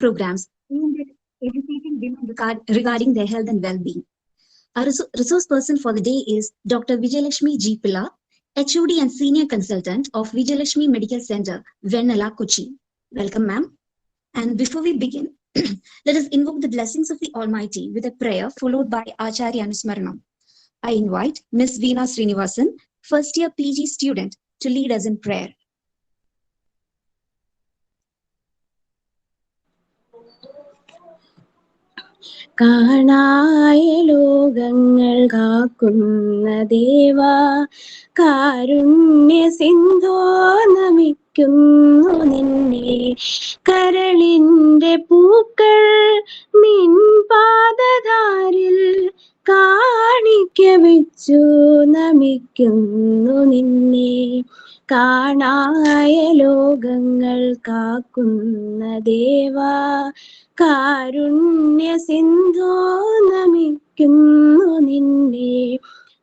programs aimed at educating women regarding their health and well-being. Our resource person for the day is Dr. Vijayalakshmi G. Pilla, HOD and Senior Consultant of Vijayalakshmi Medical Center, Vennala, Kochi. Welcome, ma'am. And before we begin, let us invoke the blessings of the Almighty with a prayer followed by Acharya Anusmaranam. I invite Ms. Veena Srinivasan, first year PG student, to lead us in prayer. കാണായ ലോകങ്ങൾ കാക്കുന്ന ദേവാ, കാരുണ്യ സിന്ധോ നമിക്കുന്നു നിന്നെ. കരളിന്റെ പൂക്കൾ നിൻ പാദധാരിൽ കാണിക്ക വെച്ചു നമിക്കുന്നു നിന്നെ. കാണായ ലോകങ്ങൾ കാക്കുന്ന ദേവാ, കാരുണ്യ സിന്ധോ നമിക്കുന്നു നിന്നെ.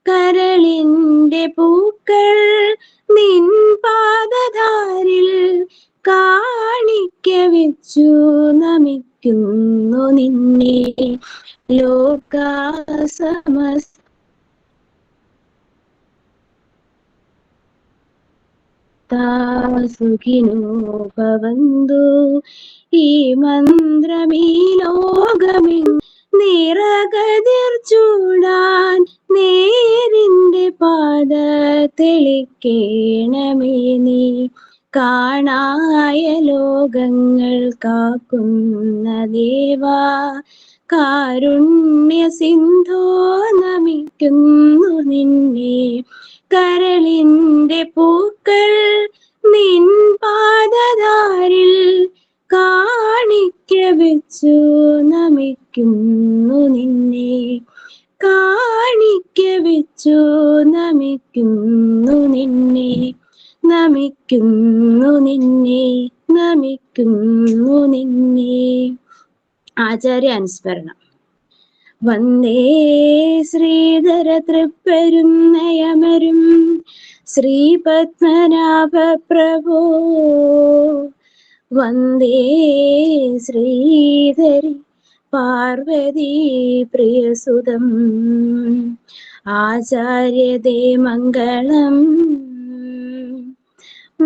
കരളിന്റെ പൂക്കൾ നിൻ പാദധാരിൽ കാണിക്ക വെച്ചു നമിക്കുന്നു നിന്നെ. ലോകാസമസ്ത സുഖിനോ ഭവന്തു. ഈ മന്ത്രമീ ലോകമിൻ നിറകതിർ ചൂടാൻ നേരിന്റെ പാത തെളിക്കേണമേ നീ. കാണായ ലോകങ്ങൾ കാക്കുന്ന ദേവാ, കാരുണ്യ സിന്ധോ നമിക്കുന്നു നിന്നെ. കരളിന്റെ പൂക്കൾ നിൻ പാദധാരിൽ കാണിക്ക വെച്ചു നമിക്കുന്നു നിന്നെ. കാണിക്ക വെച്ചു നമിക്കുന്നു നിന്നെ. നമിക്കുന്നു നിന്നെ. നമിക്കുന്നു നിന്നെ. ആചാര്യ അനുസ്മരണം. വന്ദേ ശ്രീധര തൃപ്പെരുന്നയമരും ശ്രീപത്മനാഭ പ്രഭോ. വന്ദേ ശ്രീധരി പാർവതി പ്രിയസുതം. ആചാര്യതേ മംഗളം.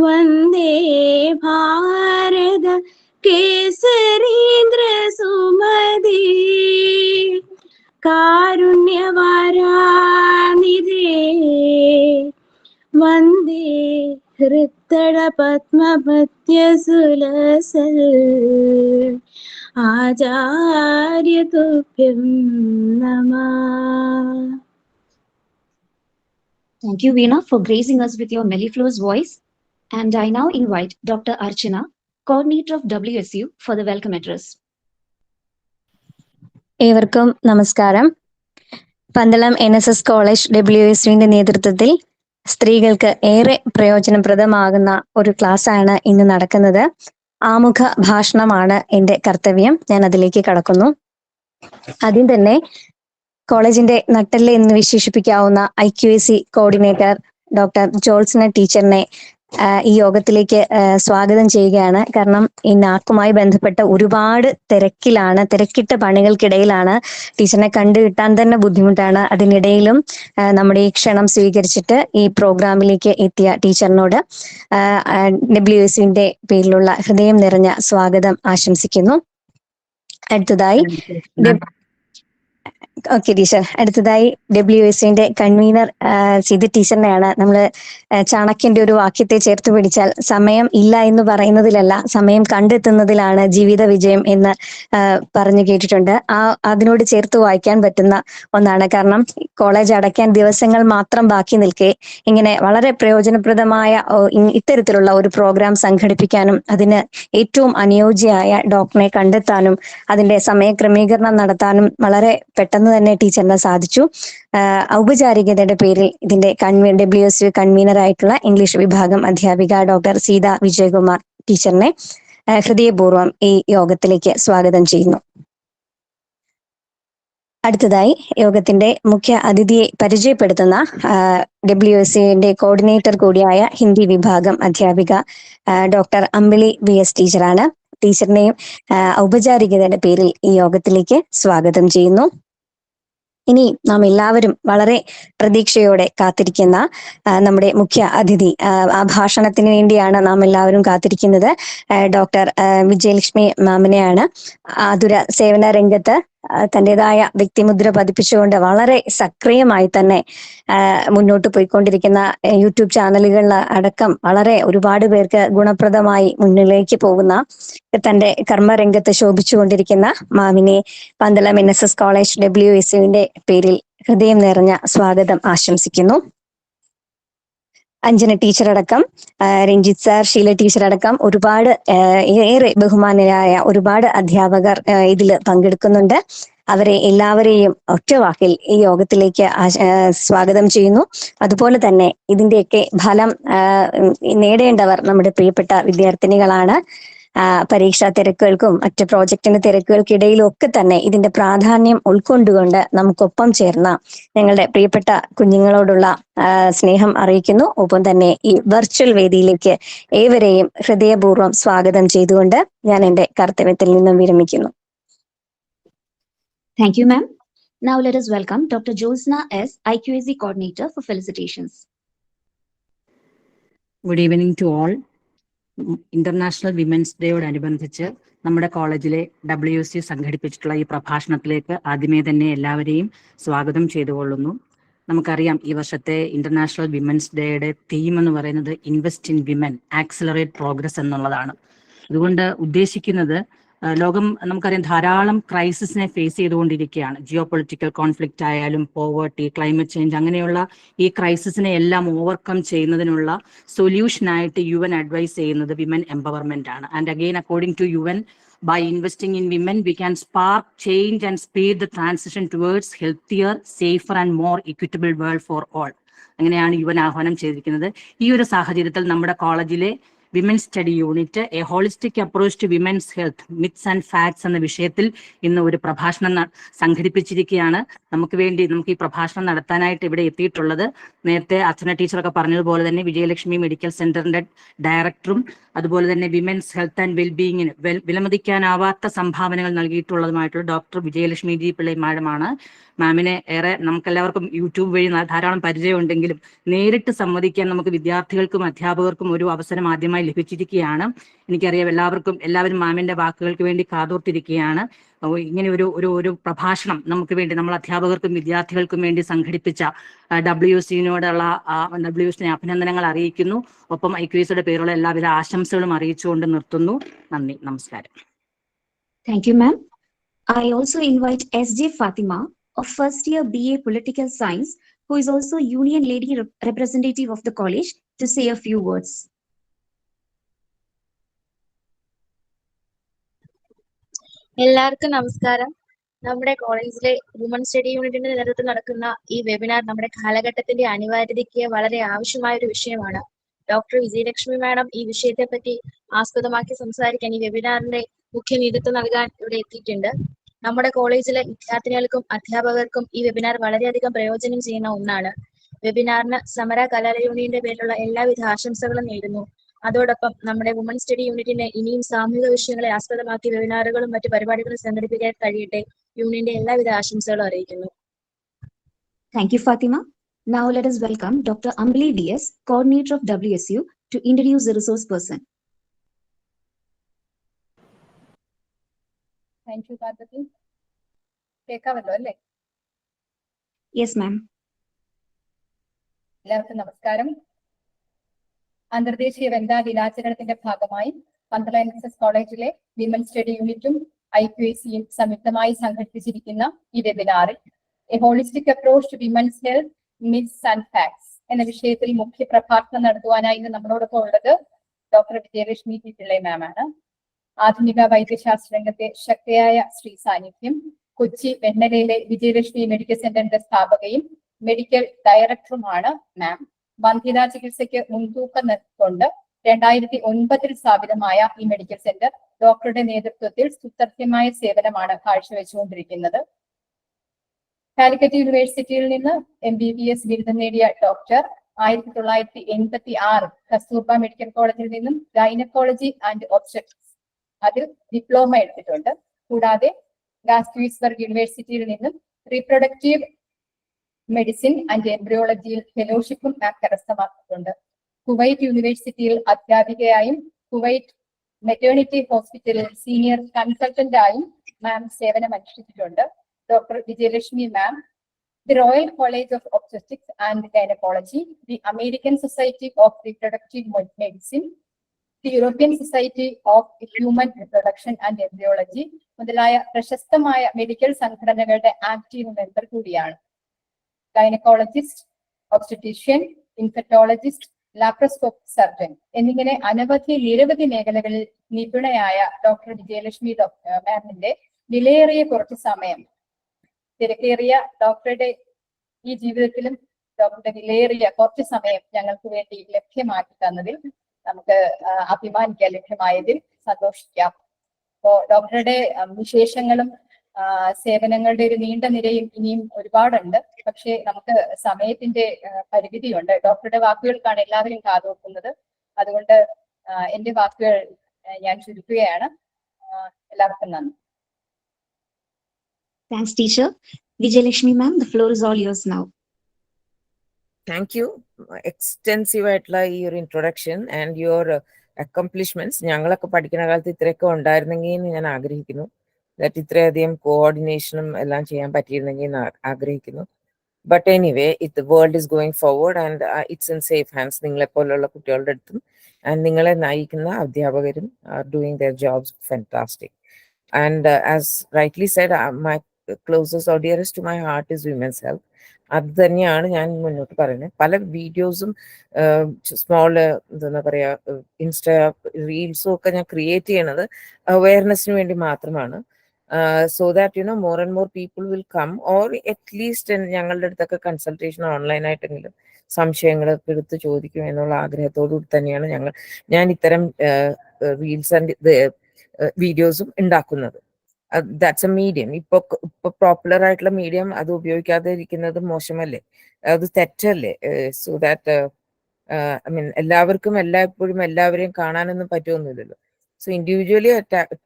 വന്ദേ ഭാരത കേസരീന്ദ്ര സുമതി. കാരുണ്യവാരാനിധേ വന്ദേ ഹൃത്തട പത്മപത്യസുലസൽ. ആചാര്യ തുഭ്യം നമഃ. Thank you, Veena, for gracing us with your mellifluous voice. And I now invite Dr. Archana, coordinator of WSU, for the welcome address. ഏവർക്കും നമസ്കാരം. പന്തളം NSS കോളേജ് WSUവിന്റെ നേതൃത്വത്തിൽ സ്ത്രീകൾക്ക് ഏറെ പ്രയോജനപ്രദമാകുന്ന ഒരു ക്ലാസ് ആണ് ഇന്ന് നടക്കുന്നത്. ആമുഖ ഭാഷണമാണ് എൻ്റെ കർത്തവ്യം. ഞാൻ അതിലേക്ക് കടക്കുന്നു. ആദ്യം തന്നെ കോളേജിന്റെ നട്ടെല്ല് എന്ന് വിശേഷിപ്പിക്കാവുന്ന IQAC കോർഡിനേറ്റർ ഡോക്ടർ ജോൾസന ടീച്ചറിനെ ഈ യോഗത്തിലേക്ക് സ്വാഗതം ചെയ്യുകയാണ്. കാരണം ഈ നാക്കുമായി ബന്ധപ്പെട്ട ഒരുപാട് തിരക്കിട്ട പണികൾക്കിടയിലാണ്. ടീച്ചറിനെ കണ്ടുകിട്ടാൻ തന്നെ ബുദ്ധിമുട്ടാണ്. അതിനിടയിലും നമ്മുടെ ഈ ക്ഷണം സ്വീകരിച്ചിട്ട് ഈ പ്രോഗ്രാമിലേക്ക് എത്തിയ ടീച്ചറിനോട് WSUവിന്റെ പേരിലുള്ള ഹൃദയം നിറഞ്ഞ സ്വാഗതം ആശംസിക്കുന്നു. അടുത്തതായി ടീച്ചർ, അടുത്തതായി WSUവിന്റെ കൺവീനർ സീത ടീച്ചറിനെയാണ്. നമ്മള് ചാണക്യന്റെ ഒരു വാക്യത്തെ ചേർത്ത് പിടിച്ചാൽ സമയം ഇല്ല എന്ന് പറയുന്നതിലല്ല, സമയം കണ്ടെത്തുന്നതിലാണ് ജീവിത വിജയം എന്ന് പറഞ്ഞു കേട്ടിട്ടുണ്ട്. അതിനോട് ചേർത്ത് വായിക്കാൻ പറ്റുന്ന ഒന്നാണ്. കാരണം കോളേജ് അടയ്ക്കാൻ ദിവസങ്ങൾ മാത്രം ബാക്കി നിൽക്കെ ഇങ്ങനെ വളരെ പ്രയോജനപ്രദമായ ഇത്തരത്തിലുള്ള ഒരു പ്രോഗ്രാം സംഘടിപ്പിക്കാനും അതിന് ഏറ്റവും അനുയോജ്യമായ ഡോക്ടറെ കണ്ടെത്താനും അതിന്റെ സമയക്രമീകരണം നടത്താനും വളരെ പെട്ടെന്ന് തന്നെ ടീച്ചറിന് സാധിച്ചു. ഔപചാരികതയുടെ പേരിൽ ഇതിന്റെ WSU കൺവീനർ ആയിട്ടുള്ള ഇംഗ്ലീഷ് വിഭാഗം അധ്യാപിക ഡോക്ടർ സീത വിജയകുമാർ ടീച്ചറിനെ ഹൃദയപൂർവ്വം ഈ യോഗത്തിലേക്ക് സ്വാഗതം ചെയ്യുന്നു. അടുത്തതായി യോഗത്തിന്റെ മുഖ്യ അതിഥിയെ പരിചയപ്പെടുത്തുന്ന WSUവിന്റെ കോർഡിനേറ്റർ കൂടിയായ ഹിന്ദി വിഭാഗം അധ്യാപിക ഡോക്ടർ അമ്പിളി VS ടീച്ചറാണ്. ടീച്ചറിനെയും ഔപചാരികതയുടെ പേരിൽ ഈ യോഗത്തിലേക്ക് സ്വാഗതം ചെയ്യുന്നു. ഇനി നാം എല്ലാവരും വളരെ പ്രതീക്ഷയോടെ കാത്തിരിക്കുന്ന നമ്മുടെ മുഖ്യ അതിഥി, ആ ഭാഷണത്തിന് വേണ്ടിയാണ് നാം എല്ലാവരും കാത്തിരിക്കുന്നത്. ഡോക്ടർ വിജയലക്ഷ്മി മാമിനെയാണ്. ആതുര സേവന രംഗത്ത് തൻ്റെതായ വ്യക്തിമുദ്ര പതിപ്പിച്ചുകൊണ്ട് വളരെ സക്രിയമായി തന്നെ മുന്നോട്ട് പോയിക്കൊണ്ടിരിക്കുന്ന യൂട്യൂബ് ചാനലുകളിൽ അടക്കം വളരെ ഒരുപാട് പേർക്ക് ഗുണപ്രദമായി മുന്നിലേക്ക് പോകുന്ന തന്റെ കർമ്മരംഗത്ത് ശോഭിച്ചുകൊണ്ടിരിക്കുന്ന മാമിനെ പന്തളം NSS കോളേജ് WSUവിന്റെ പേരിൽ ഹൃദയം നിറഞ്ഞ സ്വാഗതം ആശംസിക്കുന്നു. അഞ്ജന ടീച്ചർ അടക്കം, രഞ്ജിത്ത് സാർ, ഷീല ടീച്ചർ അടക്കം ഒരുപാട് ഏറെ ബഹുമാനരായ ഒരുപാട് അധ്യാപകർ ഇതിൽ പങ്കെടുക്കുന്നുണ്ട്. അവരെ എല്ലാവരെയും ഒറ്റവാക്കിൽ ഈ യോഗത്തിലേക്ക് സ്വാഗതം ചെയ്യുന്നു. അതുപോലെ തന്നെ ഇതിന്റെയൊക്കെ ഫലം നേടേണ്ടവർ നമ്മുടെ പ്രിയപ്പെട്ട വിദ്യാർത്ഥിനികളാണ്. പരീക്ഷാ തിരക്കുകൾക്കും മറ്റ് പ്രോജക്റ്റിന്റെ തിരക്കുകൾക്കിടയിലും ഒക്കെ തന്നെ ഇതിന്റെ പ്രാധാന്യം ഉൾക്കൊണ്ടുകൊണ്ട് നമുക്കൊപ്പം ചേർന്ന ഞങ്ങളുടെ പ്രിയപ്പെട്ട കുഞ്ഞുങ്ങളോടുള്ള സ്നേഹം അറിയിക്കുന്നു. ഒപ്പം തന്നെ ഈ വെർച്വൽ വേദിയിലേക്ക് ഏവരെയും ഹൃദയപൂർവ്വം സ്വാഗതം ചെയ്തുകൊണ്ട് ഞാൻ എൻ്റെ കർത്തവ്യത്തിൽ നിന്നും വിരമിക്കുന്നു. Thank you, ma'am. Now let us welcome Dr. Josna S., IQAC Coordinator, for felicitations. Good evening to all. International women's ഡേയോടനുബന്ധിച്ച് നമ്മുടെ കോളേജിലെ WSU സംഘടിപ്പിച്ചിട്ടുള്ള ഈ പ്രഭാഷണത്തിലേക്ക് ആദ്യമേ തന്നെ എല്ലാവരെയും സ്വാഗതം ചെയ്തുകൊള്ളുന്നു. നമുക്കറിയാം, ഈ വർഷത്തെ ഇന്റർനാഷണൽ വിമൻസ് ഡേയുടെ തീം എന്ന് പറയുന്നത് invest in women, accelerate progress എന്നുള്ളതാണ്. അതുകൊണ്ട് ഉദ്ദേശിക്കുന്നത് ലോകം നമുക്കറിയാം ധാരാളം ക്രൈസിസിനെ ഫേസ് ചെയ്തുകൊണ്ടിരിക്കുകയാണ്. ജിയോ പൊളിറ്റിക്കൽ കോൺഫ്ലിക്റ്റ് ആയാലും പോവർട്ടി, ക്ലൈമറ്റ് ചേഞ്ച്, അങ്ങനെയുള്ള ഈ ക്രൈസിസിനെ എല്ലാം ഓവർകം ചെയ്യുന്നതിനുള്ള സൊല്യൂഷനായിട്ട് UN അഡ്വൈസ് ചെയ്യുന്നത് വിമൻ എംപവർമെന്റ് ആണ്. And again, according to UN, by investing in women, we can spark change and speed the transition towards healthier, safer and more equitable world for all. അങ്ങനെയാണ് UN ആഹ്വാനം ചെയ്തിരിക്കുന്നത്. ഈ ഒരു സാഹചര്യത്തിൽ നമ്മുടെ കോളേജിലെ women's study unit a holistic approach to women's health, myths and facts എന്ന വിഷയത്തിൽ ഇന്ന് ഒരു പ്രഭാഷണം സംഘടിപ്പിച്ചിരിക്കുകയാണ്. നമുക്ക് ഈ പ്രഭാഷണം നടത്താനായിട്ട് ഇവിടെ എത്തിയിട്ടുള്ളത് നേരത്തെ അർച്ചന ടീച്ചറൊക്കെ പറഞ്ഞതുപോലെ തന്നെ വിജയലക്ഷ്മി മെഡിക്കൽ സെന്ററിന്റെ ഡയറക്ടറും അതുപോലെ തന്നെ വിമൻസ് ഹെൽത്ത് ആൻഡ് വെൽബീയിങ്ങിന് വിലമതിക്കാനാവാത്ത സംഭാവനകൾ നൽകിയിട്ടുള്ളതുമായിട്ടുള്ള ഡോക്ടർ വിജയലക്ഷ്മി ജി പിള്ള മാഡമാണ്. മാമിനെ ഏറെ നമുക്കെല്ലാവർക്കും യൂട്യൂബ് വഴി ധാരാളം പരിചയമുണ്ടെങ്കിലും നേരിട്ട് സംവദിക്കാൻ നമുക്ക് വിദ്യാർത്ഥികൾക്കും അധ്യാപകർക്കും ഒരു അവസരം ആദ്യമായി ലഭിച്ചിരിക്കുകയാണ്. എനിക്കറിയാം എല്ലാവരും മാമിന്റെ വാക്കുകൾക്ക് വേണ്ടി കാതോർത്തിരിക്കുകയാണ്. ഇങ്ങനെ ഒരു പ്രഭാഷണം നമുക്ക് വേണ്ടി നമ്മൾ അധ്യാപകർക്കും വിദ്യാർത്ഥികൾക്കും വേണ്ടി സംഘടിപ്പിച്ച WSUവിനോടുള്ള WSUവിനെ അഭിനന്ദനങ്ങൾ അറിയിക്കുന്നു. ഒപ്പം IQACയുടെ പേരുള്ള എല്ലാവിധ ആശംസകളും അറിയിച്ചുകൊണ്ട് നിർത്തുന്നു. നന്ദി, നമസ്കാരം. Thank you, ma'am. I also invite SJ Fatima of first year BA Political Science, who is also Union Lady representative of the college, to say a few words. എല്ലാവർക്കും നമസ്കാരം. നമ്മുടെ കോളേജിലെ വുമൺ സ്റ്റഡി യൂണിറ്റിന്റെ നേതൃത്വത്തിൽ നടക്കുന്ന ഈ വെബിനാർ നമ്മുടെ കാലഘട്ടത്തിന്റെ അനിവാര്യതയ്ക്ക് വളരെ ആവശ്യമായ ഒരു വിഷയമാണ്. ഡോക്ടർ വിജയലക്ഷ്മി മാഡം ഈ വിഷയത്തെ പറ്റി ആസ്പദമാക്കി സംസാരിക്കാൻ ഈ വെബിനാറിന്റെ മുഖ്യ നേതൃത്വം നൽകാൻ ഇവിടെ എത്തിയിട്ടുണ്ട്. നമ്മുടെ കോളേജിലെ വിദ്യാർത്ഥിനികൾക്കും അധ്യാപകർക്കും ഈ വെബിനാർ വളരെയധികം പ്രയോജനം ചെയ്യുന്ന ഒന്നാണ്. വെബിനാറിന് സമര കലാലയ യൂണിയന്റെ പേരിലുള്ള എല്ലാവിധ ആശംസകളും നേരുന്നു. അതോടൊപ്പം നമ്മുടെ വുമൺ സ്റ്റഡി യൂണിറ്റിന് ഇനിയും സാമൂഹിക വിഷയങ്ങളെ ആസ്പദമാക്കി വെബിനാറുകളും മറ്റു പരിപാടികളും സംഘടിപ്പിക്കാൻ കഴിയട്ടെ. യൂണിയന്റെ എല്ലാവിധ ആശംസകളും അറിയിക്കുന്നു. Thank you, Fatima. Now let us welcome Dr. Ambali DS, Coordinator of WSU, to introduce the resource person. Thank you, Parvati. കേൾക്കാമല്ലോ അല്ലേ? Yes, ma'am. എല്ലാവർക്കും നമസ്കാരം. അന്തർദേശീയ വനിതാ ദിനാചരണത്തിന്റെ ഭാഗമായി പന്തളം NSS കോളേജിലെ വിമൻ സ്റ്റഡി യൂണിറ്റും IQACയും സംയുക്തമായി സംഘടിപ്പിച്ചിരിക്കുന്ന ഈ വെബിനാറിൽ a holistic approach to women's health, myths and facts എന്ന വിഷയത്തിൽ മുഖ്യ പ്രഭാഷണം നടത്തുവാനായി ഇന്ന് നമ്മളോടൊപ്പം ഉള്ളത് ഡോക്ടർ വിജയലക്ഷ്മി ജി പിള്ള മാമാണ്. ആധുനിക വൈദ്യശാസ്ത്ര രംഗത്തെ ശക്തിയായ ശ്രീ സാന്നിധ്യം. കൊച്ചി വെണ്ണലയിലെ വിജയലക്ഷ്മി മെഡിക്കൽ സെന്ററിന്റെ സ്ഥാപകയും മെഡിക്കൽ ഡയറക്ടറുമാണ് മാം. വന്ധ്യതാ ചികിത്സയ്ക്ക് മുൻതൂക്കം കൊണ്ട് 2009 സ്ഥാപിതമായ ഈ മെഡിക്കൽ സെന്റർ ഡോക്ടറുടെ നേതൃത്വത്തിൽ സുത്യർഹമായ സേവനമാണ് കാഴ്ചവെച്ചുകൊണ്ടിരിക്കുന്നത്. കാലിക്കറ്റ് യൂണിവേഴ്സിറ്റിയിൽ നിന്ന് MBBS ബിരുദം നേടിയ ഡോക്ടർ 1986 കസ്തൂർബ മെഡിക്കൽ കോളേജിൽ നിന്നും ഗൈനക്കോളജി ആൻഡ് ഒബ്സ്റ്ററ്റിക്സ് അതിൽ ഡിപ്ലോമ എടുത്തിട്ടുണ്ട്. കൂടാതെ ഗാസ്റ്റ്രീസ്ബർഗ് യൂണിവേഴ്സിറ്റിയിൽ നിന്നും റീപ്രൊഡക്റ്റീവ് മെഡിസിൻ ആൻഡ് എംബ്രിയോളജിയിൽ ഫെലോഷിപ്പും മാം കരസ്ഥമാക്കിയിട്ടുണ്ട്. കുവൈറ്റ് യൂണിവേഴ്സിറ്റിയിൽ അധ്യാപികയായും കുവൈറ്റ് മെറ്റേണിറ്റി ഹോസ്പിറ്റലിൽ സീനിയർ കൺസൾട്ടന്റായും മാം സേവനമനുഷ്ഠിച്ചിട്ടുണ്ട്. Doctor Vijayalakshmi ma'am, the Royal College of Obstetrics and Gynecology, the American Society of Reproductive Medicine, the European Society of Human Reproduction and Embryology മുതലായ പ്രശസ്തമായ മെഡിക്കൽ സംഘടനകളുടെ ആക്റ്റീവ് മെമ്പർ കൂടിയാണ്. Gynaecologist, obstetrician, ഇൻഫെക്ടോളജിസ്റ്റ്, laparoscopic surgeon എന്നിങ്ങനെ നിരവധി മേഖലകളിൽ നിപുണയായ doctor Vijayalakshmi മാമിന്റെ വിലയേറിയ കുറച്ച് സമയം തിരക്കേറിയ ഡോക്ടറുടെ ഈ ജീവിതത്തിലും ഡോക്ടറുടെ വിലയേറിയ കുറച്ച് സമയം ഞങ്ങൾക്ക് വേണ്ടി ലഭ്യമാക്കി തന്നതിൽ നമുക്ക് അഭിമാനിക്കാൻ, ലഭ്യമായതിൽ സന്തോഷിക്കാം. അപ്പോ ഡോക്ടറുടെ വിശേഷങ്ങളും സേവനങ്ങളുടെ ഒരു നീണ്ട നിരയും ഇനിയും ഒരുപാടുണ്ട്. പക്ഷെ നമുക്ക് സമയത്തിന്റെ പരിമിതിയുണ്ട്. ഡോക്ടറുടെ വാക്കുകൾക്കാണ് എല്ലാവരും കാതോർക്കുന്നത്. അതുകൊണ്ട് എന്റെ വാക്കുകൾ ഞാൻ ചുരുക്കുകയാണ്. എല്ലാവർക്കും നന്ദി. Thanks, teacher. Vijayalakshmi ma'am, the floor is all yours now. Thank you. Extensive ആയിട്ടുള്ള ഈ ഒരു ഇൻട്രൊഡക്ഷൻ ആൻഡ് യുവർ അക്കംപ്ലിഷ്മെന്റ്സ്. ഞങ്ങളൊക്കെ പഠിക്കുന്ന കാലത്ത് ഇത്രയൊക്കെ ഉണ്ടായിരുന്നെങ്കിൽ എന്ന് ഞാൻ ആഗ്രഹിക്കുന്നു. ദാറ്റ് ഇത്രയധികം കോർഡിനേഷനും എല്ലാം ചെയ്യാൻ പറ്റിയിരുന്നെങ്കിൽ എന്ന് ആഗ്രഹിക്കുന്നു. But anyway the world is going forward and it's in safe hands. നിങ്ങളെപ്പോലുള്ള കുട്ടികളുടെ അടുത്തും ആൻഡ് നിങ്ങളെ നയിക്കുന്ന അധ്യാപകരും are doing their jobs fantastic. And as rightly said, my closest or dearest to my heart is women's health. അത് തന്നെയാണ് ഞാൻ മുന്നോട്ട് പറയുന്നത്. പല വീഡിയോസും സ്മോൾ എന്താ പറയുക ഇൻസ്റ്റാ റീൽസും ഒക്കെ ഞാൻ ക്രിയേറ്റ് ചെയ്യണത് അവയർനെസ്സിന് വേണ്ടി മാത്രമാണ്. So that more and more people will come, or at least ഞങ്ങളുടെ അടുത്തൊക്കെ കൺസൾട്ടേഷൻ ഓൺലൈനായിട്ടെങ്കിലും സംശയങ്ങളൊക്കെ എടുത്ത് ചോദിക്കും എന്നുള്ള ആഗ്രഹത്തോടു കൂടി തന്നെയാണ് ഞാൻ ഇത്തരം റീൽസ് ആൻഡ് വീഡിയോസും ഉണ്ടാക്കുന്നത്. That's A medium. ഇപ്പൊ പോപ്പുലർ ആയിട്ടുള്ള മീഡിയം അത് ഉപയോഗിക്കാതെ ഇരിക്കുന്നത് മോശമല്ലേ? അത് തെറ്റല്ലേ? സോ ദാറ്റ് ഐ മീൻ എല്ലാവർക്കും എല്ലായ്പ്പോഴും എല്ലാവരെയും കാണാനൊന്നും പറ്റുമൊന്നുമില്ലല്ലോ. സോ ഇൻഡിവിജ്വലി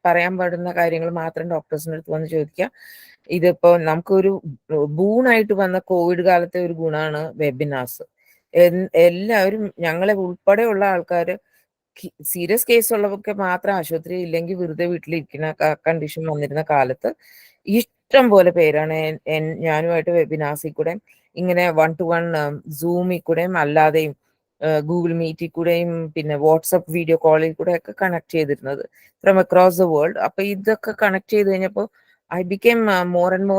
പറയാൻ പാടുന്ന കാര്യങ്ങൾ മാത്രം ഡോക്ടേഴ്സിൻ്റെ അടുത്ത് വന്ന് ചോദിക്കുക. ഇതിപ്പോ നമുക്കൊരു ബൂണായിട്ട് വന്ന കോവിഡ് കാലത്തെ ഒരു ഗുണമാണ് വെബിനാർസ്. എല്ലാവരും ഞങ്ങളെ ഉൾപ്പെടെയുള്ള ആൾക്കാർ സീരിയസ് കേസ് ഉള്ളവർക്ക് മാത്രം ആശുപത്രി ഇല്ലെങ്കിൽ വെറുതെ വീട്ടിലിരിക്കുന്ന കണ്ടീഷൻ വന്നിരുന്ന കാലത്ത് ഇഷ്ടം പോലെ പേരാണ് ഞാനുമായിട്ട് വെബിനാർസിൽ കൂടെ ഇങ്ങനെ 1-to-1 സൂമിൽ കൂടെയും അല്ലാതെയും ഗൂഗിൾ മീറ്റിൽ കൂടെയും പിന്നെ വാട്സപ്പ് വീഡിയോ കോളിൽ കൂടെ ഒക്കെ കണക്ട് ചെയ്തിരുന്നത് ഫ്രം അക്രോസ് ദ വേൾഡ്. അപ്പൊ ഇതൊക്കെ കണക്ട് ചെയ്ത് കഴിഞ്ഞപ്പോൾ I become more and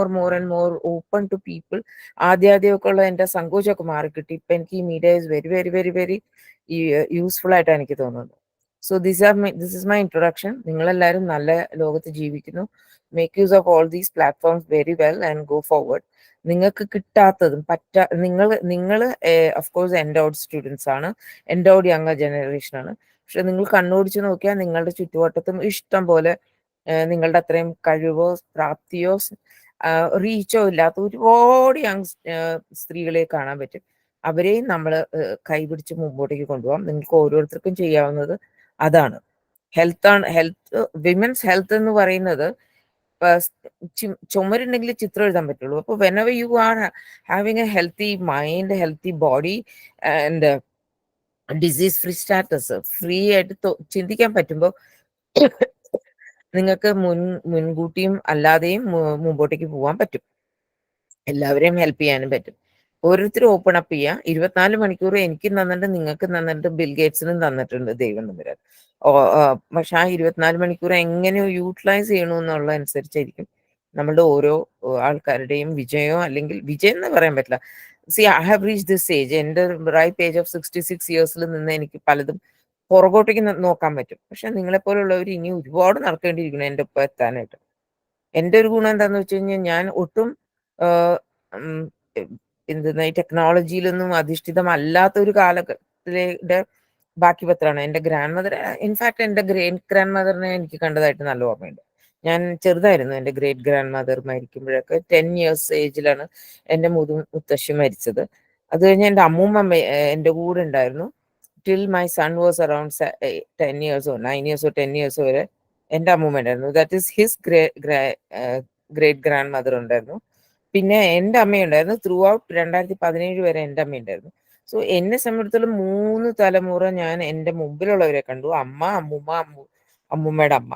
more open to people. ആദ്യമൊക്കെ ഉള്ള എൻ്റെ സങ്കോചമൊക്കെ മാറിക്കിട്ടി. ഇപ്പൊ എനിക്ക് ഈ media is very very very very useful ആയിട്ടാണ് എനിക്ക് തോന്നുന്നത്. So this is my introduction. നിങ്ങളെല്ലാവരും നല്ല ലോകത്ത് ജീവിക്കുന്നു. Make use of all these platforms very well and go forward. നിങ്ങൾക്ക് കിട്ടാത്തതും നിങ്ങൾ ഓഫ് കോഴ്സ് എൻഡോഡ് സ്റ്റുഡൻസ് ആണ്, എൻഡോഡ് യങ്ങർ ജനറേഷൻ ആണ്. പക്ഷെ നിങ്ങൾ കണ്ണോടിച്ച് നോക്കിയാൽ നിങ്ങളുടെ ചുറ്റുവട്ടത്തും ഇഷ്ടം പോലെ നിങ്ങളുടെ അത്രയും കഴിവോ പ്രാപ്തിയോ റീച്ചോ ഇല്ലാത്ത ഒരുപാട് യങ് സ്ത്രീകളെ കാണാൻ പറ്റും. അവരെയും നമ്മൾ കൈപിടിച്ച് മുമ്പോട്ടേക്ക് കൊണ്ടുപോകാം. നിങ്ങൾക്ക് ഓരോരുത്തർക്കും ചെയ്യാവുന്നത് അതാണ്. ഹെൽത്ത് വിമൻസ് ഹെൽത്ത് എന്ന് പറയുന്നത് ചുമരുണ്ടെങ്കിൽ ചിത്രം എഴുതാൻ പറ്റുള്ളൂ. അപ്പോൾ whenever you are having A healthy mind, healthy body and disease free status, free ആയിട്ട് ചിന്തിക്കാൻ പറ്റുമ്പോൾ നിങ്ങൾക്ക് മുൻകൂട്ടിയും അല്ലാതെയും മുമ്പോട്ടേക്ക് പോകാൻ പറ്റും. എല്ലാവരെയും ഹെൽപ്പ് ചെയ്യാനും പറ്റും. ഓരോരുത്തരും ഓപ്പൺ അപ്പ് ചെയ്യുക. 24 മണിക്കൂർ എനിക്കും തന്നിട്ടുണ്ട്, നിങ്ങൾക്കും തന്നിട്ടുണ്ട്, ബിൽ ഗേറ്റ്സിനും തന്നിട്ടുണ്ട് ദൈവം തമ്പുരാൻ. പക്ഷെ ആ 24 മണിക്കൂർ എങ്ങനെ യൂട്ടിലൈസ് ചെയ്യണമെന്നുള്ള അനുസരിച്ചായിരിക്കും നമ്മളുടെ ഓരോ ആൾക്കാരുടെയും വിജയമോ അല്ലെങ്കിൽ വിജയം എന്ന് പറയാൻ പറ്റില്ല. I have reach this age. എൻ്റെ റൈപ്പ് ഏജ് ഓഫ് 66 ഇയേഴ്സിൽ നിന്ന് എനിക്ക് പലതും പുറകോട്ടേക്ക് നോക്കാൻ പറ്റും. പക്ഷെ നിങ്ങളെപ്പോലുള്ളവർ ഇനി ഒരുപാട് നടക്കേണ്ടിയിരിക്കണം എൻ്റെ ഒപ്പം എത്താനായിട്ട്. എൻ്റെ ഒരു ഗുണം എന്താണെന്ന് വെച്ച് കഴിഞ്ഞാൽ ഞാൻ ഒട്ടും ഈ ടെക്നോളജിയിലൊന്നും അധിഷ്ഠിതമല്ലാത്ത ഒരു കാലഘട്ടത്തിലെ ബാക്കി പത്രമാണ്. എൻ്റെ ഗ്രാൻഡ് മദർ, ഇൻഫാക്ട് എൻ്റെ ഗ്രേറ്റ് ഗ്രാൻഡ് മദറിനെ എനിക്ക് കണ്ടതായിട്ട് നല്ല ഓർമ്മയുണ്ട്. ഞാൻ ചെറുതായിരുന്നു. എൻ്റെ ഗ്രേറ്റ് ഗ്രാൻഡ് മദർ മരിക്കുമ്പോഴൊക്കെ 10 ഇയേഴ്സ് ഏജിലാണ് എൻ്റെ മുത്തശ്ശി മരിച്ചത്. അത് കഴിഞ്ഞ് എൻ്റെ അമ്മൂമ്മ എൻ്റെ കൂടെ ഉണ്ടായിരുന്നു till my son was around 10 ഇയേഴ്സോ 9 ഇയേഴ്സോ 10 ഇയേഴ്സോ വരെ എൻ്റെ അമ്മൂമ്മ ഉണ്ടായിരുന്നു. That is his great grand mother ഉണ്ടായിരുന്നു. പിന്നെ എൻ്റെ അമ്മയുണ്ടായിരുന്നു. ത്രൂ ഔട്ട് 2017 വരെ എൻ്റെ അമ്മയുണ്ടായിരുന്നു. സോ എന്നെ സംബന്ധിച്ചിടത്തോളം 3 തലമുറ ഞാൻ എൻ്റെ മുമ്പിലുള്ളവരെ കണ്ടു. അമ്മ, അമ്മൂമ്മ, അമ്മൂമ്മയുടെ അമ്മ.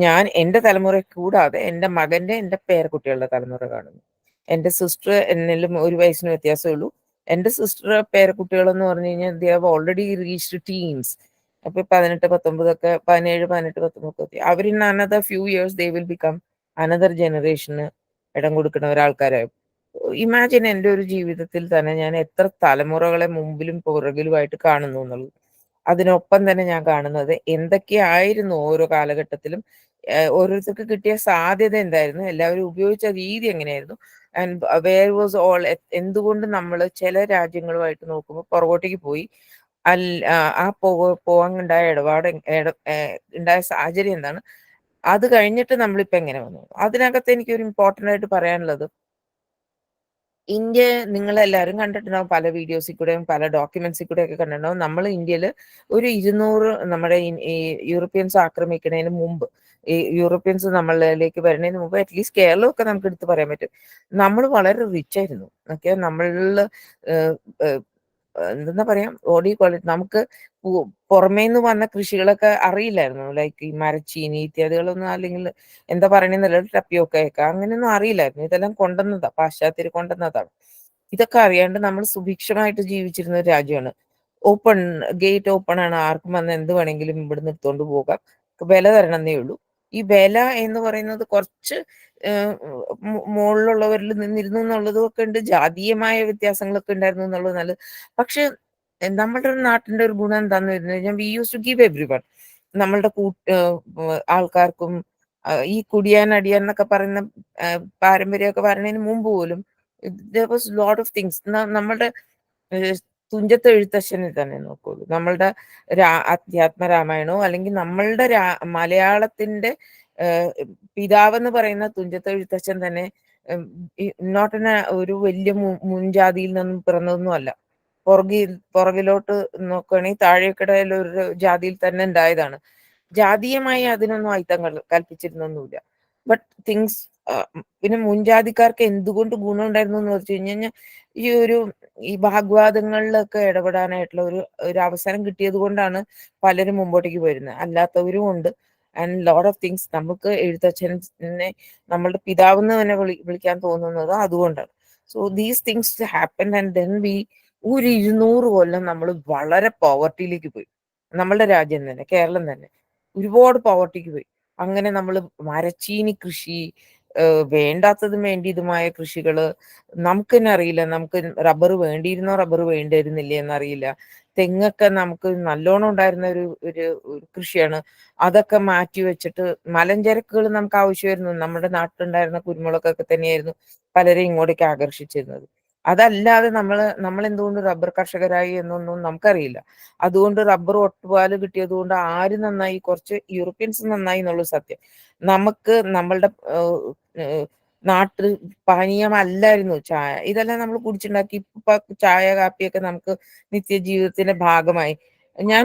ഞാൻ എൻ്റെ തലമുറ കൂടാതെ എൻ്റെ മകന്റെ, എൻ്റെ പേരക്കുട്ടികളുടെ തലമുറ കാണുന്നു. എൻ്റെ സിസ്റ്റർ എന്നിലും 1 വയസ്സിന് വ്യത്യാസമേ ഉള്ളൂ. എൻ്റെ സിസ്റ്റർ പേരക്കുട്ടികളെന്ന് പറഞ്ഞു കഴിഞ്ഞാൽ they have already reached teens. അപ്പൊ 18, 19 ഒക്കെ 17, 18, 19 അവർ in another few years they will become another ജനറേഷന് ഇടം കൊടുക്കുന്ന ഒരാൾക്കാരായി. ഇമാജിൻ എൻ്റെ ഒരു ജീവിതത്തിൽ തന്നെ ഞാൻ എത്ര തലമുറകളെ മുമ്പിലും പുറകിലുമായിട്ട് കാണുന്നു എന്നുള്ളത്. അതിനൊപ്പം തന്നെ ഞാൻ കാണുന്നത് എന്തൊക്കെയായിരുന്നു ഓരോ കാലഘട്ടത്തിലും ഓരോരുത്തർക്ക് കിട്ടിയ സാധ്യത എന്തായിരുന്നു, എല്ലാവരും ഉപയോഗിച്ച രീതി എങ്ങനെയായിരുന്നു, ആൻഡ് വേർ വാസ് ഓൾ. എന്തുകൊണ്ട് നമ്മൾ ചില രാജ്യങ്ങളുമായിട്ട് നോക്കുമ്പോൾ പുറകോട്ടേക്ക് പോയി, ആ പോകാൻ ഉണ്ടായ ഉണ്ടായ സാഹചര്യം എന്താണ്, അത് കഴിഞ്ഞിട്ട് നമ്മളിപ്പോ എങ്ങനെ വന്നു. അതിനകത്ത് എനിക്കൊരു ഇമ്പോർട്ടൻ്റ് ആയിട്ട് പറയാനുള്ളത്, ഇന്ത്യ നിങ്ങളെല്ലാവരും കണ്ടിട്ടുണ്ടാവും, പല വീഡിയോസിൽ കൂടെയും പല ഡോക്യുമെന്റ്സിൽ കൂടെ ഒക്കെ കണ്ടിട്ടുണ്ടാവും. നമ്മൾ ഇന്ത്യയിൽ ഒരു 200 നമ്മുടെ ഈ യൂറോപ്യൻസ് ആക്രമിക്കുന്നതിന് മുമ്പ്, ഈ യൂറോപ്യൻസ് നമ്മളിലേക്ക് വരുന്നതിന് മുമ്പ് അറ്റ്ലീസ്റ്റ് കേരളമൊക്കെ നമുക്ക് എടുത്ത് പറയാൻ പറ്റും, നമ്മൾ വളരെ റിച്ച് ആയിരുന്നു. ഓക്കെ, നമ്മളിൽ എന്താ പറയാ, ഓടി ക്വാളിറ്റി നമുക്ക് പുറമേന്ന് വന്ന കൃഷികളൊക്കെ അറിയില്ലായിരുന്നു. ലൈക്ക് ഈ മരച്ചീനി ഇത്യാദികളൊന്നും, അല്ലെങ്കിൽ എന്താ പറയണെന്നല്ല, ടപ്പിയൊക്കെ അങ്ങനെയൊന്നും അറിയില്ലായിരുന്നു. ഇതെല്ലാം കൊണ്ടുവന്നതാ, പാശ്ചാത്യർ കൊണ്ടുവന്നതാണ്. ഇതൊക്കെ അറിയാണ്ട് നമ്മൾ സുഭിക്ഷമായിട്ട് ജീവിച്ചിരുന്ന ഒരു രാജ്യമാണ്. ഓപ്പൺ ഗേറ്റ് ഓപ്പൺ ആണ്, ആർക്കും വന്ന് എന്ത് വേണമെങ്കിലും ഇവിടുന്ന് എടുത്തോണ്ട് പോകാം, വില തരണമെന്നേ ഉള്ളൂ. ഈ വില എന്ന് പറയുന്നത് കുറച്ച് മുകളിലുള്ളവരിൽ നിന്നിരുന്നു എന്നുള്ളതും ഒക്കെ ഉണ്ട്, ജാതീയമായ വ്യത്യാസങ്ങളൊക്കെ ഉണ്ടായിരുന്നു എന്നുള്ളത് നല്ലത്. പക്ഷെ നമ്മുടെ ഒരു നാട്ടിന്റെ ഒരു ഗുണം എന്താന്ന് പറഞ്ഞു കഴിഞ്ഞാൽ, we use to give everyone. നമ്മളുടെ ആൾക്കാർക്കും ഈ കുടിയാൻ അടിയാൻ എന്നൊക്കെ പറയുന്ന പാരമ്പര്യമൊക്കെ പറയുന്നതിന് മുമ്പ് പോലും there was lot of things. നമ്മളുടെ തുഞ്ചത്ത് എഴുത്തച്ഛനെ തന്നെ നോക്കുള്ളൂ, നമ്മളുടെ അധ്യാത്മ രാമായണോ അല്ലെങ്കിൽ നമ്മളുടെ മലയാളത്തിന്റെ പിതാവെന്ന് പറയുന്ന തുഞ്ചത്ത് എഴുത്തച്ഛൻ തന്നെ നോട്ടിന് ഒരു വലിയ മുൻജാതിയിൽ നിന്നും പിറന്നതൊന്നും അല്ല. പുറകിലോട്ട് നോക്കുകയാണെങ്കിൽ താഴേക്കിടയിൽ ഒരു ജാതിയിൽ തന്നെ ഉണ്ടായതാണ്. ജാതീയമായി അതിനൊന്നും അയിത്തം കൽപ്പിച്ചിരുന്നൊന്നുമില്ല. ബട്ട് തിങ്സ്, പിന്നെ മുൻജാതിക്കാർക്ക് എന്തുകൊണ്ട് ഗുണം ഉണ്ടായിരുന്നു എന്ന് വെച്ച് കഴിഞ്ഞാൽ, ഈ ഭാഗ്വാദങ്ങളിലൊക്കെ ഇടപെടാനായിട്ടുള്ള ഒരു അവസരം കിട്ടിയത് കൊണ്ടാണ് പലരും മുമ്പോട്ടേക്ക് വരുന്നത്. അല്ലാത്തവരും ഉണ്ട്. ആൻഡ് ലോട്ട് ഓഫ് തിങ്സ്, നമുക്ക് എഴുത്തച്ഛനെ നമ്മളുടെ പിതാവെന്ന് തന്നെ വിളിക്കാൻ തോന്നുന്നത് അതുകൊണ്ടാണ്. So these things happen and then ഒരു 200 കൊല്ലം നമ്മൾ വളരെ പോവർട്ടിയിലേക്ക് പോയി. നമ്മളുടെ രാജ്യം തന്നെ, കേരളം തന്നെ ഒരുപാട് പോവർട്ടിക്ക് പോയി. അങ്ങനെ നമ്മൾ മരച്ചീനി കൃഷി, വേണ്ടാത്തതും വേണ്ടിയതുമായ കൃഷികള് നമുക്ക് തന്നെ അറിയില്ല. നമുക്ക് റബ്ബർ വേണ്ടിയിരുന്നോ റബ്ബർ വേണ്ടിയിരുന്നില്ലേ എന്നറിയില്ല. തെങ്ങൊക്കെ നമുക്ക് നല്ലോണം ഉണ്ടായിരുന്ന ഒരു കൃഷിയാണ്. അതൊക്കെ മാറ്റി വെച്ചിട്ട് മലഞ്ചരക്കുകൾ നമുക്ക് ആവശ്യമായിരുന്നു. നമ്മുടെ നാട്ടിലുണ്ടായിരുന്ന കുരുമുളകൊക്കെ തന്നെയായിരുന്നു പലരെയും ഇങ്ങോട്ടേക്ക് ആകർഷിച്ചിരുന്നത്. അതല്ലാതെ നമ്മൾ എന്തുകൊണ്ട് റബ്ബർ കർഷകരായി എന്നൊന്നും നമുക്കറിയില്ല. അതുകൊണ്ട് റബ്ബർ ഒട്ടുപാല് കിട്ടിയത് കൊണ്ട് ആര് നന്നായി, കുറച്ച് യൂറോപ്യൻസ് നന്നായി എന്നുള്ളത് സത്യം. നമുക്ക് നമ്മളുടെ നാട്ടിൽ പാനീയമല്ലായിരുന്നു ചായ. ഇതെല്ലാം നമ്മൾ കുടിച്ചുണ്ടാക്കി. ഇപ്പൊ ചായ കാപ്പിയൊക്കെ നമുക്ക് നിത്യജീവിതത്തിന്റെ ഭാഗമായി. ഞാൻ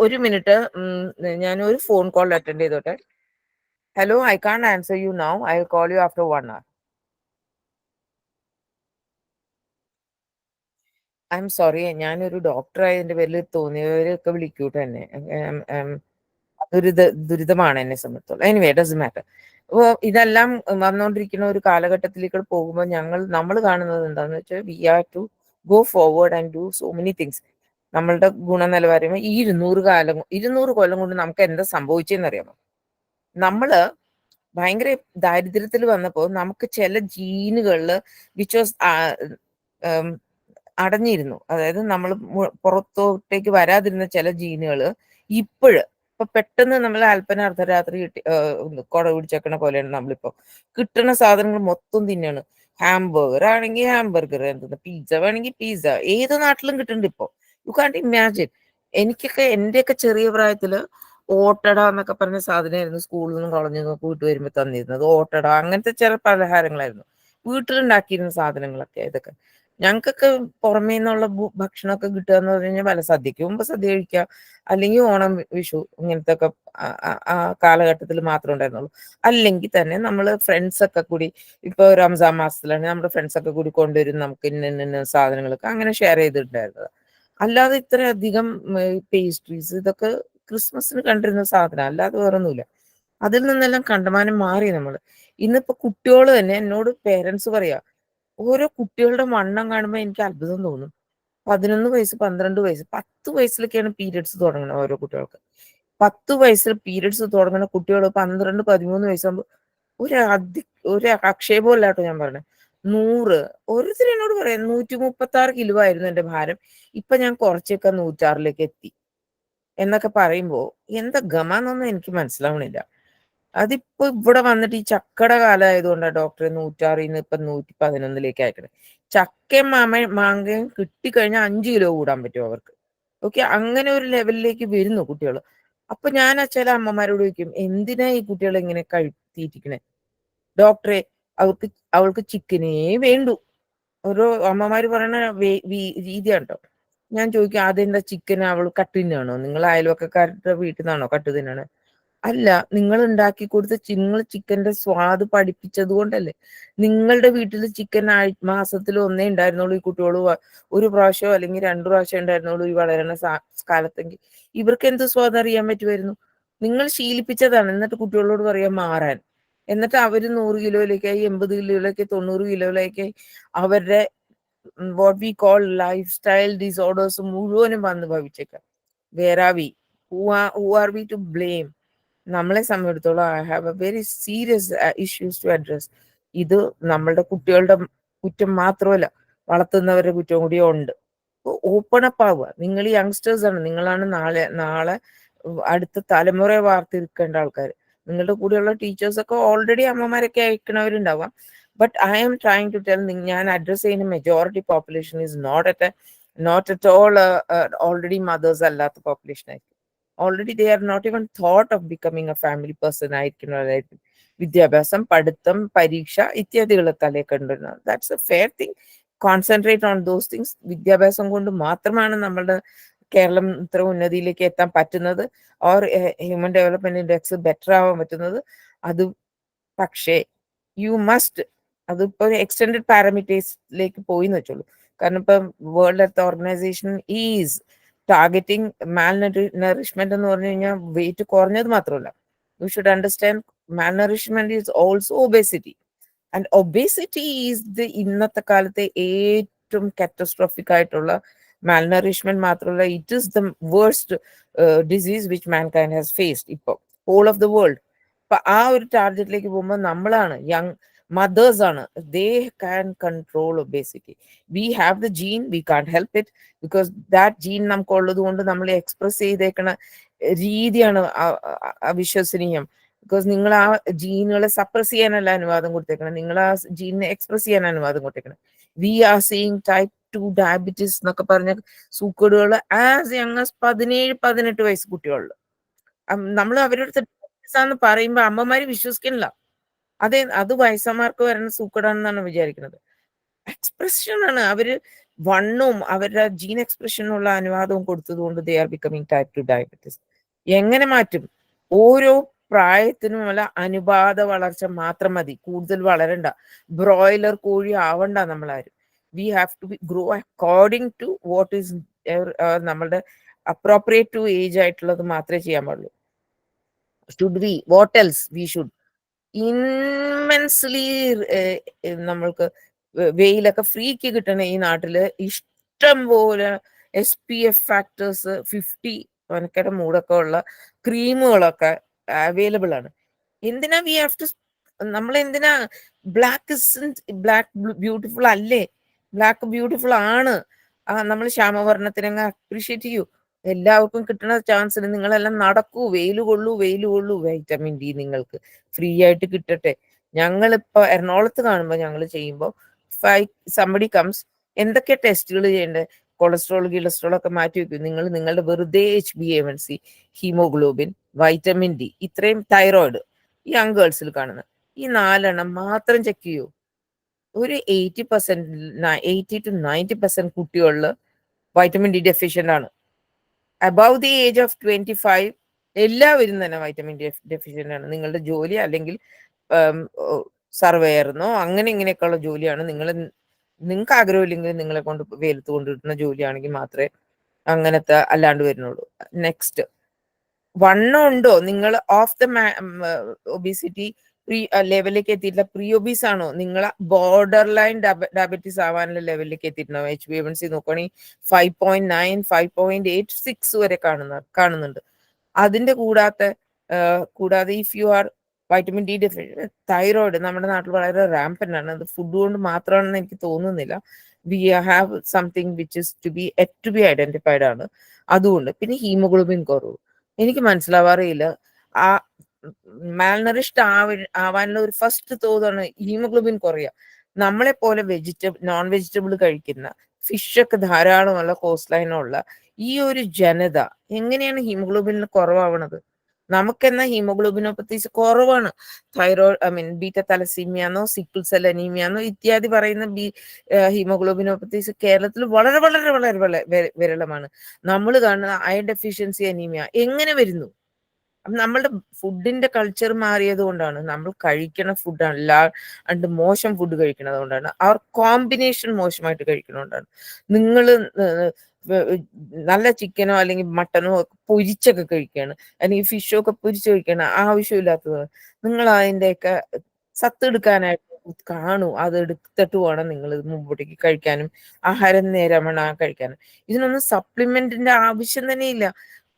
ഒരു മിനിറ്റ്, ഞാൻ ഒരു ഫോൺ കോൾ അറ്റൻഡ് ചെയ്തോട്ടെ. Hello, I can't answer you now, I will call you after 1 hour. I am sorry, ഞാനൊരു ഡോക്ടറായതിന്റെ പേരിൽ തോന്നിയവരൊക്കെ വിളിക്കൂട്ടെ എന്നെ. അതൊരു ദുരിതമാണ് എന്നെ സംബന്ധിച്ചോളം. Anyway, doesn't matter. അപ്പോൾ ഇതെല്ലാം വന്നുകൊണ്ടിരിക്കുന്ന ഒരു കാലഘട്ടത്തിലേക്ക് പോകുമ്പോൾ നമ്മൾ കാണുന്നത് എന്താണെന്ന് വെച്ചാൽ, we have to go forward and do so many things. നമ്മളുടെ ഗുണനിലവാരം ഈ 200 കൊല്ലം കൊണ്ട് നമുക്ക് എന്താ സംഭവിച്ചതെന്ന് അറിയാമോ? നമ്മള് ഭയങ്കര ദാരിദ്ര്യത്തിൽ വന്നപ്പോൾ നമുക്ക് ചില ജീനുകളിൽ വിച്ച് വാസ് അടഞ്ഞിരുന്നു. അതായത് നമ്മൾ പുറത്തോട്ടേക്ക് വരാതിരുന്ന ചില ജീനുകൾ ഇപ്പൊ പെട്ടെന്ന് നമ്മൾ അല്പന അർദ്ധരാത്രി കൊട പിടിച്ചേക്കണ പോലെയാണ് നമ്മളിപ്പോ. കിട്ടുന്ന സാധനങ്ങൾ മൊത്തം തിന്നാണ്. ഹാംബർഗർ ആണെങ്കിൽ ഹാംബർഗർ, എന്താ പിസ്സ വേണമെങ്കിൽ പിസ്സ, ഏത് നാട്ടിലും കിട്ടുന്നുണ്ട് ഇപ്പൊ. യു കാണ്ട് ഇമാജിൻ. എന്റെയൊക്കെ ചെറിയ പ്രായത്തില് ഓട്ടട എന്നൊക്കെ പറഞ്ഞ സാധനമായിരുന്നു സ്കൂളിൽ നിന്നും കോളേജിൽ നിന്നും പോയിട്ട് വരുമ്പോൾ തന്നിരുന്നത്. ഓട്ടട അങ്ങനത്തെ ചില പലഹാരങ്ങളായിരുന്നു വീട്ടിലുണ്ടാക്കിയിരുന്ന സാധനങ്ങളൊക്കെ ഇതൊക്കെ. ഞങ്ങൾക്കൊക്കെ പുറമേ നിന്നുള്ള ഭക്ഷണമൊക്കെ കിട്ടുക എന്ന് പറഞ്ഞു കഴിഞ്ഞാൽ വല്ല സദ്യക്ക് മുമ്പ് സദ്യ കഴിക്കുക, അല്ലെങ്കിൽ ഓണം വിഷു ഇങ്ങനത്തെ ഒക്കെ ആ കാലഘട്ടത്തിൽ മാത്രമേ ഉണ്ടായിരുന്നുള്ളൂ. അല്ലെങ്കിൽ തന്നെ നമ്മൾ ഫ്രണ്ട്സ് ഒക്കെ കൂടി ഇപ്പൊ റംസാൻ മാസത്തിലാണെങ്കിൽ നമ്മുടെ ഫ്രണ്ട്സ് ഒക്കെ കൂടി കൊണ്ടുവരും നമുക്ക് ഇന്ന സാധനങ്ങളൊക്കെ അങ്ങനെ ഷെയർ ചെയ്തിട്ടുണ്ടായിരുന്നത്. അല്ലാതെ ഇത്രയധികം പേസ്ട്രീസ് ഇതൊക്കെ ക്രിസ്മസിന് കണ്ടിരുന്ന സാധനം, അല്ലാതെ വേറൊന്നുമില്ല. അതിൽ നിന്നെല്ലാം കണ്ടമാനം മാറി നമ്മൾ. ഇന്നിപ്പോ കുട്ടികൾ തന്നെ എന്നോട് പേരൻസ് പറയാ, ഓരോ കുട്ടികളുടെ വണ്ണം കാണുമ്പോൾ എനിക്ക് അത്ഭുതം തോന്നും. 11 വയസ്സ് 12 വയസ്സ് 10 വയസ്സിലൊക്കെയാണ് പീരിയഡ്സ് തുടങ്ങുന്നത് ഓരോ കുട്ടികൾക്ക്. 10 വയസ്സിൽ പീരിയഡ്സ് തുടങ്ങുന്ന കുട്ടികൾ 12 13 വയസ്സാകുമ്പോൾ ഒരു ആക്ഷേപം അല്ലാട്ടോ ഞാൻ പറഞ്ഞത്. 100 ഓരോരുത്തരും എന്നോട് പറയാം 136 കിലോ ആയിരുന്നു എന്റെ ഭാരം, ഇപ്പൊ ഞാൻ കുറച്ചൊക്കെ 106 എത്തി എന്നൊക്കെ പറയുമ്പോ എന്താ ഗമാന്നൊന്നും എനിക്ക് മനസ്സിലാവണില്ല. അതിപ്പോ ഇവിടെ വന്നിട്ട് ഈ ചക്കയുടെ കാലമായതുകൊണ്ടാണ് ഡോക്ടറെ 106 ഇപ്പൊ 111 അയക്കണേ. ചക്കയും മാങ്ങയും കിട്ടിക്കഴിഞ്ഞാൽ 5 കിലോ കൂടാൻ പറ്റും അവർക്ക്. ഓക്കെ, അങ്ങനെ ഒരു ലെവലിലേക്ക് വരുന്നു കുട്ടികൾ. അപ്പൊ ഞാൻ ചില അമ്മമാരോട് ചോദിക്കും, എന്തിനാ ഈ കുട്ടികളെ ഇങ്ങനെ തീറ്റിക്കണേ? ഡോക്ടറെ അവൾക്ക് ചിക്കനേ വേണ്ടു. ഓരോ അമ്മമാര് പറയുന്ന രീതിയാണ് കേട്ടോ. ഞാൻ ചോദിക്കും, അതെന്താ ചിക്കൻ അവൾ കട്ട് തിന്നാണോ? നിങ്ങൾ അയൽവക്കക്കാരുടെ വീട്ടിൽ നിന്നാണോ കട്ട് തിന്നാണ്? അല്ല, നിങ്ങൾ ഉണ്ടാക്കി കൊടുത്ത് നിങ്ങൾ ചിക്കന്റെ സ്വാദ് പഠിപ്പിച്ചത് കൊണ്ടല്ലേ. നിങ്ങളുടെ വീട്ടിൽ ചിക്കൻ മാസത്തിൽ ഒന്നേ ഉണ്ടായിരുന്നുള്ളൂ, ഈ കുട്ടികൾ ഒരു പ്രാവശ്യമോ അല്ലെങ്കിൽ 2 പ്രാവശ്യം ഉണ്ടായിരുന്നുള്ളൂ ഈ വളരുന്ന കാലത്തെങ്കിൽ ഇവർക്ക് എന്ത് സ്വാദം അറിയാൻ പറ്റുമായിരുന്നു? നിങ്ങൾ ശീലിപ്പിച്ചതാണ്. എന്നിട്ട് കുട്ടികളോട് പറയാൻ മാറാൻ, എന്നിട്ട് അവര് 100 കിലോയിലേക്കായി 80 കിലോയിലേക്ക് 90 കിലോയിലേക്ക് അവരുടെ what we call lifestyle disorders മുഴുവനും വന്ന് ഭവിച്ചേക്കാം. Where are we? Who are we to blame? നമ്മളെ സംബന്ധിച്ചിടത്തോളം I have a very serious issues to address. ഇത് നമ്മളുടെ കുട്ടികളുടെ കുറ്റം മാത്രമല്ല, വളർത്തുന്നവരുടെ കുറ്റം കൂടി ഉണ്ട്. ഓപ്പൺ അപ്പ് ആവുക. നിങ്ങൾ യങ്സ്റ്റേഴ്സ് ആണ്, നിങ്ങളാണ് നാളെ അടുത്ത തലമുറയെ വാർത്തെടുക്കേണ്ട ആൾക്കാർ. നിങ്ങളുടെ കൂടെയുള്ള ടീച്ചേഴ്സ് ഒക്കെ ഓൾറെഡി അമ്മമാരൊക്കെ അയക്കണവരുണ്ടാവാം. But I am trying to tell, ഞാൻ അഡ്രസ് ചെയ്യുന്ന majority population is not at all already mothers അല്ലാത്ത പോപ്പുലേഷൻ ആയിരിക്കും. Already they are not even thought of becoming a family person ആയിരിക്കുന്നവരായിരിക്കും. വിദ്യാഭ്യാസം, പഠിത്തം, പരീക്ഷ ഇത്യാദികളെ തലേ കണ്ടുവരുന്നത്. That's a fair thing. Concentrate on those things. വിദ്യാഭ്യാസം കൊണ്ട് മാത്രമാണ് നമ്മളുടെ കേരളം ഇത്ര ഉന്നതിയിലേക്ക് എത്താൻ പറ്റുന്നത്, or human development index better ആവാൻ പറ്റുന്നത്. അത് പക്ഷേ യു മസ്റ്റ്, അതിപ്പോ എക്സ്റ്റെൻഡഡ് പാരാമീറ്റേഴ്സിലേക്ക് പോയി എന്ന് വെച്ചോളൂ. കാരണം ഇപ്പം World health Organisation is targeting malnourishment എന്ന് പറഞ്ഞു കഴിഞ്ഞാൽ വെയിറ്റ് കുറഞ്ഞത് മാത്രമല്ല. You should understand malnourishment is also obesity. And obesity is ഇന്നത്തെ കാലത്തെ ഏറ്റവും കാറ്റസ്ട്രോഫിക് ആയിട്ടുള്ള മാൽനറിഷ്മെന്റ് മാത്രമല്ല, it is the worst disease which mankind has faced ഇപ്പോൾ ഹോൾ ഓഫ് ദ വേൾഡ്. അപ്പൊ ആ ഒരു ടാർഗറ്റിലേക്ക് പോകുമ്പോൾ നമ്മളാണ് യങ് mothers ആണ്, they can control obesity. We have the gene, we can't help it because that gene നമുക്ക് ഉള്ളത് കൊണ്ട് നമ്മൾ എക്സ്പ്രസ് ചെയ്തേക്കണ രീതിയാണ് അവിശ്വസനീയം. ബിക്കോസ് നിങ്ങൾ ആ ജീനുകളെ സപ്രസ് ചെയ്യാനല്ല അനുവാദം കൊടുത്തേക്കണം, നിങ്ങൾ ആ ജീനിനെ എക്സ്പ്രസ് ചെയ്യാൻ അനുവാദം കൊടുത്തേക്കണം. We are seeing type 2 diabetes എന്നൊക്കെ പറഞ്ഞ സൂക്കേടുകൾ ആസ് യങ് ആസ് 17-18 വയസ്സ് കുട്ടികളിൽ. നമ്മൾ അവരുടെ ആന്ന് പറയുമ്പോ അമ്മമാര് വിശ്വസിക്കണില്ല. അത് വയസ്സന്മാർക്ക് വരുന്ന സൂക്കടാണെന്നാണ് വിചാരിക്കുന്നത്. എക്സ്പ്രഷൻ ആണ്. അവര് വണ്ണവും അവരുടെ ജീൻ എക്സ്പ്രഷനുള്ള അനുവാദവും കൊടുത്തതുകൊണ്ട് they are becoming type 2 diabetes. എങ്ങനെ മാറ്റും? ഓരോ പ്രായത്തിനുമുള്ള അനുപാത വളർച്ച മാത്രം മതി, കൂടുതൽ വളരണ്ട. ബ്രോയിലർ കോഴി ആവണ്ട നമ്മളാരും. We have to grow according to what is നമ്മളുടെ അപ്രോപ്രിയേറ്റ് ടു ഏജ് ആയിട്ടുള്ളത് മാത്രമേ ചെയ്യാൻ പാടുള്ളൂ. Should we what else we should immensely നമ്മൾക്ക് വെയിലൊക്കെ ഫ്രീക്ക് കിട്ടണ ഈ നാട്ടില് ഇഷ്ടം പോലെ SPF ഫാക്ടേഴ്സ് 50 വനക്കയുടെ മൂടൊക്കെ ഉള്ള ക്രീമുകളൊക്കെ അവൈലബിൾ ആണ്. എന്തിനാ വി ഹാവ് ടു, നമ്മൾ എന്തിനാ ബ്ലാക്ക് ബ്യൂട്ടിഫുൾ അല്ലേ? ബ്ലാക്ക് ബ്യൂട്ടിഫുൾ ആണ്. നമ്മൾ ശ്യാമവർണ്ണത്തിനങ്ങ് അപ്രീഷിയേറ്റ് ചെയ്യൂ. എല്ലാവർക്കും കിട്ടുന്ന ചാൻസിന് നിങ്ങളെല്ലാം നടക്കൂ, വെയിൽ കൊള്ളൂ. വൈറ്റമിൻ ഡി നിങ്ങൾക്ക് ഫ്രീ ആയിട്ട് കിട്ടട്ടെ. ഞങ്ങളിപ്പോ എറണാകുളത്ത് കാണുമ്പോൾ ഞങ്ങൾ ചെയ്യുമ്പോൾ സംബഡി കംസ്, എന്തൊക്കെ ടെസ്റ്റുകൾ ചെയ്യേണ്ടത്? കൊളസ്ട്രോൾ ഒക്കെ മാറ്റി വെക്കും. നിങ്ങളുടെ വെറുതെ HbA1c, ഹീമോഗ്ലോബിൻ, വൈറ്റമിൻ ഡി, ഇത്രയും തൈറോയിഡ് യങ് ഗേൾസിൽ കാണുന്നത് ഈ 4 എണ്ണം മാത്രം ചെക്ക് ചെയ്യൂ. ഒരു 80% to 90% കുട്ടികളിൽ വൈറ്റമിൻ ഡി ഡെഫിഷ്യൻ്റ് ആണ്. അബവ് ദി ഏജ് ഓഫ് 25 എല്ലാവരും തന്നെ വൈറ്റമിൻ ഡി ഡെഫിഷ്യൻ്റ് ആണ്. നിങ്ങളുടെ ജോലി അല്ലെങ്കിൽ സർവേയർന്നോ അങ്ങനെ ഇങ്ങനെയൊക്കെയുള്ള ജോലിയാണ്. നിങ്ങൾക്ക് ആഗ്രഹമില്ലെങ്കിൽ നിങ്ങളെ കൊണ്ട് വെയിലത്ത് കൊണ്ടിട്ടുന്ന ജോലിയാണെങ്കിൽ മാത്രമേ അങ്ങനത്തെ അല്ലാണ്ട് വരുന്നുള്ളൂ. നെക്സ്റ്റ്, വണ്ണം ഉണ്ടോ? നിങ്ങൾ ഓഫ് ദ ഒബിസിറ്റി പ്രീ ലെവലിലേക്ക് എത്തിയിട്ടില്ല, പ്രീ ഒബീസ് ആണോ? നിങ്ങൾ ബോർഡർ ലൈൻ ഡയബറ്റീസ് ആവാനുള്ള ലെവലിലേക്ക് എത്തിയിട്ടുണ്ടാവും. HbA1c നോക്കുകയാണെങ്കിൽ 5.9 5.86 വരെ കാണുന്നുണ്ട്. അതിന്റെ കൂടാതെ if you are vitamin D deficient, thyroid നമ്മുടെ നാട്ടിൽ വളരെ റാമ്പന്റ് ആണ്. അത് ഫുഡ് കൊണ്ട് മാത്രമാണെന്ന് എനിക്ക് തോന്നുന്നില്ല. We have something which is to be identified ആണ്. അതുകൊണ്ട് പിന്നെ ഹീമോഗ്ലോബിൻ കുറവ് എനിക്ക് മനസ്സിലാവാറില്ല. ആ മാൽനറിഷ്ഡ് ആവാനുള്ള ഒരു ഫസ്റ്റ് തോതാണ് ഹീമോഗ്ലോബിൻ കുറയുക. നമ്മളെ പോലെ നോൺ വെജിറ്റബിൾ കഴിക്കുന്ന ഫിഷൊക്കെ ധാരാളമുള്ള കോസ്റ്റ് ലൈനുള്ള ഈ ഒരു ജനത എങ്ങനെയാണ് ഹീമോഗ്ലോബിൻ കുറവാവണത്? നമുക്കെന്നാ ഹീമോഗ്ലോബിനോപ്പത്തീസ് കുറവാണ്. തൈറോയ്ഡ് ബീറ്റ തലസീമിയാന്നോ സിക്കിൾ സെൽ അനീമിയാന്നോ ഇത്യാദി പറയുന്ന ഹീമോഗ്ലോബിനോപ്പത്തീസ് കേരളത്തിൽ വളരെ വളരെ വളരെ വളരെ വിരളമാണ്. നമ്മൾ കാണുന്ന അയൺ ഡെഫിഷ്യൻസി അനീമിയ എങ്ങനെ വരുന്നു? നമ്മളുടെ ഫുഡിന്റെ കൾച്ചർ മാറിയത് കൊണ്ടാണ്. നമ്മൾ കഴിക്കണ ഫുഡാണ് മോശം ഫുഡ് കഴിക്കണത് കൊണ്ടാണ്. ആ കോമ്പിനേഷൻ മോശമായിട്ട് കഴിക്കണോണ്ടാണ്. നിങ്ങൾ നല്ല ചിക്കനോ അല്ലെങ്കിൽ മട്ടനോ പൊരിച്ചൊക്കെ കഴിക്കുകയാണ്, അല്ലെങ്കിൽ ഫിഷോ ഒക്കെ പൊരിച്ച് കഴിക്കുകയാണ് ആവശ്യമില്ലാത്തത്. നിങ്ങൾ അതിൻ്റെയൊക്കെ സത്ത് എടുക്കാനായിട്ട് കാണൂ, അത് എടുത്തിട്ട് വേണം നിങ്ങൾ മുമ്പോട്ടേക്ക് കഴിക്കാനും ആഹാരം നേരമണ കഴിക്കാനും. ഇതിനൊന്നും സപ്ലിമെന്റിന്റെ ആവശ്യം തന്നെ ഇല്ല.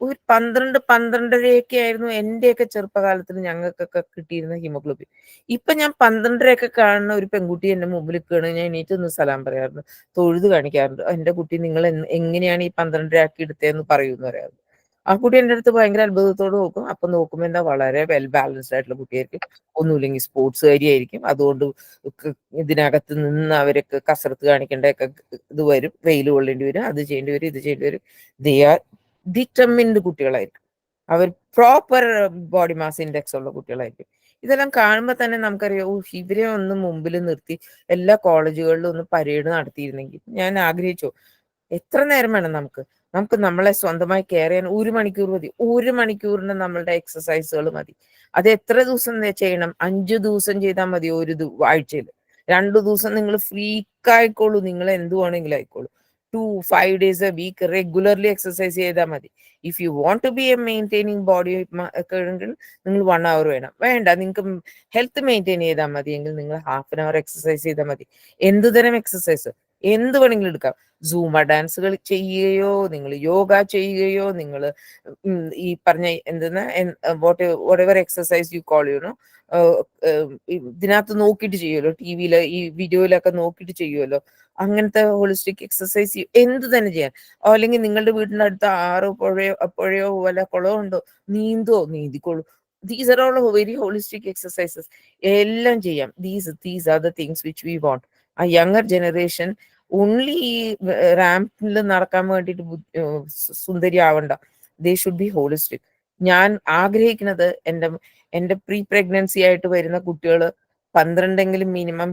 ഒരു 12-12.5 ആയിരുന്നു എന്റെയൊക്കെ ചെറുപ്പകാലത്തിൽ ഞങ്ങൾക്കൊക്കെ കിട്ടിയിരുന്ന ഹീമോഗ്ലോബിൻ. ഇപ്പൊ ഞാൻ 12.5 കാണുന്ന ഒരു പെൺകുട്ടി എന്റെ മുമ്പിൽ നിൽക്കുകയാണ്, ഞാൻ എണീറ്റ് ഒന്ന് സലാം പറയാറുണ്ട്, തൊഴുത് കാണിക്കാറുണ്ട്. എന്റെ കുട്ടി നിങ്ങൾ എങ്ങനെയാണ് ഈ 12.5 എടുത്തതെന്ന് പറയൂന്ന് പറയാറുണ്ട്. ആ കുട്ടി എൻ്റെ അടുത്ത് ഭയങ്കര അത്ഭുതത്തോട് നോക്കും. അപ്പൊ നോക്കുമ്പോൾ എന്താ വളരെ വെൽ ബാലൻസ്ഡ് ആയിട്ടുള്ള കുട്ടിയായിരിക്കും. ഒന്നുമില്ലെങ്കിൽ സ്പോർട്സുകാരി ആയിരിക്കും. അതുകൊണ്ട് ഇതിനകത്ത് നിന്ന് അവരൊക്കെ കസരത്ത് കാണിക്കേണ്ടതൊക്കെ ഇത് വരും, വെയിൽ കൊള്ളേണ്ടി വരും, അത് ചെയ്യേണ്ടി വരും, ഇത് ചെയ്യേണ്ടി വരും. ദേ ആർ ഡിറ്റർമിൻഡ് കുട്ടികളായിരിക്കും. അവർ പ്രോപ്പർ ബോഡി മാസ് ഇൻഡെക്സ് ഉള്ള കുട്ടികളായിരിക്കും. ഇതെല്ലാം കാണുമ്പോൾ തന്നെ നമുക്കറിയാം, ഇവരെ ഒന്ന് മുമ്പിൽ നിർത്തി എല്ലാ കോളേജുകളിലും ഒന്ന് പരേഡ് നടത്തിയിരുന്നെങ്കിൽ. ഞാൻ ആഗ്രഹിച്ചു, എത്ര നേരം വേണം നമുക്ക് നമ്മളെ സ്വന്തമായി കെയർ ചെയ്യാൻ 1 മണിക്കൂർ മതി. 1 മണിക്കൂറിന് നമ്മളുടെ എക്സസൈസുകൾ മതി. അത് എത്ര ദിവസം ചെയ്യണം? 5 ദിവസം ചെയ്താൽ മതി ഒരു ആഴ്ചയിൽ. 2 ദിവസം നിങ്ങൾ ഫ്രീക്കായിക്കോളൂ, നിങ്ങൾ എന്ത് വേണമെങ്കിലും ആയിക്കോളൂ. 2-5 days a week regularly exercise ചെയ്താൽ മതി. If you want to be a maintaining body ഒക്കെ ഉണ്ടെങ്കിൽ നിങ്ങൾ 1 hour വേണ്ട. നിങ്ങൾക്ക് ഹെൽത്ത് മെയിൻറ്റെയിൻ ചെയ്താൽ മതി എങ്കിൽ നിങ്ങൾ 1/2 hour എക്സസൈസ് ചെയ്താൽ മതി. എന്തുതരം എക്സസൈസ് എന്ത് വേണമെങ്കിലും എടുക്കാം. സൂമ ഡാൻസുകൾ ചെയ്യുകയോ, നിങ്ങൾ യോഗ ചെയ്യുകയോ, നിങ്ങൾ ഈ പറഞ്ഞ what ever exercise you call ഇതിനകത്ത് നോക്കിയിട്ട് ചെയ്യുമല്ലോ, ടിവിയില് ഈ വീഡിയോയിലൊക്കെ നോക്കിയിട്ട് ചെയ്യുമല്ലോ. അങ്ങനത്തെ ഹോളിസ്റ്റിക് എക്സസൈസ് എന്ത് തന്നെ ചെയ്യാൻ. അല്ലെങ്കിൽ നിങ്ങളുടെ വീടിന്റെ അടുത്ത് ആറോ പുഴയോ വല്ല കുളമോ ഉണ്ടോ, നീന്തിക്കോളൂ. These are all very holistic exercises. എല്ലാം ചെയ്യാം. These are the things which we want. ആ യങ്ങർ ജനറേഷൻ ഓൺലി ഈ റാമ്പിൽ നടക്കാൻ വേണ്ടിയിട്ട് സുന്ദരി ആവണ്ട. They should be holistic. ഞാൻ ആഗ്രഹിക്കുന്നത് എന്റെ പ്രീ പ്രഗ്നൻസി ആയിട്ട് വരുന്ന കുട്ടികൾ 12 മിനിമം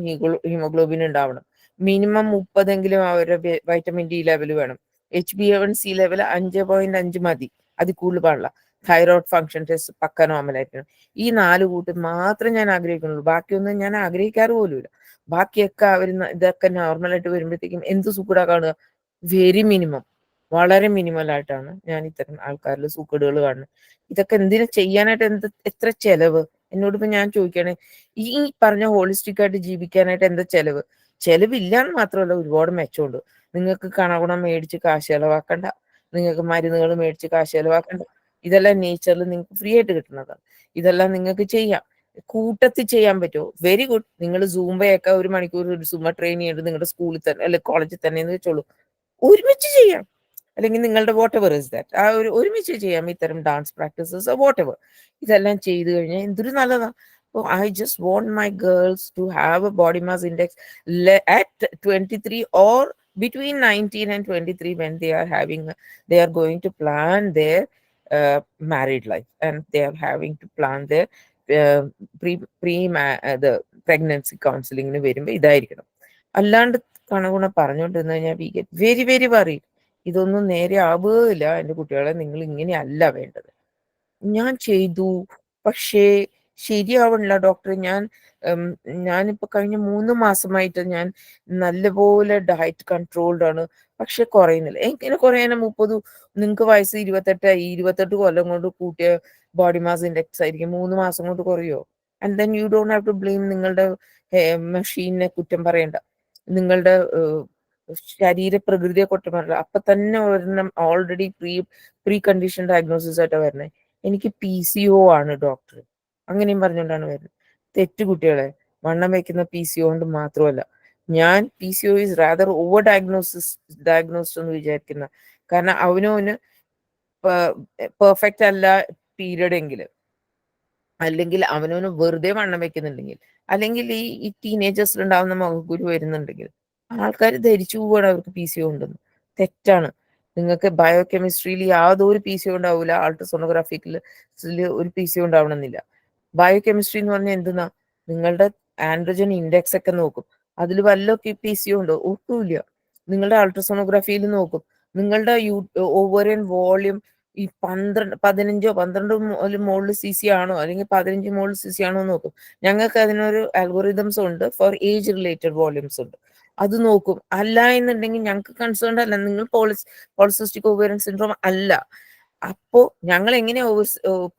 ഹീമോഗ്ലോബിൻ ഉണ്ടാവണം. മിനിമം 30 അവരുടെ വൈറ്റമിൻ ഡി ലെവൽ വേണം. HbA1c ലെവൽ 5.5 മതി, അതിൽ കൂടുതൽ പാടില്ല. തൈറോയ്ഡ് ഫംഗ്ഷൻ ടെസ്റ്റ് പക്ക നോർമലായിട്ടാണ്. ഈ 4 കൂട്ട് മാത്രം ഞാൻ ആഗ്രഹിക്കുന്നുള്ളൂ. ബാക്കിയൊന്നും ഞാൻ ആഗ്രഹിക്കാറ് പോലുമില്ല. ബാക്കിയൊക്കെ അവർ ഇതൊക്കെ നോർമലായിട്ട് വരുമ്പോഴത്തേക്കും എന്ത് സൂക്കടാ കാണുക? വെരി മിനിമം, വളരെ മിനിമൽ ആയിട്ടാണ് ഞാൻ ഇത്തരം ആൾക്കാരിൽ സൂക്കടുകൾ കാണുന്നത്. ഇതൊക്കെ എന്തിനു ചെയ്യാനായിട്ട് എത്ര ചെലവ്? എന്നോടിപ്പോ ഞാൻ ചോദിക്കുകയാണ്, ഈ പറഞ്ഞ ഹോളിസ്റ്റിക് ആയിട്ട് ജീവിക്കാനായിട്ട് എന്താ ചെലവ്? ചെലവില്ലാന്ന് മാത്രമല്ല, ഒരുപാട് മെച്ചമുണ്ട്. നിങ്ങൾക്ക് കണകുണം മേടിച്ച് കാശ് ചെലവാക്കണ്ട, നിങ്ങൾക്ക് മരുന്നുകൾ മേടിച്ച് കാശ് ചെലവാക്കണ്ട. ഇതെല്ലാം നേച്ചറിൽ നിങ്ങൾക്ക് ഫ്രീ ആയിട്ട് കിട്ടുന്നതാണ്. ഇതെല്ലാം നിങ്ങൾക്ക് ചെയ്യാം. കൂട്ടത്തിൽ ചെയ്യാൻ പറ്റുമോ? Very good. നിങ്ങൾ സൂംബയൊക്കെ 1 മണിക്കൂർ ഒരു സൂംബ ട്രെയിൻ ചെയ്തിട്ട് നിങ്ങളുടെ സ്കൂളിൽ തന്നെ അല്ലെ കോളേജിൽ തന്നെ എന്ന് വെച്ചോളൂ, ഒരുമിച്ച് ചെയ്യാം. അല്ലെങ്കിൽ നിങ്ങളുടെ വാട്ട് എവർ ഇസ് ദാറ്റ്, ആ ഒരുമിച്ച് ചെയ്യാം ഇത്തരം ഡാൻസ് പ്രാക്ടീസസ് വാട്ട് എവർ. ഇതെല്ലാം ചെയ്തു കഴിഞ്ഞാൽ എന്തൊരു നല്ലതാ. I just want my girls to have a body mass index at 23 or between 19 and 23 when they are going to plan their married life, and they are having to plan their the pregnancy counseling വരുമ്പോൾ ഇതായിരിക്കണം. അല്ലാണ്ട് കണകുണ പറഞ്ഞുകൊണ്ടിരുന്നു കഴിഞ്ഞാൽ we get very very worry. ഇതൊന്നും നേരെ ആവുകയില്ല എൻ്റെ കുട്ടികളെ, നിങ്ങൾ ഇങ്ങനെയല്ല വേണ്ടത്. ഞാൻ ചെയ്തു, പക്ഷേ ശരിയാവണില്ല ഡോക്ടർ. ഞാനിപ്പോ കഴിഞ്ഞ 3 മാസമായിട്ട് ഞാൻ നല്ലപോലെ ഡയറ്റ് കൺട്രോൾഡ് ആണ്, പക്ഷെ കുറയുന്നില്ല. എങ്ങനെ കുറയാനും 30, നിങ്ങൾക്ക് വയസ്സ് 28ആയി, 28 കൊല്ലം കൊണ്ട് കൂട്ടിയ ബോഡി മാസ് ഇൻഡെക്സ് ആയിരിക്കും 3 മാസം കൊണ്ട് കുറയോ? And then you don't have to blame നിങ്ങളുടെ മെഷീനെ കുറ്റം പറയണ്ട, നിങ്ങളുടെ ശരീരപ്രകൃതിയെ കുറ്റം പറയണ്ട. അപ്പൊ തന്നെ ഒരെണ്ണം ഓൾറെഡി പ്രീ കണ്ടീഷൻ ഡയഗ്നോസിസ് ആയിട്ടാണ് വരുന്നത്. എനിക്ക് PCO ആണ് ഡോക്ടർ, അങ്ങനെയും പറഞ്ഞുകൊണ്ടാണ് വരുന്നത്. തെറ്റു കുട്ടികളെ. വണ്ണം വയ്ക്കുന്ന PCO കൊണ്ട് മാത്രമല്ല, ഞാൻ PCO is rather over diagnosed എന്ന് വിചാരിക്കുന്ന. കാരണം അവനവന് പെർഫെക്റ്റ് അല്ല പീരീഡ് എങ്കിൽ, അല്ലെങ്കിൽ അവനവന് വെറുതെ വണ്ണം വെക്കുന്നുണ്ടെങ്കിൽ, അല്ലെങ്കിൽ ഈ ടീനേജേഴ്സിൽ ഉണ്ടാവുന്ന മുഖക്കുരു വരുന്നുണ്ടെങ്കിൽ ആൾക്കാർ ധരിച്ചു പോവുകയാണ് അവർക്ക് PCO ഉണ്ടെന്ന്. തെറ്റാണ്. നിങ്ങൾക്ക് ബയോകെമിസ്ട്രിയിൽ യാതൊരു PCO ഉണ്ടാവില്ല, അൾട്രാസോണോഗ്രാഫിക്കിൽ ഒരു PCO ഉണ്ടാവണമെന്നില്ല. ബയോകെമിസ്ട്രി എന്ന് പറഞ്ഞാൽ എന്തെന്നാ, നിങ്ങളുടെ ആൻഡ്രോജൻ ഇൻഡെക്സ് ഒക്കെ നോക്കും, അതിൽ വല്ല PCO ഉണ്ടോ? ഒട്ടുമില്ല. നിങ്ങളുടെ അൾട്രാസോണോഗ്രാഫിയിൽ നോക്കും, നിങ്ങളുടെ ഓവറിയൻ വോളിയം ഈ 15 മുകളിൽ CC ആണോ അല്ലെങ്കിൽ 15 മുകളിൽ CC ആണോ നോക്കും. ഞങ്ങൾക്ക് അതിനൊരു അൽഗോറിതംസ് ഉണ്ട്, ഫോർ ഏജ് റിലേറ്റഡ് വോളിയൂംസ് ഉണ്ട്, അത് നോക്കും. അല്ല എന്നുണ്ടെങ്കിൽ ഞങ്ങൾക്ക് കൺസേൺ അല്ല, നിങ്ങൾ പോളിസിസ്റ്റിക് ഓവേറിയൻ സിൻഡ്രോം അല്ല. അപ്പോ ഞങ്ങൾ എങ്ങനെയാ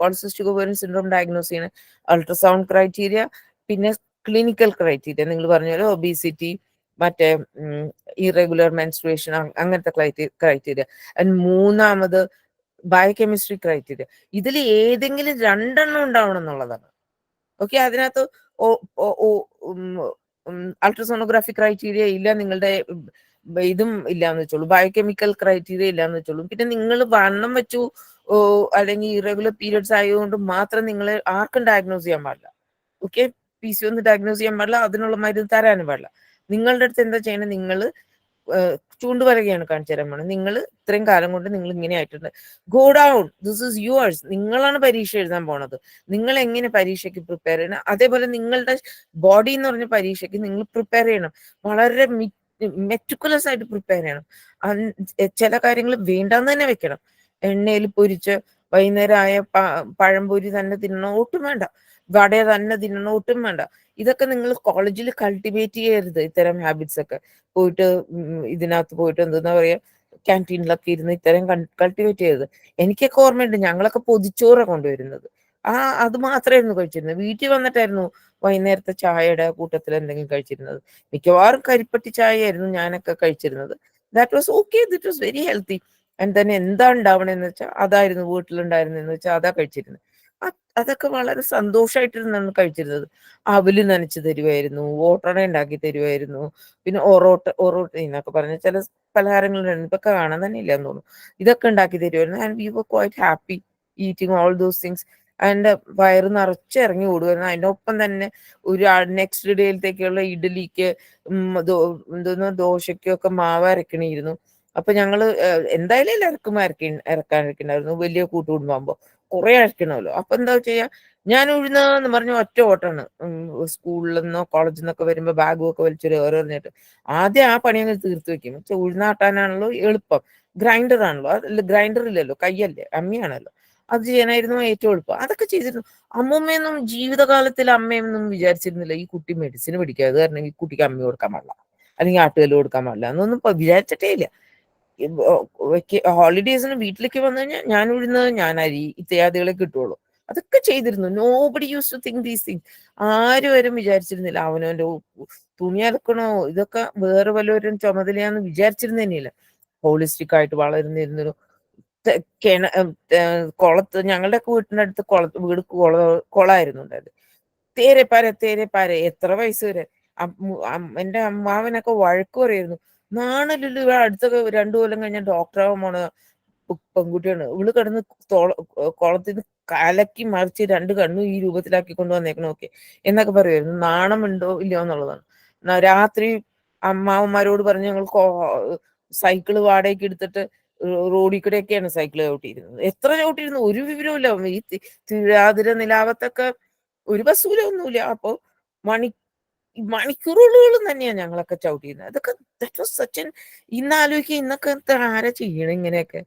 പോളിസിസ്റ്റിക് ഓവേറിയൻ സിൻഡ്രോം ഡയഗ്നോസ് ചെയ്യണത്? അൾട്രാസൗണ്ട് ക്രൈറ്റീരിയ, പിന്നെ ക്ലിനിക്കൽ ക്രൈറ്റീരിയ. നിങ്ങൾ പറഞ്ഞാൽ ഒബീസിറ്റി, മറ്റേ ഇറഗുലർ മെൻസ്ട്രുവേഷൻ, അങ്ങനത്തെ ക്രൈറ്റീരിയ. ആൻഡ് മൂന്നാമത് ബയോകെമിസ്ട്രി ക്രൈറ്റീരിയ. ഇതിൽ ഏതെങ്കിലും 2 ഉണ്ടാവണം എന്നുള്ളതാണ്. ഓക്കെ, അതിനകത്ത് അൾട്രാസോണോഗ്രാഫി ക്രൈറ്റീരിയ ഇല്ല, നിങ്ങളുടെ ഇതും ഇല്ലാന്ന് വെച്ചോളൂ, ബയോകെമിക്കൽ ക്രൈറ്റീരിയ ഇല്ലാന്ന് വെച്ചോളൂ. പിന്നെ നിങ്ങൾ വണ്ണം വെച്ചു അല്ലെങ്കിൽ ഇറഗുലർ പീരിയഡ്സ് ആയതുകൊണ്ട് മാത്രം നിങ്ങൾ ആർക്കും ഡയഗ്നോസ് ചെയ്യാൻ പാടില്ല. ഓക്കെ, PCO ഒന്ന് ഡയഗ്നോസ് ചെയ്യാൻ പാടില്ല, അതിനുള്ള മരുന്ന് തരാനും പാടില്ല. നിങ്ങളുടെ അടുത്ത് എന്താ ചെയ്യണത്? നിങ്ങൾ ചൂണ്ടുവരകയാണ് കാണിച്ചു തരാൻ വേണം. നിങ്ങൾ ഇത്രയും കാലം കൊണ്ട് നിങ്ങൾ ഇങ്ങനെ ആയിട്ടുണ്ട്, go down, this is yours. നിങ്ങളാണ് പരീക്ഷ എഴുതാൻ പോണത്. നിങ്ങൾ എങ്ങനെ പരീക്ഷയ്ക്ക് പ്രിപ്പയർ ചെയ്യണം, അതേപോലെ നിങ്ങളുടെ ബോഡി എന്ന് പറഞ്ഞ പരീക്ഷയ്ക്ക് നിങ്ങൾ പ്രിപ്പയർ ചെയ്യണം. വളരെ മെറ്റിക്കുലസ് ആയിട്ട് പ്രിപ്പയർ ചെയ്യണം. ചില കാര്യങ്ങൾ വേണ്ടെന്ന് തന്നെ വെക്കണം. എണ്ണയിൽ പൊരിച്ച് വൈകുന്നേരം ആയ പഴംപൊരി തന്നെ തിന്നണം, ഒട്ടും വേണ്ട. വട തന്നെ തിന്നണം, ഒട്ടും വേണ്ട. ഇതൊക്കെ നിങ്ങൾ കോളേജിൽ കൾട്ടിവേറ്റ് ചെയ്യരുത്. ഇത്തരം ഹാബിറ്റ്സ് ഒക്കെ പോയിട്ട് ഇതിനകത്ത് പോയിട്ട് എന്താ പറയാ, ക്യാൻറ്റീനിലൊക്കെ ഇരുന്ന് ഇത്തരം കൾട്ടിവേറ്റ് ചെയ്തത്. എനിക്കൊക്കെ ഓർമ്മയുണ്ട്, ഞങ്ങളൊക്കെ പൊതിച്ചോറ കൊണ്ടുവരുന്നത്. അത് മാത്രമായിരുന്നു കഴിച്ചിരുന്നത്. വീട്ടിൽ വന്നിട്ടായിരുന്നു വൈകുന്നേരത്തെ ചായയുടെ കൂട്ടത്തിൽ എന്തെങ്കിലും കഴിച്ചിരുന്നത്. മിക്കവാറും കരിപ്പട്ടി ചായ ആയിരുന്നു ഞാനൊക്കെ കഴിച്ചിരുന്നത്. That was okay, that was very healthy. And തന്നെ എന്താ ഉണ്ടാവണെന്ന് വെച്ചാൽ അതായിരുന്നു വീട്ടിലുണ്ടായിരുന്നെന്ന് വെച്ചാൽ അതാ കഴിച്ചിരുന്നത്. അതൊക്കെ വളരെ സന്തോഷമായിട്ടിരുന്നാണ് കഴിച്ചിരുന്നത്. അവല് നനച്ച് തരുമായിരുന്നു, ഓട്ടട ഉണ്ടാക്കി തരുമായിരുന്നു, പിന്നെ ഒറോട്ട എന്നൊക്കെ പറഞ്ഞ ചില പലഹാരങ്ങളുണ്ടായിരുന്നു, ഇപ്പൊക്കെ കാണാൻ തന്നെ ഇല്ലാന്ന് തോന്നുന്നു. ഇതൊക്കെ ഉണ്ടാക്കി തരുമായിരുന്നു. And we were quite happy eating all those things. അതിന്റെ വയറ് നിറച്ച് ഇറങ്ങി ഓടുമായിരുന്നു. അതിന്റെ ഒപ്പം തന്നെ ഒരു നെക്സ്റ്റ് ഡേയിലത്തേക്കുള്ള ഇഡലിക്ക് എന്തോന്ന് ദോശയ്ക്കൊക്കെ മാവ് അരക്കണിയിരുന്നു. അപ്പൊ ഞങ്ങള് എന്തായാലും എല്ലാവർക്കും ഇറക്കാനിരിക്കണ്ടായിരുന്നു. വലിയ കൂട്ടുകുടുംബാകുമ്പോ കുറെ അരക്കണമല്ലോ. അപ്പൊ എന്താ ചെയ്യാ, ഞാൻ ഉഴുന്നെന്ന് പറഞ്ഞ ഒറ്റ ഓട്ടാണ്. സ്കൂളിൽ നിന്നോ കോളേജിൽ നിന്നൊക്കെ വരുമ്പോ ബാഗും ഒക്കെ വലിച്ചൊരു എറിഞ്ഞിട്ട് ആദ്യം ആ പണി അങ്ങ് തീർത്ത് വെക്കും. ഉഴുന്നാട്ടാനാണല്ലോ എളുപ്പം, ഗ്രൈൻഡർ ആണല്ലോ, ഗ്രൈൻഡർ ഇല്ലല്ലോ, കയ്യല്ലേ, അമ്മിയാണല്ലോ, അത് ചെയ്യാനായിരുന്നു ഏറ്റവും എളുപ്പം. അതൊക്കെ ചെയ്തിരുന്നു. അമ്മൂമ്മയൊന്നും ജീവിതകാലത്തിൽ അമ്മയൊന്നും വിചാരിച്ചിരുന്നില്ല ഈ കുട്ടി മെഡിസിൻ പഠിക്കുക, അത് കാരണം ഈ കുട്ടിക്ക് അമ്മി കൊടുക്കാൻ പാടില്ല അല്ലെങ്കിൽ ആട്ടുകല്ല് കൊടുക്കാൻ പാടില്ല എന്നൊന്നും വിചാരിച്ചിട്ടേ ഇല്ല. ഹോളിഡേയ്സിന് വീട്ടിലേക്ക് വന്നു കഴിഞ്ഞാൽ ഞാൻ ഉഴുന്നത്, ഞാൻ അരി ഇത്യാദികളെ കിട്ടുള്ളൂ. അതൊക്കെ ചെയ്തിരുന്നു. Nobody use to think these things. ആരും വരും വിചാരിച്ചിരുന്നില്ല അവനവന്റെ തുണി അലക്കണോ ഇതൊക്കെ വേറെ വല്ലവരും ചുമതലയാന്ന് വിചാരിച്ചിരുന്ന തന്നെയില്ല. ഹോളിസ്റ്റിക് ആയിട്ട് വളർന്നിരുന്നൊരു കുളത്ത്, ഞങ്ങളുടെയൊക്കെ വീട്ടിന്റെ അടുത്ത് വീട് കുളമായിരുന്നു ഉണ്ടായത്. തേരെ എത്ര വയസ്സ് വരെ എന്റെ അമ്മാവനൊക്കെ വഴക്ക് പറയായിരുന്നു. നാണല്ലോ ഇവിടെ അടുത്തൊക്കെ 2 കൊല്ലം കഴിഞ്ഞാൽ ഡോക്ടറാവാൻ പോണ പെൺകുട്ടിയാണ്, ഇവള് കിടന്ന് കുളത്തിൽ നിന്ന് കലക്കി മറിച്ച് 2 കണ്ണും ഈ രൂപത്തിലാക്കി കൊണ്ടുവന്നേക്കണോക്കെ എന്നൊക്കെ പറയുമായിരുന്നു. നാണമുണ്ടോ ഇല്ലയോ എന്നുള്ളതാണ്. രാത്രി അമ്മാവന്മാരോട് പറഞ്ഞ് ഞങ്ങൾ സൈക്കിള് വാടകയ്ക്ക് എടുത്തിട്ട് റോഡിൽ കൂടെയൊക്കെയാണ് സൈക്കിൾ ചവിട്ടിയിരുന്നത്. എത്ര ചവിട്ടിയിരുന്നു ഒരു വിവരവുമില്ല. ഈ തിരുവാതിര നിലാവത്തൊക്കെ ഒരു ബസ്സൂലൊന്നുമില്ല. അപ്പൊ മണിക്കൂറുകളോളം തന്നെയാണ് ഞങ്ങളൊക്കെ ചവിട്ടിയിരുന്നത്. അതൊക്കെ ദാറ്റ് വാസ് സച്ച് എൻ, ഇന്നാലോചിക്കുക ഇന്നൊക്കെ ആരാ ചെയ്യണം ഇങ്ങനെയൊക്കെ.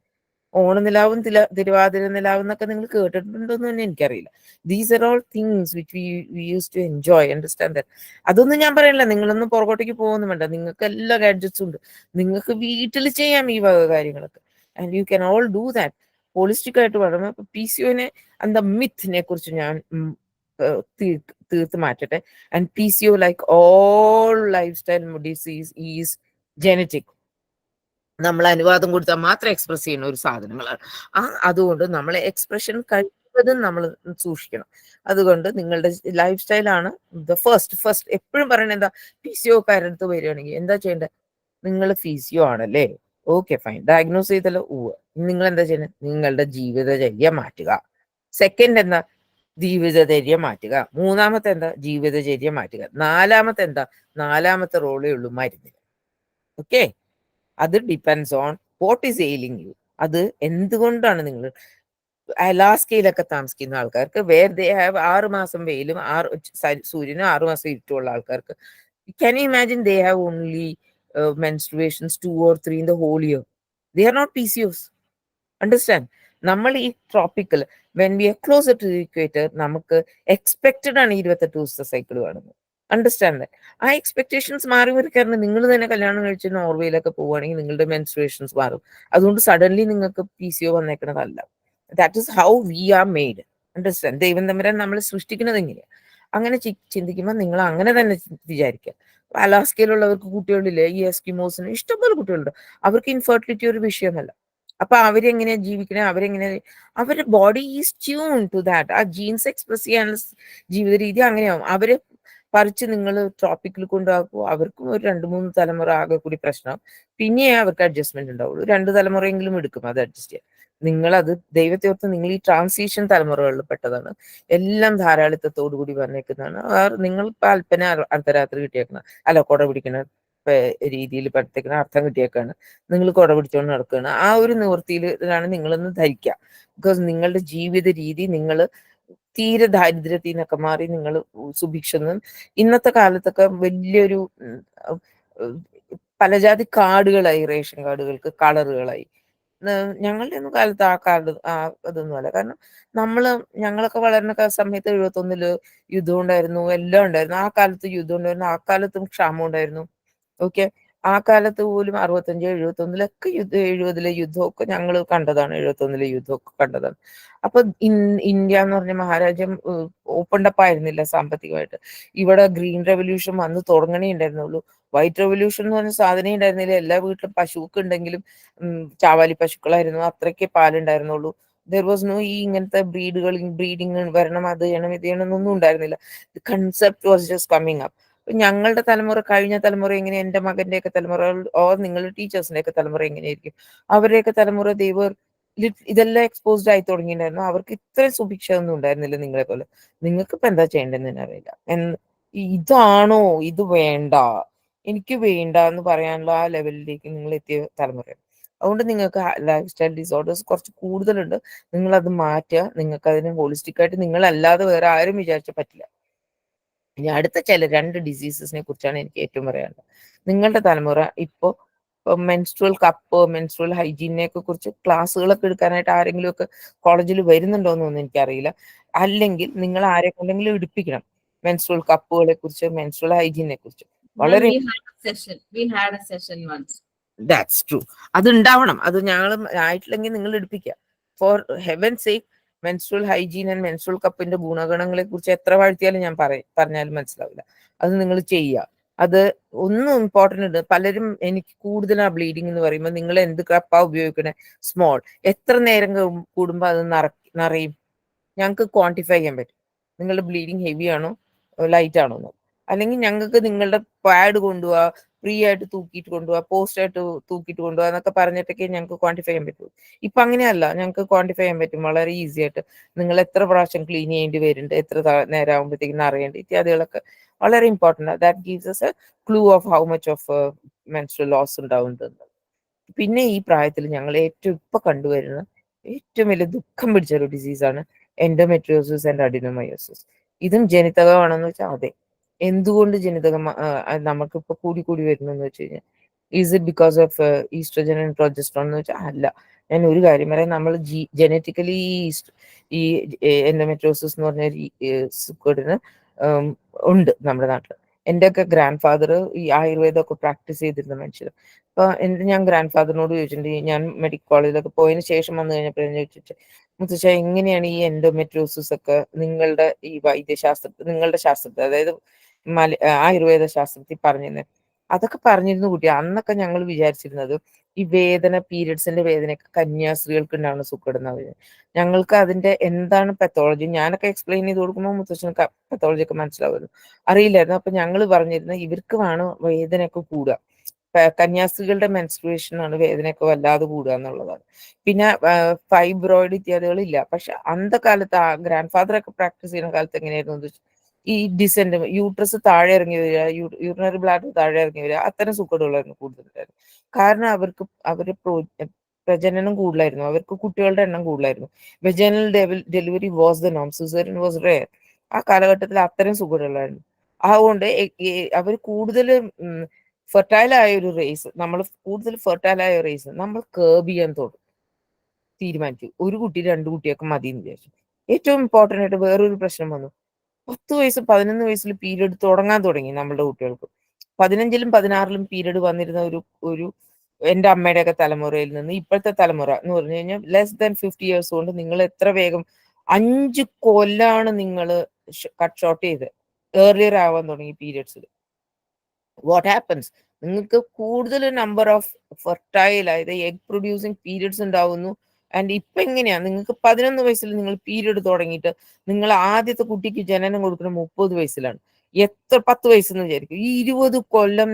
ഓണനിലാവും തിരുവാതിര നിലാവും എന്നൊക്കെ നിങ്ങൾ കേട്ടിട്ടുണ്ടോന്ന് തന്നെ എനിക്കറിയില്ല. These are all things which we use to enjoy, understand that. അതൊന്നും ഞാൻ പറയണില്ല, നിങ്ങളൊന്നും പുറകോട്ടേക്ക് പോകുന്നും വേണ്ട. നിങ്ങൾക്ക് എല്ലാ ഗാഡ്ജറ്റ്സും ഉണ്ട്, നിങ്ങൾക്ക് വീട്ടിൽ ചെയ്യാം ഈ വക കാര്യങ്ങളൊക്കെ. And you can all do that. Holistic ആയിട്ട് പറയുമ്പോൾ PCOനെ അന്ത മിത്തിനെ കുറിച്ച് ഞാൻ തീർത്ത് മാറ്റട്ടെ. And PCO like all lifestyle disease is genetic. നമ്മൾ അനുവാദം കൊടുത്താൽ മാത്രം എക്സ്പ്രസ് ചെയ്യുന്ന ഒരു സാധനങ്ങളാണ്. അതുകൊണ്ട് നമ്മളെ എക്സ്പ്രഷൻ കഴിവതും നമ്മൾ സൂക്ഷിക്കണം. അതുകൊണ്ട് നിങ്ങളുടെ ലൈഫ് സ്റ്റൈലാണ് ദ ഫസ്റ്റ് എപ്പോഴും പറയണത് എന്താ, PCO കാരടുത്ത് വരികയാണെങ്കിൽ എന്താ ചെയ്യേണ്ടത്? നിങ്ങൾ PCO ആണല്ലേ, ഓക്കെ ഫൈൻ, ഡയഗ്നോസ് ചെയ്തല്ലോ, നിങ്ങൾ എന്താ ചെയ്യുന്നത്? നിങ്ങളുടെ ജീവിതചര്യ മാറ്റുക. സെക്കൻഡ് എന്താ? ജീവിതചര്യ മാറ്റുക. മൂന്നാമത്തെ എന്താ? ജീവിതചര്യ മാറ്റുക. നാലാമത്തെ എന്താ? നാലാമത്തെ റോളേ ഉള്ളൂ മരുന്ന്. ഓക്കെ, അത് depends on what is ailing you. അത് എന്തുകൊണ്ടാണ് നിങ്ങൾ അലാസ്കയിലൊക്കെ താമസിക്കുന്ന ആൾക്കാർക്ക് വേർ ദേ ഹാവ് 6 മാസം വെയിലും സൂര്യനും 6 മാസം ഇരുട്ടുമുള്ള ആൾക്കാർക്ക്, can you imagine they have only menstruations 2 or 3 in the whole year? They are not PCOs. Understand? നമ്മൾ ഈ tropical when we are closer to equator നമുക്ക് എക്സ്പെക്റ്റഡ് ആണ് 28 ദിവസത്തെ സൈക്കിൾ കാണുന്നത്. Understand that. ആ എക്സ്പെക്ടേഷൻസ് മാറി വരിക്കാരണം നിങ്ങൾ തന്നെ കല്യാണം കഴിച്ച് നോർവേയിലൊക്കെ പോവുകയാണെങ്കിൽ നിങ്ങളുടെ മെൻസ്ട്രേഷൻസ് മാറും. അതുകൊണ്ട് സഡൻലി നിങ്ങൾക്ക് PCO വന്നേക്കണതല്ല. That is how we are made. Understand? ദൈവം തമ്പുരാൻ നമ്മൾ സൃഷ്ടിക്കുന്നത് എങ്ങനെയാണ്. അങ്ങനെ ചിന്തിക്കുമ്പോൾ നിങ്ങൾ അങ്ങനെ തന്നെ വിചാരിക്കുക. അലാസ്കയിലുള്ളവർക്ക് കുട്ടികളില്ലേ, ഈ എസ്കിമോസിന് ഇഷ്ടംപോലെ കുട്ടികളുണ്ട്. അവർക്ക് ഇൻഫെർട്ടിലിറ്റി ഒരു വിഷയമല്ല. അപ്പൊ അവരെങ്ങനെയാ ജീവിക്കണേ? അവരുടെ body is tune to that. ആ ജീൻസ് എക്സ്പ്രസ് ചെയ്യാനുള്ള ജീവിത രീതി അങ്ങനെയാവും. അവരെ പറിച്ച് നിങ്ങൾ ട്രോപ്പിക്കിൽ കൊണ്ടാക്കുമോ, അവർക്കും ഒരു 2-3 തലമുറ ആകെ കൂടി പ്രശ്നം. പിന്നെ അവർക്ക് അഡ്ജസ്റ്റ്മെന്റ് ഉണ്ടാവുള്ളൂ. 2 തലമുറയെങ്കിലും എടുക്കും അത് അഡ്ജസ്റ്റ് ചെയ്യാൻ. നിങ്ങളത് ദൈവത്തെ ഓർത്ത് നിങ്ങൾ ഈ ട്രാൻസിഷൻ തലമുറകളിൽ പെട്ടതാണ്. എല്ലാം ധാരാളിത്തത്തോടു കൂടി വന്നേക്കുന്നതാണ്. നിങ്ങൾ അല്പന അർദ്ധരാത്രി കിട്ടിയേക്കണം, അല്ല കുട പിടിക്കണ രീതിയിൽ പഠിത്തേക്കുന്ന അർത്ഥം കിട്ടിയേക്കാണ്. നിങ്ങൾ കുട പിടിച്ചുകൊണ്ട് നടക്കുകയാണ്. ആ ഒരു നിവൃത്തിയിലാണ് നിങ്ങളൊന്ന് ധരിക്കുക. ബിക്കോസ് നിങ്ങളുടെ ജീവിത രീതി, നിങ്ങൾ തീരെ ദാരിദ്ര്യത്തിൽ നിന്നൊക്കെ മാറി നിങ്ങൾ സുഭിക്ഷെന്നും, ഇന്നത്തെ കാലത്തൊക്കെ വലിയൊരു പലജാതി കാർഡുകളായി, റേഷൻ കാർഡുകൾക്ക് കളറുകളായി. ഞങ്ങളുടെ ഒന്നും കാലത്ത് ആ കാർഡ് അതൊന്നും അല്ല. കാരണം ഞങ്ങളൊക്കെ വളരുന്ന സമയത്ത് 71 യുദ്ധം ഉണ്ടായിരുന്നു, എല്ലാം ഉണ്ടായിരുന്നു. ആ കാലത്ത് യുദ്ധം ഉണ്ടായിരുന്നു, ആ കാലത്തും ക്ഷാമം ഉണ്ടായിരുന്നു. ഓക്കെ, ആ കാലത്ത് പോലും 65, 71 70 യുദ്ധമൊക്കെ ഞങ്ങൾ കണ്ടതാണ്. 71 യുദ്ധമൊക്കെ കണ്ടതാണ്. അപ്പൊ ഇന്ത്യ എന്ന് പറഞ്ഞ മഹാരാജ്യം ഓപ്പൺഡപ്പ് ആയിരുന്നില്ല സാമ്പത്തികമായിട്ട്. ഇവിടെ ഗ്രീൻ റെവല്യൂഷൻ വന്ന് തുടങ്ങണേ ഉണ്ടായിരുന്നുള്ളൂ. വൈറ്റ് റെവല്യൂഷൻ എന്ന് പറഞ്ഞ സാധനം ഉണ്ടായിരുന്നില്ല. എല്ലാ വീട്ടിലും പശുവൊക്കെ ഉണ്ടെങ്കിലും ചാവാലി പശുക്കളായിരുന്നു, അത്രയ്ക്ക് പാലുണ്ടായിരുന്നുള്ളൂ. ദർ വാസ് നോ ഈ ഇങ്ങനത്തെ ബ്രീഡിങ് വരണം, അത് ചെയ്യണം, ഇത് ചെയ്യണം എന്നൊന്നും ഉണ്ടായിരുന്നില്ല. The concept was just coming up. ഞങ്ങളുടെ തലമുറ, കഴിഞ്ഞ തലമുറ എങ്ങനെ, എൻ്റെ മകന്റെയൊക്കെ തലമുറ, നിങ്ങളുടെ ടീച്ചേഴ്സിന്റെ ഒക്കെ തലമുറ എങ്ങനെയായിരിക്കും? അവരുടെയൊക്കെ തലമുറ ദൈവർ ഇതെല്ലാം എക്സ്പോസ്ഡ് ആയി തുടങ്ങിയിട്ടുണ്ടായിരുന്നു. അവർക്ക് ഇത്രയും സുഭിക്ഷ ഒന്നും ഉണ്ടായിരുന്നില്ല നിങ്ങളെ പോലെ. നിങ്ങൾക്ക് ഇപ്പൊ എന്താ ചെയ്യേണ്ടതെന്ന് തന്നെ അറിയില്ല. ഇതാണോ, ഇത് വേണ്ട, എനിക്ക് വേണ്ട എന്ന് പറയാനുള്ള ആ ലെവലിലേക്ക് നിങ്ങൾ എത്തിയ തലമുറ. അതുകൊണ്ട് നിങ്ങൾക്ക് ലൈഫ് സ്റ്റൈൽ ഡിസോർഡേഴ്സ് കുറച്ച് കൂടുതലുണ്ട്. നിങ്ങൾ അത് മാറ്റുക. നിങ്ങൾക്ക് അതിന് ഹോളിസ്റ്റിക് ആയിട്ട് നിങ്ങളല്ലാതെ വേറെ ആരും വിചാരിച്ച പറ്റില്ല. ഇനി അടുത്ത 2 ഡിസീസസിനെ കുറിച്ചാണ് എനിക്ക് ഏറ്റവും പറയാനുള്ളത്. നിങ്ങളുടെ തലമുറ ഇപ്പോൾ മെൻസ്ട്രുവൽ കപ്പ്, മെൻസ്ട്രുവൽ ഹൈജീനെ ഒക്കെ കുറിച്ച് ക്ലാസ്സുകളൊക്കെ എടുക്കാനായിട്ട് ആരെങ്കിലും ഒക്കെ കോളേജിൽ വരുന്നുണ്ടോയെന്നൊന്നും എനിക്കറിയില്ല. അല്ലെങ്കിൽ നിങ്ങൾ ആരെ കൊണ്ടെങ്കിലും എടുപ്പിക്കണം മെൻസ്ട്രുവൽ കപ്പുകളെ കുറിച്ച്, മെൻസ്ട്രുവൽ ഹൈജീനെ കുറിച്ച്. വളരെ ദാറ്റ്സ് ട്രൂ. അത് ഉണ്ടാവണം. അത് ഞങ്ങൾ ആയിട്ടില്ലെങ്കിൽ നിങ്ങൾ എടുപ്പിക്കുക. For heaven sake, menstrual hygiene and menstrual കപ്പിന്റെ ഗുണഗണങ്ങളെ കുറിച്ച് എത്ര വാഴ്ത്തിയാലും ഞാൻ പറഞ്ഞാലും മനസ്സിലാവില്ല. അത് നിങ്ങൾ ചെയ്യുക. അത് ഒന്നും ഇമ്പോർട്ടൻ്റ് ഉണ്ട്. പലരും എനിക്ക് കൂടുതലാ ബ്ലീഡിങ് എന്ന് പറയുമ്പോൾ നിങ്ങൾ എന്ത് കപ്പാ ഉപയോഗിക്കണേ? സ്മോൾ. എത്ര നേരം കൂടുമ്പോൾ അത് നിറയും? ഞങ്ങൾക്ക് ക്വാണ്ടിഫൈ ചെയ്യാൻ പറ്റും. നിങ്ങളുടെ ബ്ലീഡിങ് ഹെവി ആണോ ലൈറ്റ് ആണോ എന്ന്. അല്ലെങ്കിൽ ഞങ്ങൾക്ക് നിങ്ങളുടെ പാഡ് കൊണ്ടുപോവാ, ഫ്രീ ആയിട്ട് തൂക്കിയിട്ട് കൊണ്ടുപോവാ, പോസ്റ്റ് ആയിട്ട് തൂക്കിയിട്ട് കൊണ്ടുപോവാ എന്നൊക്കെ പറഞ്ഞിട്ടൊക്കെ ഞങ്ങൾക്ക് ക്വാണ്ടിഫൈ ചെയ്യാൻ പറ്റുള്ളൂ. ഇപ്പൊ അങ്ങനെയല്ല, ഞങ്ങൾക്ക് ക്വാണ്ടിഫൈ ചെയ്യാൻ പറ്റും വളരെ ഈസി ആയിട്ട്. നിങ്ങൾ എത്ര പ്രാവശ്യം ക്ലീൻ ചെയ്യേണ്ടി വരുന്നുണ്ട്, എത്ര നേരം ആകുമ്പോഴത്തേക്കും അറിയേണ്ടി, ഇത്യാദികളൊക്കെ വളരെ important. That gives us a clue of how much of menstrual loss ഉണ്ടാവുന്നുണ്ട്. പിന്നെ ഈ പ്രായത്തിൽ ഞങ്ങൾ ഇപ്പൊ കണ്ടുവരുന്ന ഏറ്റവും വലിയ ദുഃഖം പിടിച്ച ഒരു ഡിസീസാണ് എൻഡോമെട്രിയോസിസ് ആൻഡ് അഡിനോമയോസിസ്. ഇതും ജനിതകമാണെന്ന് വെച്ചാൽ അതെ. എന്തുകൊണ്ട് ജനിതകം നമുക്കിപ്പോ കൂടി കൂടി വരുന്നെന്ന് വെച്ച് കഴിഞ്ഞാൽ is it because of oestrogen and progesterone എന്ന് വെച്ചാൽ അല്ല. ഞാൻ ഒരു കാര്യം പറയാം, നമ്മൾ ജനറ്റിക്കലി ഈ എൻഡോമെട്രിയോസിസ് എന്ന് പറഞ്ഞ സുക്കേടിന് ഉണ്ട് നമ്മുടെ നാട്ടിൽ. എൻ്റെ ഒക്കെ ഗ്രാൻഡ് ഫാദർ ഈ ആയുർവേദമൊക്കെ പ്രാക്ടീസ് ചെയ്തിരുന്ന മനുഷ്യർ. അപ്പൊ ഞാൻ ഗ്രാൻഡ് ഫാദറിനോട് ചോദിച്ചിട്ടുണ്ട്, ഞാൻ മെഡിക്കൽ കോളേജിലൊക്കെ പോയതിന് ശേഷം വന്നു കഴിഞ്ഞപ്പോഴാണ് ചോദിച്ചിട്ട്, മുത്തശ്ശ എങ്ങനെയാണ് ഈ എൻഡോമെട്രിയോസിസ് ഒക്കെ നിങ്ങളുടെ ഈ വൈദ്യശാസ്ത്രത്തിൽ, നിങ്ങളുടെ ശാസ്ത്രത്തിൽ, അതായത് ആയുർവേദ ശാസ്ത്രത്തിൽ പറഞ്ഞിരുന്നത്? അതൊക്കെ പറഞ്ഞിരുന്നു കുട്ടി. അന്നൊക്കെ ഞങ്ങൾ വിചാരിച്ചിരുന്നത് ഈ വേദന, പീരിയഡ്സിന്റെ വേദനയൊക്കെ കന്യാസ്ത്രീകൾക്ക് ഉണ്ടാവുന്ന സുഖപ്പെടുന്ന ഞങ്ങൾക്ക് അതിന്റെ എന്താണ് പെത്തോളജി ഞാനൊക്കെ എക്സ്പ്ലെയിൻ ചെയ്ത് കൊടുക്കുമ്പോൾ മുത്തശ്ശന് പെത്തോളജി ഒക്കെ മനസ്സിലാവുന്നു, അറിയില്ലായിരുന്നു. അപ്പൊ ഞങ്ങൾ പറഞ്ഞിരുന്നത് ഇവർക്കുമാണ് വേദനയൊക്കെ കൂടുക, കന്യാസ്ത്രീകളുടെ മെൻസ്ട്രുവേഷൻ ആണ് വേദനയൊക്കെ വല്ലാതെ കൂടുക എന്നുള്ളതാണ്. പിന്നെ ഫൈബ്രോയിഡ് ഇത്യാദികളില്ല. പക്ഷെ അന്നത്തെ കാലത്ത് ആ ഗ്രാൻഡ് ഫാദർ ഒക്കെ പ്രാക്ടീസ് ചെയ്യുന്ന കാലത്ത് എങ്ങനെയായിരുന്നു, ഈ ഡിസെൻഡ് യൂട്രസ് താഴെ ഇറങ്ങി വരിക, യൂറിനറി ബ്ലാഡർ താഴെ ഇറങ്ങി വരിക, അത്തരം സുഖടുകളായിരുന്നു കൂടുതലായിരുന്നു. കാരണം അവര് പ്രജനനം കൂടുതലായിരുന്നു, അവർക്ക് കുട്ടികളുടെ എണ്ണം കൂടുതലായിരുന്നു. വെജനൽ ഡെലിവറി വാസ് ദ നോം, സിസേറിയൻ വാസ് റെയർ. ആ കാലഘട്ടത്തിൽ അത്തരം സുഖടുകളായിരുന്നു. അതുകൊണ്ട് അവർ കൂടുതൽ ഫെർട്ടൈൽ ആയ ഒരു റേസ്, നമ്മൾ കേർബ് ചെയ്യാൻ തീരുമാനിച്ചു. ഒരു കുട്ടി 2 കുട്ടിയൊക്കെ മതി എന്ന് വിചാരിച്ചു. ഏറ്റവും ഇമ്പോർട്ടൻ്റ് ആയിട്ട് വേറൊരു പ്രശ്നം വന്നു. 10 വയസ്സ് 11 വയസ്സിൽ പീരീഡ് തുടങ്ങാൻ തുടങ്ങി നമ്മളുടെ കുട്ടികൾക്ക്. 15ലും 16ലും പീരീഡ് വന്നിരുന്ന ഒരു എൻ്റെ അമ്മയുടെയൊക്കെ തലമുറയിൽ നിന്ന് ഇപ്പോഴത്തെ തലമുറ എന്ന് പറഞ്ഞു കഴിഞ്ഞാൽ ലെസ് ദാൻ 50 ഇയേഴ്സ് കൊണ്ട് നിങ്ങൾ എത്ര വേഗം 5 കൊല്ലാണ് നിങ്ങൾ കട്ട് ഷോർട്ട് ചെയ്ത് ഏർലിയർ ആവാൻ തുടങ്ങി പീരിയഡ്സിൽ. വാട്ട് ഹാപ്പൻസ്, നിങ്ങൾക്ക് കൂടുതൽ നമ്പർ ഓഫ് ഫെർട്ടൈൽ, അതായത് എഗ് പ്രൊഡ്യൂസിങ് പീരിയഡ്സ് ഉണ്ടാവുന്നു. ആൻഡ് ഇപ്പൊ എങ്ങനെയാ, നിങ്ങൾക്ക് 11 വയസ്സിൽ നിങ്ങൾ പീരിയഡ് തുടങ്ങിയിട്ട് നിങ്ങൾ ആദ്യത്തെ കുട്ടിക്ക് ജനനം കൊടുക്കുന്ന 30 വയസ്സിലാണ്. 10 വയസ്സെന്ന് വിചാരിക്കും, ഈ 20 കൊല്ലം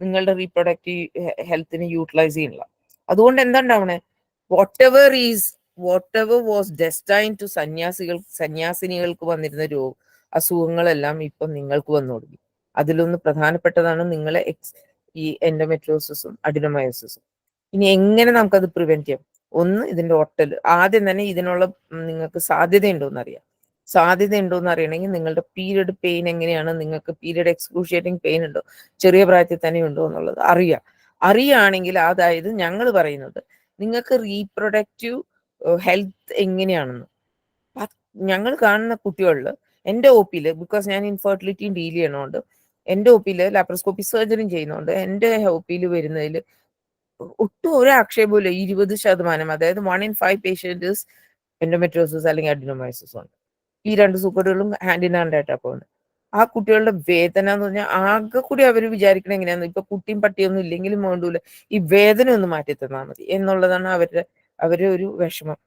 നിങ്ങളുടെ റീപ്രൊഡക്റ്റീവ് ഹെൽത്തിനെ യൂട്ടിലൈസ് ചെയ്യണില്ല. അതുകൊണ്ട് എന്താ ഉണ്ടാവണേ, whatever was destine to സന്യാസിനികൾക്ക് വന്നിരുന്ന അസുഖങ്ങളെല്ലാം ഇപ്പൊ നിങ്ങൾക്ക് വന്നു തുടങ്ങി. അതിലൊന്ന് പ്രധാനപ്പെട്ടതാണ് നിങ്ങളെ ഈ എൻഡോമെട്രിയോസിസും അഡിനോമയോസിസും. ഇനി എങ്ങനെ നമുക്കത് പ്രിവെന്റ് ചെയ്യാം? ഒന്ന്, ഇതിന്റെ ഒട്ടൽ. ആദ്യം തന്നെ ഇതിനുള്ള നിങ്ങൾക്ക് സാധ്യതയുണ്ടോന്ന് അറിയണമെങ്കിൽ നിങ്ങളുടെ പീരിയഡ് പെയിൻ എങ്ങനെയാണ്, നിങ്ങൾക്ക് പീരിയഡ് എക്സ്ക്രൂഷിയേറ്റിംഗ് പെയിൻ ഉണ്ടോ, ചെറിയ പ്രായത്തിൽ തന്നെ ഉണ്ടോ എന്നുള്ളത് അറിയുകയാണെങ്കിൽ, അതായത് ഞങ്ങൾ പറയുന്നത് നിങ്ങൾക്ക് റീപ്രൊഡക്റ്റീവ് ഹെൽത്ത് എങ്ങനെയാണെന്ന് ഞങ്ങൾ കാണുന്ന കുട്ടികളിൽ എൻ്റെ OP-യിൽ, ബിക്കോസ് ഞാൻ ഇൻഫെർട്ടിലിറ്റിയും ഡീൽ ചെയ്യണോണ്ട് എൻ്റെ OP-യിൽ ലാപ്രോസ്കോപ്പി സർജറിയും ചെയ്യുന്നുണ്ട്. എൻ്റെ OP-യിൽ വരുന്നതിൽ ഒട്ടും ഒരു ആക്ഷേപമില്ല. 20%, അതായത് 1 in 5 പേഷ്യൻസ് എൻഡോമെട്രിയോസിസ് അല്ലെങ്കിൽ അഡിനോമയോസിസ് ഉണ്ട്. ഈ 2 സൂക്കറുകളും ഹാൻഡ് ഇൻ ഹാൻഡ് ആയിട്ടാണ് പോകുന്നത്. ആ കുട്ടികളുടെ വേദന എന്ന് പറഞ്ഞാൽ ആകെ കൂടി അവർ വിചാരിക്കണ എങ്ങനെയാന്ന്, ഇപ്പൊ കുട്ടിയും പട്ടിയൊന്നും ഇല്ലെങ്കിലും വേണ്ടൂല, ഈ വേദന ഒന്ന് മാറ്റി തന്നാൽ മതി എന്നുള്ളതാണ് അവരുടെ ഒരു വിഷമം.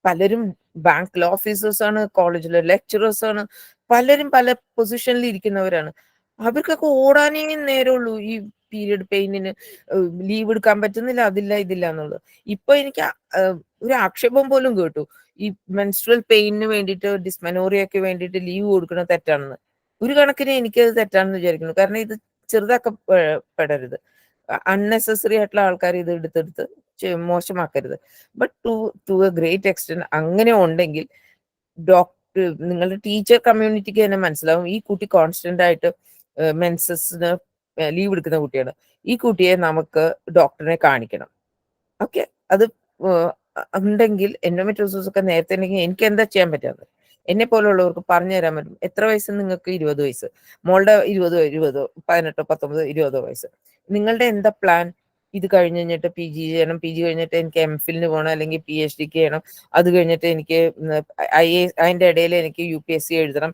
പലരും ബാങ്ക് ഓഫീസേഴ്സ് ആണ്, കോളേജിലെ ലെക്ചറേഴ്സ് ആണ്, പലരും പല പൊസിഷനിൽ ഇരിക്കുന്നവരാണ്. അവർക്കൊക്കെ ഓടാനേ നേരമുള്ളൂ ഈ പീരിയഡ് പെയിനിന്. ലീവ് എടുക്കാൻ പറ്റുന്നില്ല, ഇതില്ല എന്നുള്ളത്. ഇപ്പൊ എനിക്ക് ഒരു ആക്ഷേപം പോലും കേട്ടു, ഈ മെൻസ്ട്രൽ പെയിനിന് വേണ്ടിയിട്ട്, ഡിസ്മെനോറിയക്ക് വേണ്ടിയിട്ട് ലീവ് കൊടുക്കുന്നത് തെറ്റാണെന്ന്. ഒരു കണക്കിന് എനിക്കത് തെറ്റാണെന്ന് വിചാരിക്കുന്നു. കാരണം ഇത് ചെറുതാക്കപ്പെടരുത്, അൺനെസസറി ആയിട്ടുള്ള ആൾക്കാർ ഇത് എടുത്തെടുത്ത് മോശമാക്കരുത്. But to a great extent അങ്ങനെ ഉണ്ടെങ്കിൽ നിങ്ങളുടെ ടീച്ചർ കമ്മ്യൂണിറ്റിക്ക് തന്നെ മനസ്സിലാവും, ഈ കുട്ടി കോൺസ്റ്റന്റ് ആയിട്ട് മെൻസസിന് ലീവ് എടുക്കുന്ന കുട്ടിയാണ്, ഈ കുട്ടിയെ നമുക്ക് ഡോക്ടറിനെ കാണിക്കണം. ഓക്കെ, അത് ഉണ്ടെങ്കിൽ എൻഡോമെട്രിയോസിസ് ഒക്കെ നേരത്തെ ഉണ്ടെങ്കിൽ എനിക്ക് എന്താ ചെയ്യാൻ പറ്റാത്തത്? എന്നെ പോലുള്ളവർക്ക് പറഞ്ഞു തരാൻ പറ്റും. എത്ര വയസ്സ് നിങ്ങൾക്ക്? 20 വയസ്സ്. മോളുടെ 20, 18, 19, 20 വയസ്സ്. നിങ്ങളുടെ എന്താ പ്ലാൻ? ഇത് കഴിഞ്ഞിട്ട് PG ചെയ്യണം, PG കഴിഞ്ഞിട്ട് എനിക്ക് MPhilന് പോകണം, അല്ലെങ്കിൽ PhDക്ക് ചെയ്യണം, അത് കഴിഞ്ഞിട്ട് എനിക്ക് അതിന്റെ ഇടയിൽ എനിക്ക് UPSC എഴുതണം,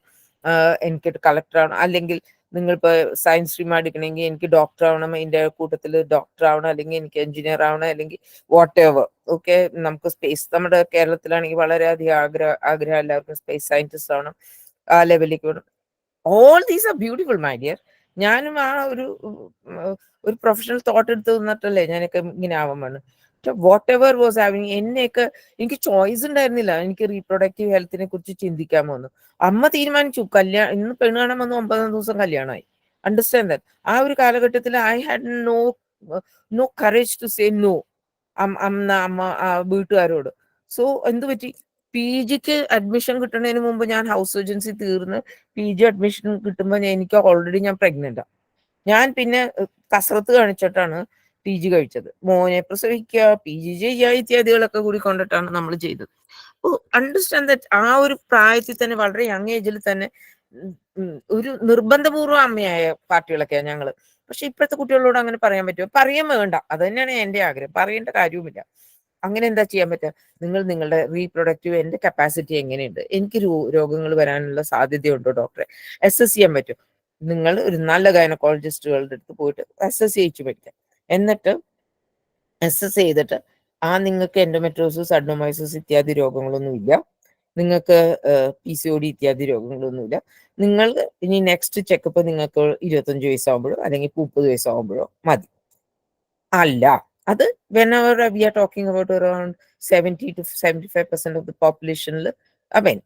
എനിക്ക് കളക്ടർ ആവണം, അല്ലെങ്കിൽ നിങ്ങളിപ്പോൾ സയൻസ് സ്ട്രീം എടുക്കണമെങ്കിൽ എനിക്ക് ഡോക്ടർ ആവണം, അതിന്റെ കൂട്ടത്തിൽ ഡോക്ടർ ആവണം, അല്ലെങ്കിൽ എനിക്ക് എഞ്ചിനീയർ ആവണം, അല്ലെങ്കിൽ വാട്ട് എവർ. ഓക്കെ, നമുക്ക് സ്പേസ്, നമ്മുടെ കേരളത്തിലാണെങ്കിൽ വളരെയധികം ആഗ്രഹം എല്ലാവർക്കും സ്പേസ് സയന്റിസ്റ്റ് ആവണം, ആ ലെവലിലേക്ക് വേണം. All these are beautiful my dear. ഞാനും ആ ഒരു പ്രൊഫഷണൽ തോട്ട് എടുത്ത് നിന്നിട്ടല്ലേ ഞാനൊക്കെ ഇങ്ങനെ ആവാൻ വേണം. വാട്ട് എവർ വാസ് ഹാവിങ്, എനിക്ക് ചോയ്സ് ഉണ്ടായിരുന്നില്ല എനിക്ക് റീപ്രൊഡക്റ്റീവ് ഹെൽത്തിനെ കുറിച്ച് ചിന്തിക്കാമോ എന്ന്. അമ്മ തീരുമാനിച്ചു, ഇന്ന് പെണ്ണ് കാണാൻ വന്നു, 9 ദിവസം കല്യാണമായി. Understand that. ആ ഒരു കാലഘട്ടത്തിൽ I had no courage to say no അമ്മ വീട്ടുകാരോട്. സോ എന്ത് പറ്റി, PGക്ക് അഡ്മിഷൻ കിട്ടുന്നതിന് മുമ്പ് ഞാൻ ഹൗസ് സർജൻസി തീർന്ന് PG അഡ്മിഷൻ കിട്ടുമ്പോൾ എനിക്ക് ഓൾറെഡി ഞാൻ പ്രഗ്നന്റ് ആണ്. ഞാൻ പിന്നെ കസരത്ത് കാണിച്ചിട്ടാണ് PG കഴിച്ചത്. മോനെ പ്രസവിക്കുക, PG ചെയ്യുക ഇത്യാദികളൊക്കെ കൂടി കൊണ്ടിട്ടാണ് നമ്മൾ ചെയ്തത്. അണ്ടർസ്റ്റാൻഡ് ദാറ്റ് ആ ഒരു പ്രായത്തിൽ തന്നെ വളരെ യങ് ഏജിൽ തന്നെ ഒരു നിർബന്ധപൂർവ്വം അമ്മയായ പാർട്ടികളൊക്കെയാണ് ഞങ്ങള്. പക്ഷെ ഇപ്പോഴത്തെ കുട്ടികളോട് അങ്ങനെ പറയാൻ പറ്റുമോ? പറയാൻ വേണ്ട. അത് തന്നെയാണ് എന്റെ ആഗ്രഹം. പറയേണ്ട കാര്യവുമില്ല. അങ്ങനെ എന്താ ചെയ്യാൻ പറ്റുക? നിങ്ങൾ നിങ്ങളുടെ റീപ്രൊഡക്റ്റീവ് എന്റെ കപ്പാസിറ്റി എങ്ങനെയുണ്ട്, എനിക്ക് രോഗങ്ങൾ വരാനുള്ള സാധ്യതയുണ്ടോ ഡോക്ടറെ അസസ് ചെയ്യാൻ പറ്റും. നിങ്ങൾ ഒരു നല്ല ഗൈനക്കോളജിസ്റ്റുകളുടെ അടുത്ത് പോയിട്ട് അസസ് ചെയ്യിച്ചു പഠിക്കാം. എന്നിട്ട് അസസ് ചെയ്തിട്ട് നിങ്ങൾക്ക് എൻഡോമെട്രോസിസ്, അഡ്നോമൈസിസ് ഇത്യാദി രോഗങ്ങളൊന്നും ഇല്ല, നിങ്ങൾക്ക് PCOD ഇത്യാദി രോഗങ്ങളൊന്നുമില്ല, നിങ്ങൾ ഇനി നെക്സ്റ്റ് ചെക്കപ്പ് നിങ്ങൾക്ക് 25 വയസ്സാകുമ്പോഴോ അല്ലെങ്കിൽ 30 വയസ്സാകുമ്പോഴോ മതി. അല്ല, അത് whenever we are talking about around 70 to 75% of the population, I mean,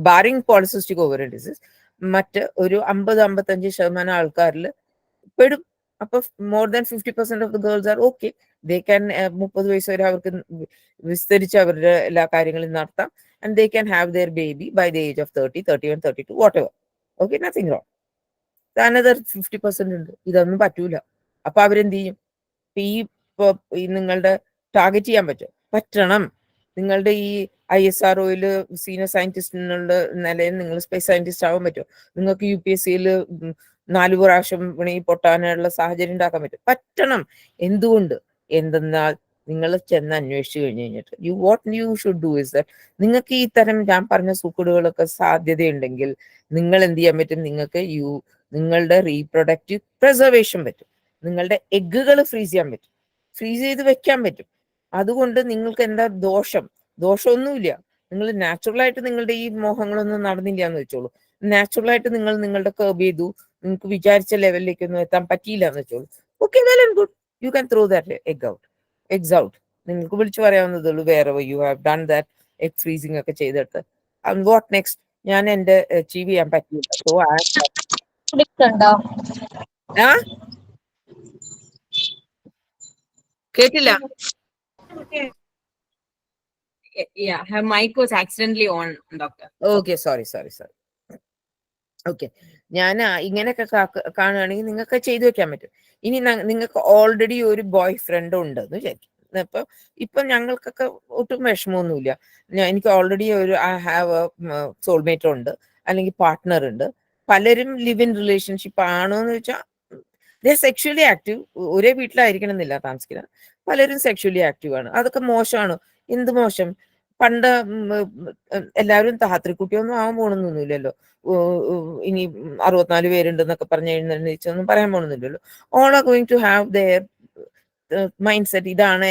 barring polycystic ovarian disease, മറ്റ് ഒരു 50-55% ആൾക്കാരിൽ പെടും. അപ്പൊ more than 50% of the girls are okay. They can 30 വയസ്സ് വരെ അവർക്ക് വിസ്തരിച്ച് അവരുടെ എല്ലാ കാര്യങ്ങളും നടത്താം. And they can have their baby by the age of 30, 31, 32, whatever. Okay, nothing wrong. Another 50% ഉണ്ട് ഇതൊന്നും പറ്റൂല. അപ്പൊ അവരെന്ത് ചെയ്യും? ഈ നിങ്ങളുടെ ടാർഗറ്റ് ചെയ്യാൻ പറ്റണം. നിങ്ങളുടെ ഈ ISROയിൽ സീനിയർ സയന്റിസ്റ്റിനുള്ള നിലയിൽ നിങ്ങൾ സ്പേസ് സയന്റിസ്റ്റ് ആവാൻ പറ്റുമോ? നിങ്ങൾക്ക് UPSCയിൽ 4 പ്രാവശ്യം പൊട്ടാനുള്ള സാഹചര്യം ഉണ്ടാക്കാൻ പറ്റണം. എന്തുകൊണ്ട്? എന്തെന്നാൽ നിങ്ങൾ ചെന്ന് അന്വേഷിച്ചു കഴിഞ്ഞിട്ട് what you should do is that നിങ്ങൾക്ക് ഈ തരം ഞാൻ പറഞ്ഞ സൂക്കേടുകളൊക്കെ സാധ്യതയുണ്ടെങ്കിൽ നിങ്ങൾ എന്ത് ചെയ്യാൻ പറ്റും? നിങ്ങൾക്ക് നിങ്ങളുടെ റീപ്രൊഡക്റ്റീവ് പ്രിസർവേഷൻ പറ്റും. നിങ്ങളുടെ എഗ്ഗുകൾ ഫ്രീസ് ചെയ്യാൻ പറ്റും, ഫ്രീസ് ചെയ്ത് വെക്കാൻ പറ്റും. അതുകൊണ്ട് നിങ്ങൾക്ക് എന്താ ദോഷമൊന്നുമില്ല. നിങ്ങൾ നാച്ചുറലായിട്ട് നിങ്ങളുടെ ഈ മോഹങ്ങളൊന്നും നടന്നില്ല എന്ന് വെച്ചോളൂ. നാച്ചുറലായിട്ട് നിങ്ങൾ നിങ്ങളുടെ കർബ് ചെയ്തു, നിങ്ങൾക്ക് വിചാരിച്ച ലെവലിലേക്കൊന്നും എത്താൻ പറ്റിയില്ല എന്ന് വെച്ചോളൂ. Okay, well and good. You can throw that eggs out. നിങ്ങൾക്ക് വിളിച്ചു പറയാവുന്നതുള്ളൂ. വേറെ you have done that egg freezing ഒക്കെ ചെയ്തിട്ട് വാട്ട് നെക്സ്റ്റ്? ഞാൻ എന്റെ അച്ചീവ് ചെയ്യാൻ പറ്റില്ല. സോ കേട്ടില്ല. Yeah, her mic was accidentally on, doctor. Okay, sorry. Okay, ഞാൻ ഇങ്ങനെയൊക്കെ കാണുകയാണെങ്കിൽ നിങ്ങൾക്ക് ചെയ്തു വെക്കാൻ പറ്റും. ഇനി നിങ്ങൾക്ക് ഓൾറെഡി ഒരു ബോയ് ഫ്രണ്ട് ഉണ്ട് എന്ന് വിചാരിക്കും. ഇപ്പൊ ഞങ്ങൾക്കൊക്കെ ഒട്ടും വിഷമമൊന്നുമില്ല. എനിക്ക് already I have A soulmate ഉണ്ട്, അല്ലെങ്കിൽ പാർട്ട്ണർ ഉണ്ട്. പലരും ലിവ് ഇൻ റിലേഷൻഷിപ്പ് ആണോ എന്ന് വെച്ചാൽ സെക്ഷുവലി ആക്റ്റീവ്. ഒരേ വീട്ടിലായിരിക്കണം എന്നില്ല താമസിക്കുന്നത്. പലരും സെക്ഷുവലി ആക്റ്റീവ് ആണ്. അതൊക്കെ മോശമാണ്. എന്ത് മോശം? പണ്ട് എല്ലാവരും താത്രിക്കുട്ടിയൊന്നും ആവാൻ പോകണമെന്നൊന്നുമില്ലല്ലോ. ഇനി 64 പേരുണ്ടെന്നൊക്കെ പറഞ്ഞ് എഴുന്നേച്ചൊന്നും പറയാൻ പോകണമെന്നില്ലല്ലോ. All are going to have their mind set. ഇതാണ്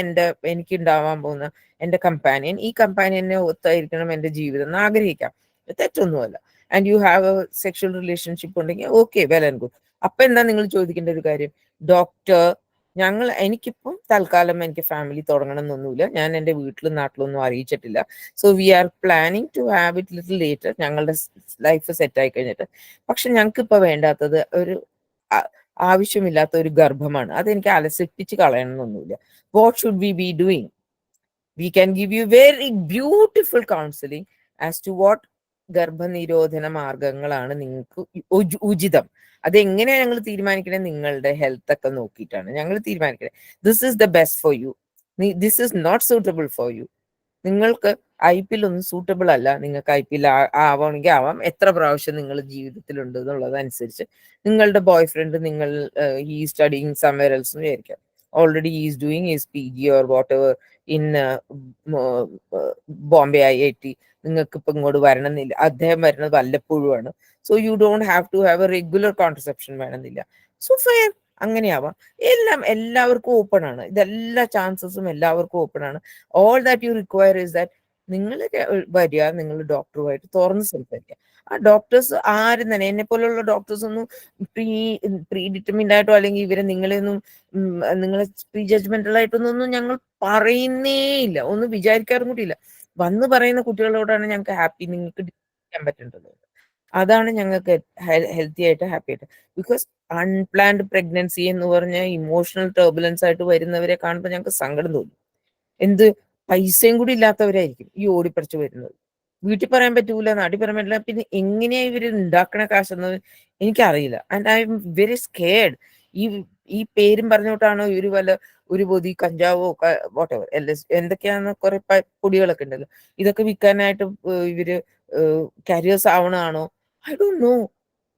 എനിക്ക് ഉണ്ടാവാൻ പോകുന്ന എന്റെ കമ്പാനിയൻ. ഈ കമ്പാനിയനെ ഒത്തായിരിക്കണം എന്റെ ജീവിതം എന്ന് ആഗ്രഹിക്കാം. തെറ്റൊന്നുമല്ല. And you have a sexual relationship ഉണ്ടെങ്കിൽ ഓക്കെ, വെൽ ആൻഡ് ഗുഡ്. അപ്പൊ എന്താ നിങ്ങൾ ചോദിക്കേണ്ട ഒരു കാര്യം? ഡോക്ടർ, എനിക്കിപ്പം തൽക്കാലം എനിക്ക് ഫാമിലി തുടങ്ങണം എന്നൊന്നുമില്ല. ഞാൻ എൻ്റെ വീട്ടിലും നാട്ടിലൊന്നും അറിയിച്ചിട്ടില്ല. So we are planning to have it little later, ഞങ്ങളുടെ ലൈഫ് സെറ്റ് ആയി കഴിഞ്ഞിട്ട്. പക്ഷെ ഞങ്ങൾക്ക് ഇപ്പൊ വേണ്ടാത്തത് ഒരു ആവശ്യമില്ലാത്ത ഒരു ഗർഭമാണ്. അതെനിക്ക് അലസിപ്പിച്ച് കളയണമെന്നൊന്നുമില്ല. What should we be doing? We can give you very beautiful counselling as to what ഗർഭനിരോധന മാർഗങ്ങളാണ് നിങ്ങൾക്ക് ഉചിതം. അതെങ്ങനെയാണ് ഞങ്ങൾ തീരുമാനിക്കണേ? നിങ്ങളുടെ ഹെൽത്ത് ഒക്കെ നോക്കിയിട്ടാണ് ഞങ്ങൾ തീരുമാനിക്കണേ. This is the best for you, this is not suitable for you. നിങ്ങൾക്ക് IPL ഒന്നും സൂട്ടബിൾ അല്ല. നിങ്ങൾക്ക് IPL ആവണമെങ്കിൽ ആവാം. എത്ര പ്രാവശ്യം നിങ്ങൾ ജീവിതത്തിലുണ്ട് എന്നുള്ളതനുസരിച്ച് നിങ്ങളുടെ boyfriend he studying somewhere else എന്ന് വിചാരിക്കാം. Already he is doing his PG or whatever in Bombay IIT. നിങ്ങൾക്ക് ഇപ്പൊ ഇങ്ങോട്ട് വരണമെന്നില്ല. അദ്ദേഹം വരുന്നത് വല്ലപ്പോഴുമാണ്. So you don't have to have a regular contraception വേണമെന്നില്ല. സോ ഫെയർ, അങ്ങനെയാവാം. എല്ലാവർക്കും ഓപ്പൺ ആണ്. ഇതെല്ലാ ചാൻസസും എല്ലാവർക്കും ഓപ്പൺ ആണ്. All that you require is that നിങ്ങൾ വരിക, നിങ്ങൾ ഡോക്ടറുമായിട്ട് തുറന്ന് സംസാരിക്കുക. ആ ഡോക്ടേഴ്സ് ആരും തന്നെ, എന്നെ പോലുള്ള ഡോക്ടേഴ്സ് ഒന്നും പ്രീ ഡിറ്റർമിൻഡ് ആയിട്ടോ അല്ലെങ്കിൽ നിങ്ങളെ പ്രീ ജഡ്ജ്മെന്റൽ ആയിട്ടൊന്നും ഞങ്ങൾ പറയുന്നേ ഇല്ല, ഒന്നും വിചാരിക്കാറും കൂടിയില്ല. വന്ന് പറയുന്ന കുട്ടികളോടാണ് ഞങ്ങൾക്ക് ഹാപ്പി, നിങ്ങൾക്ക് ചെയ്യാൻ പറ്റേണ്ടത്. അതാണ് ഞങ്ങൾക്ക് ഹെൽത്തി ആയിട്ട് ഹാപ്പി ആയിട്ട്. ബിക്കോസ് അൺപ്ലാൻഡ് പ്രഗ്നൻസി എന്ന് പറഞ്ഞ ഇമോഷണൽ ടർബുലൻസ് ആയിട്ട് വരുന്നവരെ കാണുമ്പോൾ ഞങ്ങൾക്ക് സങ്കടം തോന്നും. പൈസയും കൂടി ഇല്ലാത്തവരായിരിക്കും ഈ ഓടിപ്പറിച്ച് വരുന്നത്. വീട്ടിൽ പറയാൻ പറ്റൂല, നാട്ടിൽ പറയാൻ പറ്റില്ല. പിന്നെ എങ്ങനെയാ ഇവര് ഉണ്ടാക്കണ കാശെന്ന് എനിക്കറിയില്ല. And I am very scared. ഈ ഈ പേരും പറഞ്ഞോട്ടാണോ ഇവര് വല്ല ഒരു പൊതി കഞ്ചാവോ വാട്ടെവർ എന്തൊക്കെയാന്ന് കുറെ പൊടികളൊക്കെ ഉണ്ടല്ലോ, ഇതൊക്കെ വിൽക്കാനായിട്ട് ഇവര് കാരിയേഴ്സ് ആവണാണോ? I don't know.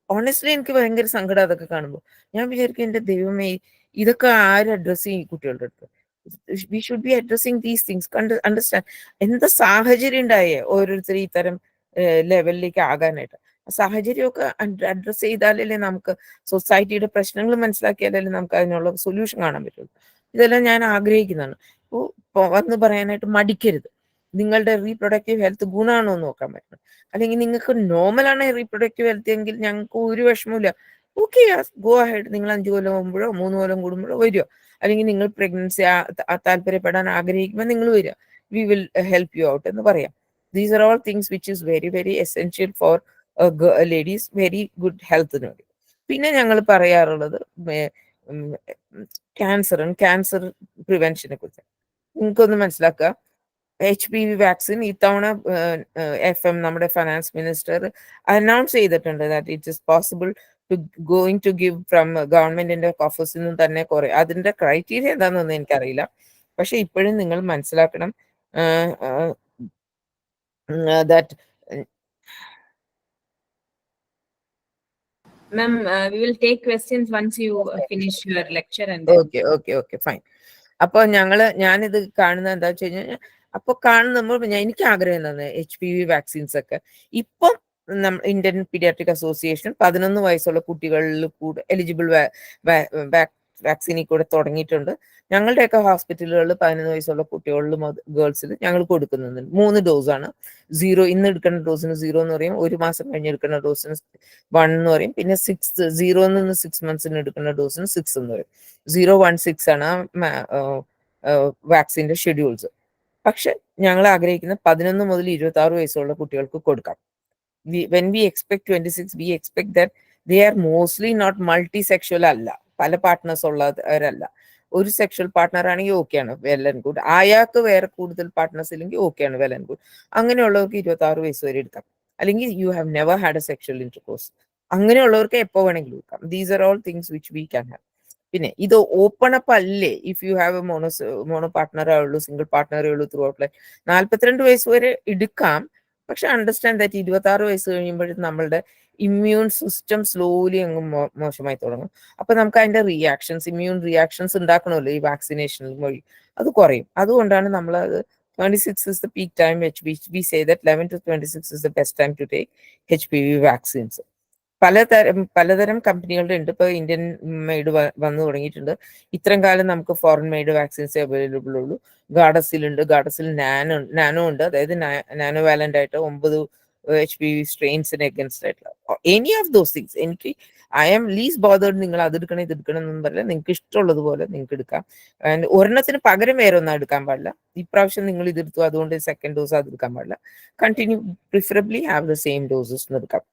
ഓണസ്റ്റ്ലി എനിക്ക് ഭയങ്കര സങ്കടം അതൊക്കെ കാണുമ്പോൾ. ഞാൻ വിചാരിക്കും എന്റെ ദൈവമേ, ഇതൊക്കെ ആര് അഡ്രസ് ചെയ്യും ഈ കുട്ടികളുടെ അടുത്ത്? We should be addressing these things. Understand എന്താ സാഹചര്യം ഉണ്ടായേ ഓരോരുത്തർ ഇത്തരം ലെവലിലേക്ക് ആകാനായിട്ട്. സാഹചര്യമൊക്കെ അഡ്രസ് ചെയ്താലല്ലേ നമുക്ക് സൊസൈറ്റിയുടെ പ്രശ്നങ്ങൾ മനസ്സിലാക്കിയാലല്ലേ നമുക്ക് അതിനുള്ള സൊല്യൂഷൻ കാണാൻ പറ്റുള്ളൂ. ഇതെല്ലാം ഞാൻ ആഗ്രഹിക്കുന്നതാണ്. വന്ന് പറയാനായിട്ട് മടിക്കരുത്. നിങ്ങളുടെ റീപ്രൊഡക്റ്റീവ് ഹെൽത്ത് ഗുണമാണോ എന്ന് നോക്കാൻ പറ്റണം. അല്ലെങ്കിൽ നിങ്ങൾക്ക് നോർമലാണ് റീപ്രൊഡക്റ്റീവ് ഹെൽത്ത് എങ്കിൽ ഞങ്ങൾക്ക് ഒരു വിഷമമില്ല. Okay, go ahead. നിങ്ങൾ 5 കൊല്ലം ആകുമ്പോഴോ 3 കൊല്ലം കൂടുമ്പോഴോ വരിക. അല്ലെങ്കിൽ നിങ്ങൾ പ്രഗ്നൻസി താല്പര്യപ്പെടാൻ ആഗ്രഹിക്കുമ്പോൾ നിങ്ങൾ വരിക. We will help you out എന്ന് പറയാം. These are all things which is very very essential for ladies, very good ഹെൽത്തിന് വേണ്ടി. പിന്നെ ഞങ്ങൾ പറയാറുള്ളത് ക്യാൻസർ പ്രിവെൻഷനെ കുറിച്ച് നിങ്ങൾക്കൊന്ന് മനസ്സിലാക്കുക. HPV വാക്സിൻ ഇത്തവണ FM നമ്മുടെ ഫൈനാൻസ് മിനിസ്റ്റർ അനൗൺസ് ചെയ്തിട്ടുണ്ട് that it is possible going to give from ഗവൺമെന്റിന്റെ ഓഫീസിൽ നിന്ന് തന്നെ കുറെ. അതിന്റെ ക്രൈറ്റീരിയ എന്താണെന്നൊന്നും എനിക്കറിയില്ല. പക്ഷെ ഇപ്പോഴും നിങ്ങൾ മനസ്സിലാക്കണം that Ma'am, we will take questions once you finish your lecture and then. Okay fine. അപ്പൊ ഞാനിത് കാണുന്നത് എന്താ വെച്ച് കഴിഞ്ഞാൽ, അപ്പൊ കാണുമ്പോൾ എനിക്ക് ആഗ്രഹം തന്നെ HPV വാക്സിൻസ് ഒക്കെ ഇപ്പം ഇന്ത്യൻ പീഡിയാട്രിക് അസോസിയേഷൻ 11 വയസ്സുള്ള കുട്ടികളിൽ കൂടെ എലിജിബിൾ വാക്സിനിൽ കൂടെ തുടങ്ങിയിട്ടുണ്ട്. ഞങ്ങളുടെയൊക്കെ ഹോസ്പിറ്റലുകളിൽ 11 വയസ്സുള്ള കുട്ടികളിലും ഗേൾസിൽ ഞങ്ങൾ കൊടുക്കുന്നുണ്ട്. 3 ഡോസാണ്. 0 ഇന്ന് എടുക്കുന്ന ഡോസിന് 0 എന്ന് പറയും, 1 മാസം കഴിഞ്ഞ് എടുക്കുന്ന ഡോസിന് 1 എന്ന് പറയും, പിന്നെ 0 നിന്ന് 6 മന്ത്സിന് എടുക്കുന്ന ഡോസിന് 6 എന്ന് പറയും. 016 ആണ് വാക്സിന്റെ ഷെഡ്യൂൾസ്. പക്ഷെ ഞങ്ങൾ ആഗ്രഹിക്കുന്ന 11 മുതൽ 26 വയസ്സുള്ള കുട്ടികൾക്ക് കൊടുക്കാം. When we expect 26, we expect that they are mostly not multi-sexual അല്ല, പല പാർട്ട്നേഴ്സ് ഉള്ളവരല്ല. ഒരു സെക്ഷൽ പാർട്ട്ണർ ആണെങ്കിൽ ഓക്കെയാണ്, വെൽ ആൻഡ് ഗുഡ്. അയാൾക്ക് വേറെ കൂടുതൽ പാർട്ട്നേഴ്സ് ഇല്ലെങ്കിൽ ഓക്കെയാണ്, വെൽ ആൻഡ് ഗുഡ്. അങ്ങനെയുള്ളവർക്ക് 26 വയസ്സ് വരെ എടുക്കാം. അല്ലെങ്കിൽ you have never had a sexual intercourse, അങ്ങനെയുള്ളവർക്ക് എപ്പോൾ വേണമെങ്കിലും എടുക്കാം. These are all things which we can have. പിന്നെ ഇത് ഓപ്പൺ അപ്പ് അല്ലേ if you have a mono പാർട്ട്ണറേ ഉള്ളൂ, സിംഗിൾ പാർട്ട്ണറേ ഉള്ളൂ ത്രൂ ഔട്ട് ലൈഫ്. 42 വയസ്സ് വരെ എടുക്കാം. പക്ഷെ അണ്ടർസ്റ്റാൻഡ് ദാറ്റ് 26 വയസ്സ് കഴിയുമ്പോഴും നമ്മളുടെ ഇമ്മ്യൂൺ സിസ്റ്റം സ്ലോലി അങ്ങ് മോശമായി തുടങ്ങും. അപ്പൊ നമുക്ക് അതിന്റെ ഇമ്മ്യൂൺ റിയാക്ഷൻസ് ഉണ്ടാക്കണമല്ലോ ഈ വാക്സിനേഷൻ വഴി, അത് കുറയും. അതുകൊണ്ടാണ് നമ്മൾ 26 is the peak time which we say that 11 to 26 is the best time to take HPV vaccines. പലതരം കമ്പനികളുടെ ഉണ്ട്. ഇപ്പൊ ഇന്ത്യൻ മെയ്ഡ് വന്നു തുടങ്ങിയിട്ടുണ്ട്. ഇത്രയും കാലം നമുക്ക് ഫോറിൻ മെയ്ഡ് വാക്സിൻസ് അവൈലബിൾ ഉള്ളൂ. ഗാഡസിലുണ്ട്, ഗാഡസിൽ നാനോ ഉണ്ട്, അതായത് നാനോ വാലന്റ് ആയിട്ട് 9 HPV സ്ട്രെയിൻസിന് അഗൻസ്റ്റ് ആയിട്ടുള്ള എനി ഓഫ് ദോസ് തിങ്സ്. എനിക്ക് ഐ ആം ലീസ്റ്റ് ബോതേർഡ്. നിങ്ങൾ അതെടുക്കണം ഇതെടുക്കണം എന്നൊന്നും പറയില്ല. നിങ്ങൾക്ക് ഇഷ്ടമുള്ളതുപോലെ നിങ്ങൾക്ക് എടുക്കാം. ആൻഡ് ഒരെണ്ണത്തിന് പകരം വേറെ ഒന്നും എടുക്കാൻ പാടില്ല. ഇപ്രാവശ്യം നിങ്ങൾ ഇതെടുത്തു അതുകൊണ്ട് സെക്കൻഡ് ഡോസ് അതെടുക്കാൻ പാടില്ല. Continue, preferably have the same doses എടുക്കാം.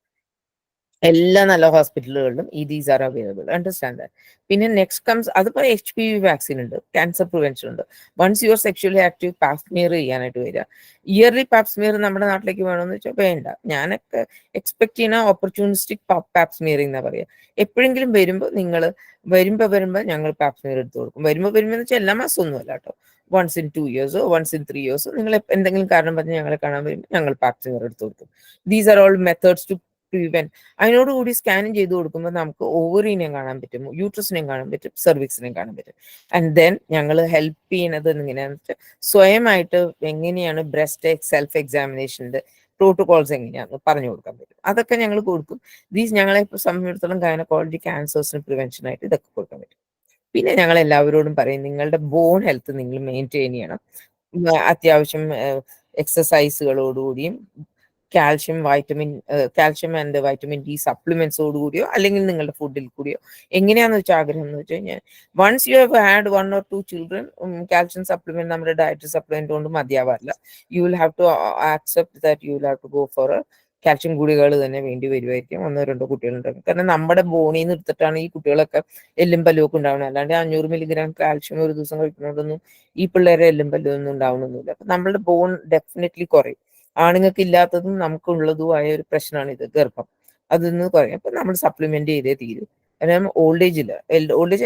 എല്ലാ നല്ല ഹോസ്പിറ്റലുകളിലും ഈ these are available. Understand that. പിന്നെ നെക്സ്റ്റ് കംസ്, അതിപ്പോൾ HPV വാക്സിൻ ഉണ്ട്, ക്യാൻസർ പ്രിവെൻഷൻ ഉണ്ട്. Once you are sexually active, pap smear ചെയ്യാനായിട്ട് വരിക. ഇയർലി പാപ്സ്മിയർ നമ്മുടെ നാട്ടിലേക്ക് വേണമെന്ന് വെച്ചാൽ വേണ്ട. ഞാനൊക്കെ എക്സ്പെക്ട് ചെയ്യുന്ന ഓപ്പർച്യൂണിസ്റ്റിക് പാപ്സ്മിയറിംഗ് എന്നാ പറയുക. എപ്പോഴെങ്കിലും വരുമ്പോൾ ഞങ്ങൾ പാപ്സ്മിയർ എടുത്ത് കൊടുക്കും. വരുമ്പോൾ എന്ന് വെച്ചാൽ എല്ലാ മാസമൊന്നും അല്ല കേട്ടോ. once in 2 years once in 3 years നിങ്ങൾ എന്തെങ്കിലും കാരണം പറഞ്ഞ് ഞങ്ങളെ കാണാൻ വരുമ്പോൾ ഞങ്ങൾ പാപ്സ്മിയർ എടുത്ത് കൊടുക്കും. These are all methods to prevent. അതിനോടുകൂടി സ്കാനിങ് ചെയ്ത് കൊടുക്കുമ്പോൾ നമുക്ക് ഓവറിനെയും കാണാൻ പറ്റും, യൂട്രസിനെയും കാണാൻ പറ്റും, സെർവിക്സിനെയും കാണാൻ പറ്റും. ആൻഡ് ദെൻ ഞങ്ങൾ ഹെൽപ്പ് ചെയ്യുന്നത് എങ്ങനെയാണെന്ന് വെച്ചാൽ സ്വയമായിട്ട് എങ്ങനെയാണ് ബ്രസ്റ്റ് സെൽഫ് എക്സാമിനേഷൻ്റെ പ്രോട്ടോകോൾസ് എങ്ങനെയാണെന്ന് പറഞ്ഞു കൊടുക്കാൻ പറ്റും. അതൊക്കെ ഞങ്ങൾ കൊടുക്കും. ഞങ്ങളെ സംബന്ധിച്ചിടത്തോളം ഗൈനക്കോളജി ക്യാൻസേഴ്സിന് പ്രിവെൻഷനായിട്ട് ഇതൊക്കെ കൊടുക്കാൻ പറ്റും. പിന്നെ ഞങ്ങൾ എല്ലാവരോടും പറയും, നിങ്ങളുടെ ബോൺ ഹെൽത്ത് നിങ്ങൾ മെയിൻറ്റെയിൻ ചെയ്യണം. അത്യാവശ്യം എക്സസൈസുകളോടുകൂടിയും കാൽഷ്യം ആൻഡ് വൈറ്റമിൻ ഡി സപ്ലിമെന്റ്സോടുകൂടിയോ അല്ലെങ്കിൽ നിങ്ങളുടെ ഫുഡിൽ കൂടിയോ എങ്ങനെയാണെന്ന് വെച്ചാൽ ആഗ്രഹം എന്ന് വെച്ച് കഴിഞ്ഞാൽ once you have had 1 or 2 children, calcium supplement നമ്മുടെ ഡയറ്ററി സപ്ലിമെന്റ് കൊണ്ട് മതിയാവാറില്ല. You will have to accept that you will have to go for calcium ഗുളികകൾ തന്നെ വേണ്ടി വരുമായിരിക്കും. 1 or 2 കുട്ടികളുണ്ടാകും. കാരണം നമ്മുടെ ബോണിൽ നിന്ന് എടുത്തിട്ടാണ് ഈ കുട്ടികളൊക്കെ എല്ലും പല്ലുമൊക്കെ ഉണ്ടാവുന്നത്. അല്ലാണ്ട് 500 മില്ലിഗ്രാം കാൽഷ്യം ഒരു ദിവസം കഴിക്കുന്നതൊന്നും ഈ പിള്ളേരെ എല്ലും പല്ലും ഒന്നും ഉണ്ടാവണമെന്നില്ല. അപ്പൊ നമ്മളുടെ ബോൺ ഡെഫിനറ്റ്ലി കുറയും. ആണുങ്ങൾക്ക് ഇല്ലാത്തതും നമുക്കുള്ളതുമായ ഒരു പ്രശ്നമാണ് ഇത്, ഗർഭം. അതൊന്ന് കുറയും. അപ്പൊ നമ്മൾ സപ്ലിമെന്റ് ചെയ്തേ തീരും. കാരണം ഓൾഡ് ഏജ്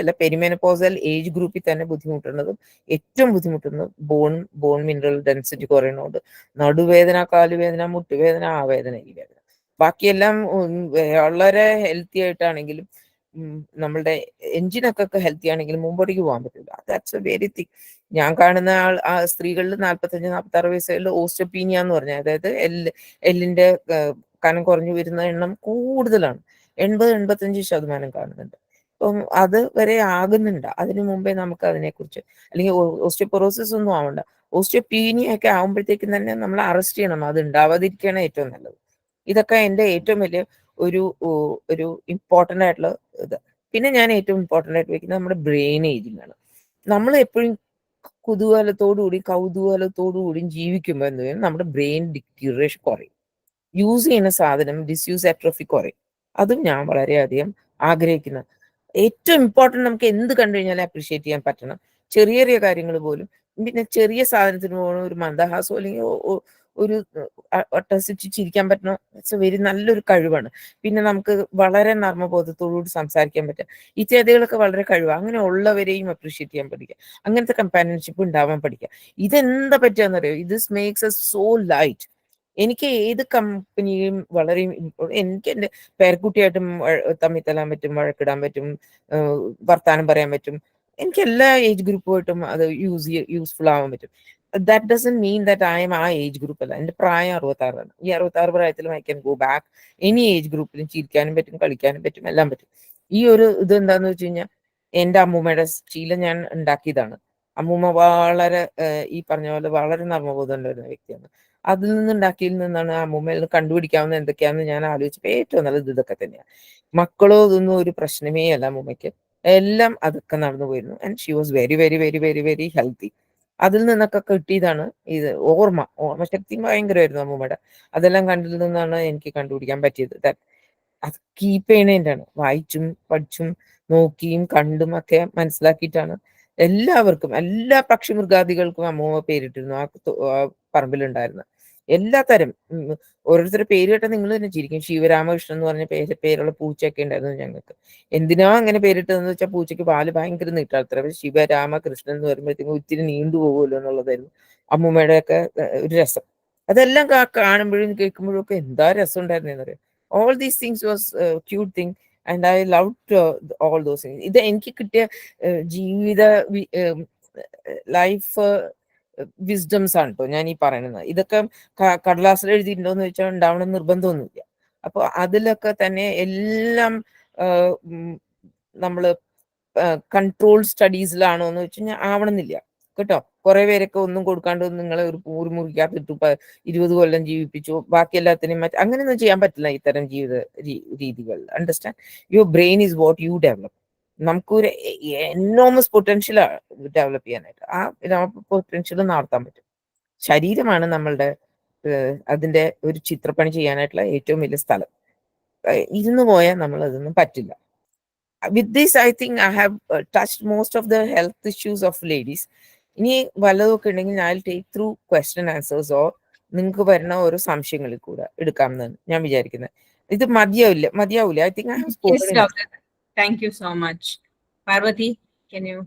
അല്ല, പെരിമെനോപോസൽ ഏജ് ഗ്രൂപ്പിൽ തന്നെ ബുദ്ധിമുട്ടുന്നതും ഏറ്റവും ബുദ്ധിമുട്ടുന്നത് ബോൺ മിനറൽ ഡെൻസിറ്റി കുറയുന്നതുകൊണ്ട് നടുവേദന, കാലുവേദന, മുട്ടുവേദന, ആ വേദന, ഈ വേദന. ബാക്കിയെല്ലാം വളരെ ഹെൽത്തി ആയിട്ടാണെങ്കിലും നമ്മളുടെ എഞ്ചിനൊക്കെ ഹെൽത്തി ആണെങ്കിലും മുമ്പോട്ടേക്ക് പോകാൻ പറ്റില്ല. That's A very thing. ഞാൻ കാണുന്ന സ്ത്രീകളിൽ 45-46 വയസ്സുകളിൽ ഓസ്റ്റോപീനിയ എന്ന് പറഞ്ഞാൽ, അതായത് എല്ലിന്റെ കനം കുറഞ്ഞു വരുന്ന എണ്ണം കൂടുതലാണ്. 80-85% കാണുന്നുണ്ട്. അപ്പം അത് വരെ ആകുന്നുണ്ട്. അതിനു മുമ്പേ നമുക്ക് അതിനെക്കുറിച്ച്, അല്ലെങ്കിൽ ഓസ്റ്റിയോപൊറോസിസ് ഒന്നും ആവണ്ട, ഓസ്റ്റിയോപീനിയ ഒക്കെ ആകുമ്പോഴത്തേക്കും തന്നെ നമ്മൾ അറസ്റ്റ് ചെയ്യണം. അത് ഉണ്ടാവാതിരിക്കുകയാണ് ഏറ്റവും നല്ലത്. ഇതൊക്കെ എൻ്റെ ഏറ്റവും വലിയ ഒരു ഇമ്പോർട്ടൻ്റ് ആയിട്ടുള്ള ഇത്. പിന്നെ ഞാൻ ഏറ്റവും ഇമ്പോർട്ടൻ്റ് ആയിട്ട് വെക്കുന്നത് നമ്മുടെ ബ്രെയിൻ ഏജിങ് ആണ്. നമ്മൾ എപ്പോഴും കൗതൂഹലത്തോടുകൂടിയും ജീവിക്കുമ്പോൾ എന്ത് ചെയ്യും, നമ്മുടെ ബ്രെയിൻ ഡിറ്റീറിയേഷൻ കുറയും. യൂസ് ചെയ്യുന്ന സാധനം ഡിസ്യൂസ് അട്രോഫി കുറയും. അതും ഞാൻ വളരെയധികം ആഗ്രഹിക്കുന്ന ഏറ്റവും ഇമ്പോർട്ടൻ്റ്. നമുക്ക് എന്ത് കണ്ടു കഴിഞ്ഞാലും അപ്രീഷിയേറ്റ് ചെയ്യാൻ പറ്റണം, ചെറിയ ചെറിയ കാര്യങ്ങൾ പോലും. പിന്നെ ചെറിയ സാധനത്തിന് പോകണം, ഒരു മന്ദഹാസം അല്ലെങ്കിൽ ഒരു അട്ടഹസിച്ച് ചിരിക്കാൻ പറ്റണം. ഇറ്റ്സ് എ വെരി നല്ലൊരു കഴിവാണ്. പിന്നെ നമുക്ക് വളരെ നർമ്മബോധത്തോടുകൂടി സംസാരിക്കാൻ പറ്റുക, ഇത്യാദികളൊക്കെ വളരെ കഴിവാണ്. അങ്ങനെ ഉള്ളവരെയും അപ്രീഷിയേറ്റ് ചെയ്യാൻ പഠിക്കുക, അങ്ങനത്തെ കമ്പാനിയൻഷിപ്പ് ഉണ്ടാവാൻ പഠിക്കുക. ഇതെന്താ പറ്റുകയെന്നറിയോ, this makes us so light. എനിക്ക് ഏത് കമ്പനിയും വളരെ എനിക്ക് എൻ്റെ പേരക്കുട്ടിയായിട്ടും തമ്മിൽ തല്ലാൻ പറ്റും, വഴക്കിടാൻ പറ്റും, വർത്താനം പറയാൻ പറ്റും. എനിക്ക് എല്ലാ ഏജ് ഗ്രൂപ്പുമായിട്ടും അത് യൂസ്ഫുൾ ആവാൻ പറ്റും. That doesn't mean that I am a age group അല്ല. എൻ്റെ പ്രായം 66 ഈ 66 പ്രായത്തിലും I can go back any age ഗ്രൂപ്പിലും. ചിരിക്കാനും പറ്റും, കളിക്കാനും പറ്റും, എല്ലാം പറ്റും. ഈ ഒരു ഇത് എന്താന്ന് വെച്ച് കഴിഞ്ഞാൽ എൻ്റെ അമ്മൂമ്മയുടെ ശീലം ഞാൻ ഉണ്ടാക്കിയതാണ്. അമ്മൂമ്മ വളരെ ഈ പറഞ്ഞ പോലെ വളരെ നർമ്മബോധം ഉണ്ടായിരുന്ന വ്യക്തിയാണ്. അതിൽ നിന്നാണ് അമ്മൂമ്മയിൽ നിന്ന് കണ്ടുപിടിക്കാവുന്ന എന്തൊക്കെയാണെന്ന് ഞാൻ ആലോചിച്ചപ്പോൾ ഏറ്റവും നല്ലത് ഇതൊക്കെ തന്നെയാണ്. മക്കളോ ഇതൊന്നും ഒരു പ്രശ്നമേ അല്ല അമ്മൂമ്മയ്ക്ക്. എല്ലാം അതൊക്കെ നടന്നു പോയിരുന്നു. And she was very very very very very healthy. അതിൽ നിന്നൊക്കെ കിട്ടിയതാണ് ഇത്. ഓർമ്മശക്തി ഭയങ്കരമായിരുന്നു അമ്മൂമ്മയുടെ. അതെല്ലാം കണ്ടിൽ നിന്നാണ് എനിക്ക് കണ്ടുപിടിക്കാൻ പറ്റിയത്. അത് കീപ്പ് ചെയ്യണേൻ്റാണ്. വായിച്ചും പഠിച്ചും നോക്കിയും കണ്ടും ഒക്കെ മനസ്സിലാക്കിയിട്ടാണ് എല്ലാവർക്കും, എല്ലാ പക്ഷിമൃഗാദികൾക്കും അമ്മൂമ്മ പേരിട്ടിരുന്നു. ആ പറമ്പിലുണ്ടായിരുന്ന എല്ലാ തരം ഓരോരുത്തരുടെ പേര് കേട്ടാൽ നിങ്ങൾ തന്നെ ചിരിക്കും. ശിവരാമകൃഷ്ണൻ എന്ന് പറഞ്ഞ പേരുള്ള പൂച്ചയൊക്കെ ഉണ്ടായിരുന്നു ഞങ്ങൾക്ക്. എന്തിനാ അങ്ങനെ പേരിട്ടതെന്ന് വെച്ചാൽ പൂച്ചയ്ക്ക് പാല് ഭയങ്കര നീട്ടാത്ര. ശിവരാമകൃഷ്ണൻ എന്ന് പറയുമ്പോഴത്തേക്കും ഒത്തിരി നീണ്ടു പോകുമല്ലോ എന്നുള്ളതായിരുന്നു അമ്മൂമ്മയുടെയൊക്കെ ഒരു രസം. അതെല്ലാം കാണുമ്പോഴും കേൾക്കുമ്പോഴും ഒക്കെ എന്താ രസം ഉണ്ടായിരുന്നേന്ന് പറയാം. All these things was cute thing and I love all those things. ഇത് എനിക്ക് കിട്ടിയ ജീവിത ലൈഫ് വിസ്ഡംസ് ആണ് കേട്ടോ ഞാൻ ഈ പറയുന്നത്. ഇതൊക്കെ കടലാസിൽ എഴുതിയിട്ടുണ്ടോന്ന് വെച്ചാൽ ഉണ്ടാവണം നിർബന്ധമൊന്നുമില്ല. അപ്പൊ അതിലൊക്കെ തന്നെ എല്ലാം നമ്മള് കൺട്രോൾ സ്റ്റഡീസിലാണോ എന്ന് വെച്ച് കഴിഞ്ഞാൽ ആവണമെന്നില്ല കേട്ടോ. കുറെ പേരൊക്കെ ഒന്നും കൊടുക്കാണ്ട് നിങ്ങളെ ഒരു മുറിക്കകത്തിട്ടു 20 കൊല്ലം ജീവിപ്പിച്ചു, ബാക്കി എല്ലാത്തിനെയും അങ്ങനെയൊന്നും ചെയ്യാൻ പറ്റില്ല ഇത്തരം ജീവിത രീതികൾ. Understand, your brain is what you develop. നമുക്കൊരു എനോമസ് പൊട്ടൻഷ്യൽ ഡെവലപ്പ് ചെയ്യാനായിട്ട്. ആ പൊട്ടൻഷ്യൽ നടത്താൻ പറ്റും. ശരീരമാണ് നമ്മളുടെ അതിന്റെ ഒരു ചിത്രപ്പണി ചെയ്യാനായിട്ടുള്ള ഏറ്റവും വലിയ സ്ഥലം. ഇരുന്ന് പോയാൽ നമ്മൾ അതൊന്നും പറ്റില്ല. With this, I think I have touched most of the health issues of ladies. ഇനി വല്ലതൊക്കെ ഉണ്ടെങ്കിൽ I'll take through question answers or നിങ്ങൾക്ക് വരുന്ന ഓരോ സംശയങ്ങളിൽ കൂടെ എടുക്കാമെന്നാണ് ഞാൻ വിചാരിക്കുന്നത്. ഇത് മതിയാവില്ല. I think I have spoken. Yes, doctor. Thank you so much. Parvati, can you?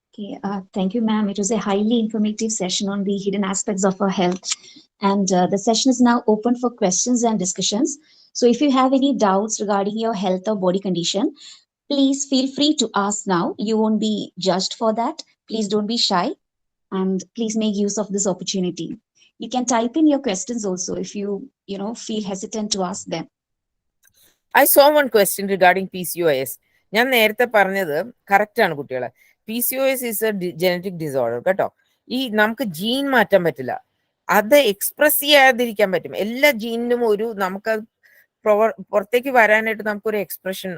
Okay, thank you, ma'am. It was a highly informative session on the hidden aspects of our health. And the session is now open for questions and discussions. So if you have any doubts regarding your health or body condition, please feel free to ask now. You won't be judged for that. Please don't be shy and please make use of this opportunity. You can type in your questions also if you feel hesitant to ask them. I saw one question regarding PCOS. ഞാൻ നേരത്തെ പറഞ്ഞത് correct ആണ് കുട്ടികളെ. PCOS is A genetic disorder കേട്ടോ. ഈ നമുക്ക് gene മാറ്റാൻ പറ്റില്ല, അത് എക്സ്പ്രസ് ചെയ്യാതിരിക്കാൻ പറ്റും. എല്ലാ ജീനിനും നമുക്ക് പുറത്തേക്ക് വരാനായിട്ട് നമുക്കൊരു എക്സ്പ്രഷൻ,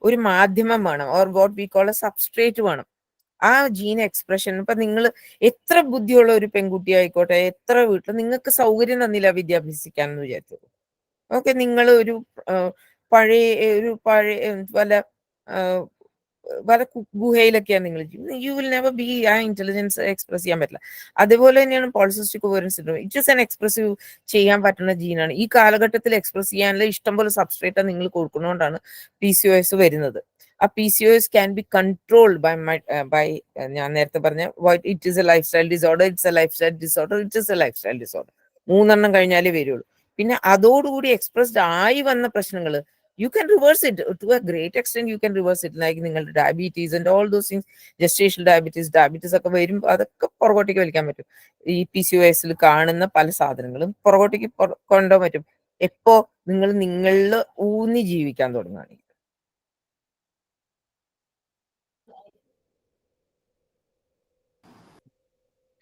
ഒരു മാധ്യമം വേണം, or what we call A substrate വേണം. ആ ജീൻ എക്സ്പ്രഷൻ ഇപ്പൊ നിങ്ങൾ എത്ര ബുദ്ധിയുള്ള ഒരു പെൺകുട്ടി ആയിക്കോട്ടെ, എത്ര വീട്ടിൽ നിങ്ങൾക്ക് സൗകര്യം തന്നില്ല വിദ്യാഭ്യസിക്കാൻ എന്ന് വിചാരിച്ചത്. ഓക്കെ, നിങ്ങൾ ഒരു പഴയ വല്ല വളരെ ഗുഹയിലൊക്കെയാണ് നിങ്ങൾ യു വിൽ നെവർ ബി ആ ഇന്റലിജൻസ് എക്സ്പ്രസ് ചെയ്യാൻ പറ്റില്ല. അതുപോലെ തന്നെയാണ് polycystic ovarian syndrome. It is an expressive ചെയ്യാൻ പറ്റുന്ന ജീനാണ്. ഈ കാലഘട്ടത്തിൽ എക്സ്പ്രസ് ചെയ്യാനുള്ള ഇഷ്ടംപോലെ സബ്സ്ട്രേറ്റ് നിങ്ങൾ കൊടുക്കുന്നതുകൊണ്ടാണ് PCOS വരുന്നത്. ആ PCOS can be controlled by ഞാൻ നേരത്തെ പറഞ്ഞ it is a lifestyle disorder, it's a lifestyle disorder, it is a lifestyle disorder. 3 കഴിഞ്ഞാലേ വരുള്ളൂ. പിന്നെ അതോടുകൂടി എക്സ്പ്രസ്ഡ് ആയി വന്ന പ്രശ്നങ്ങൾ you can reverse it to a great extent. You can reverse it, like നിങ്ങളുടെ diabetes and all those things, gestational diabetes ഒക്കെ വരും, അതൊക്കെ പുറകോട്ടേക്ക് വലിക്കാൻ പറ്റും. ഈ PCOS കാണുന്ന പല സാധനങ്ങളും പുറകോട്ടേക്ക് കൊണ്ടുപോകാൻ പറ്റും എപ്പോ നിങ്ങൾ നിങ്ങളിൽ ഊന്നി ജീവിക്കാൻ തുടങ്ങുകയാണെങ്കിൽ.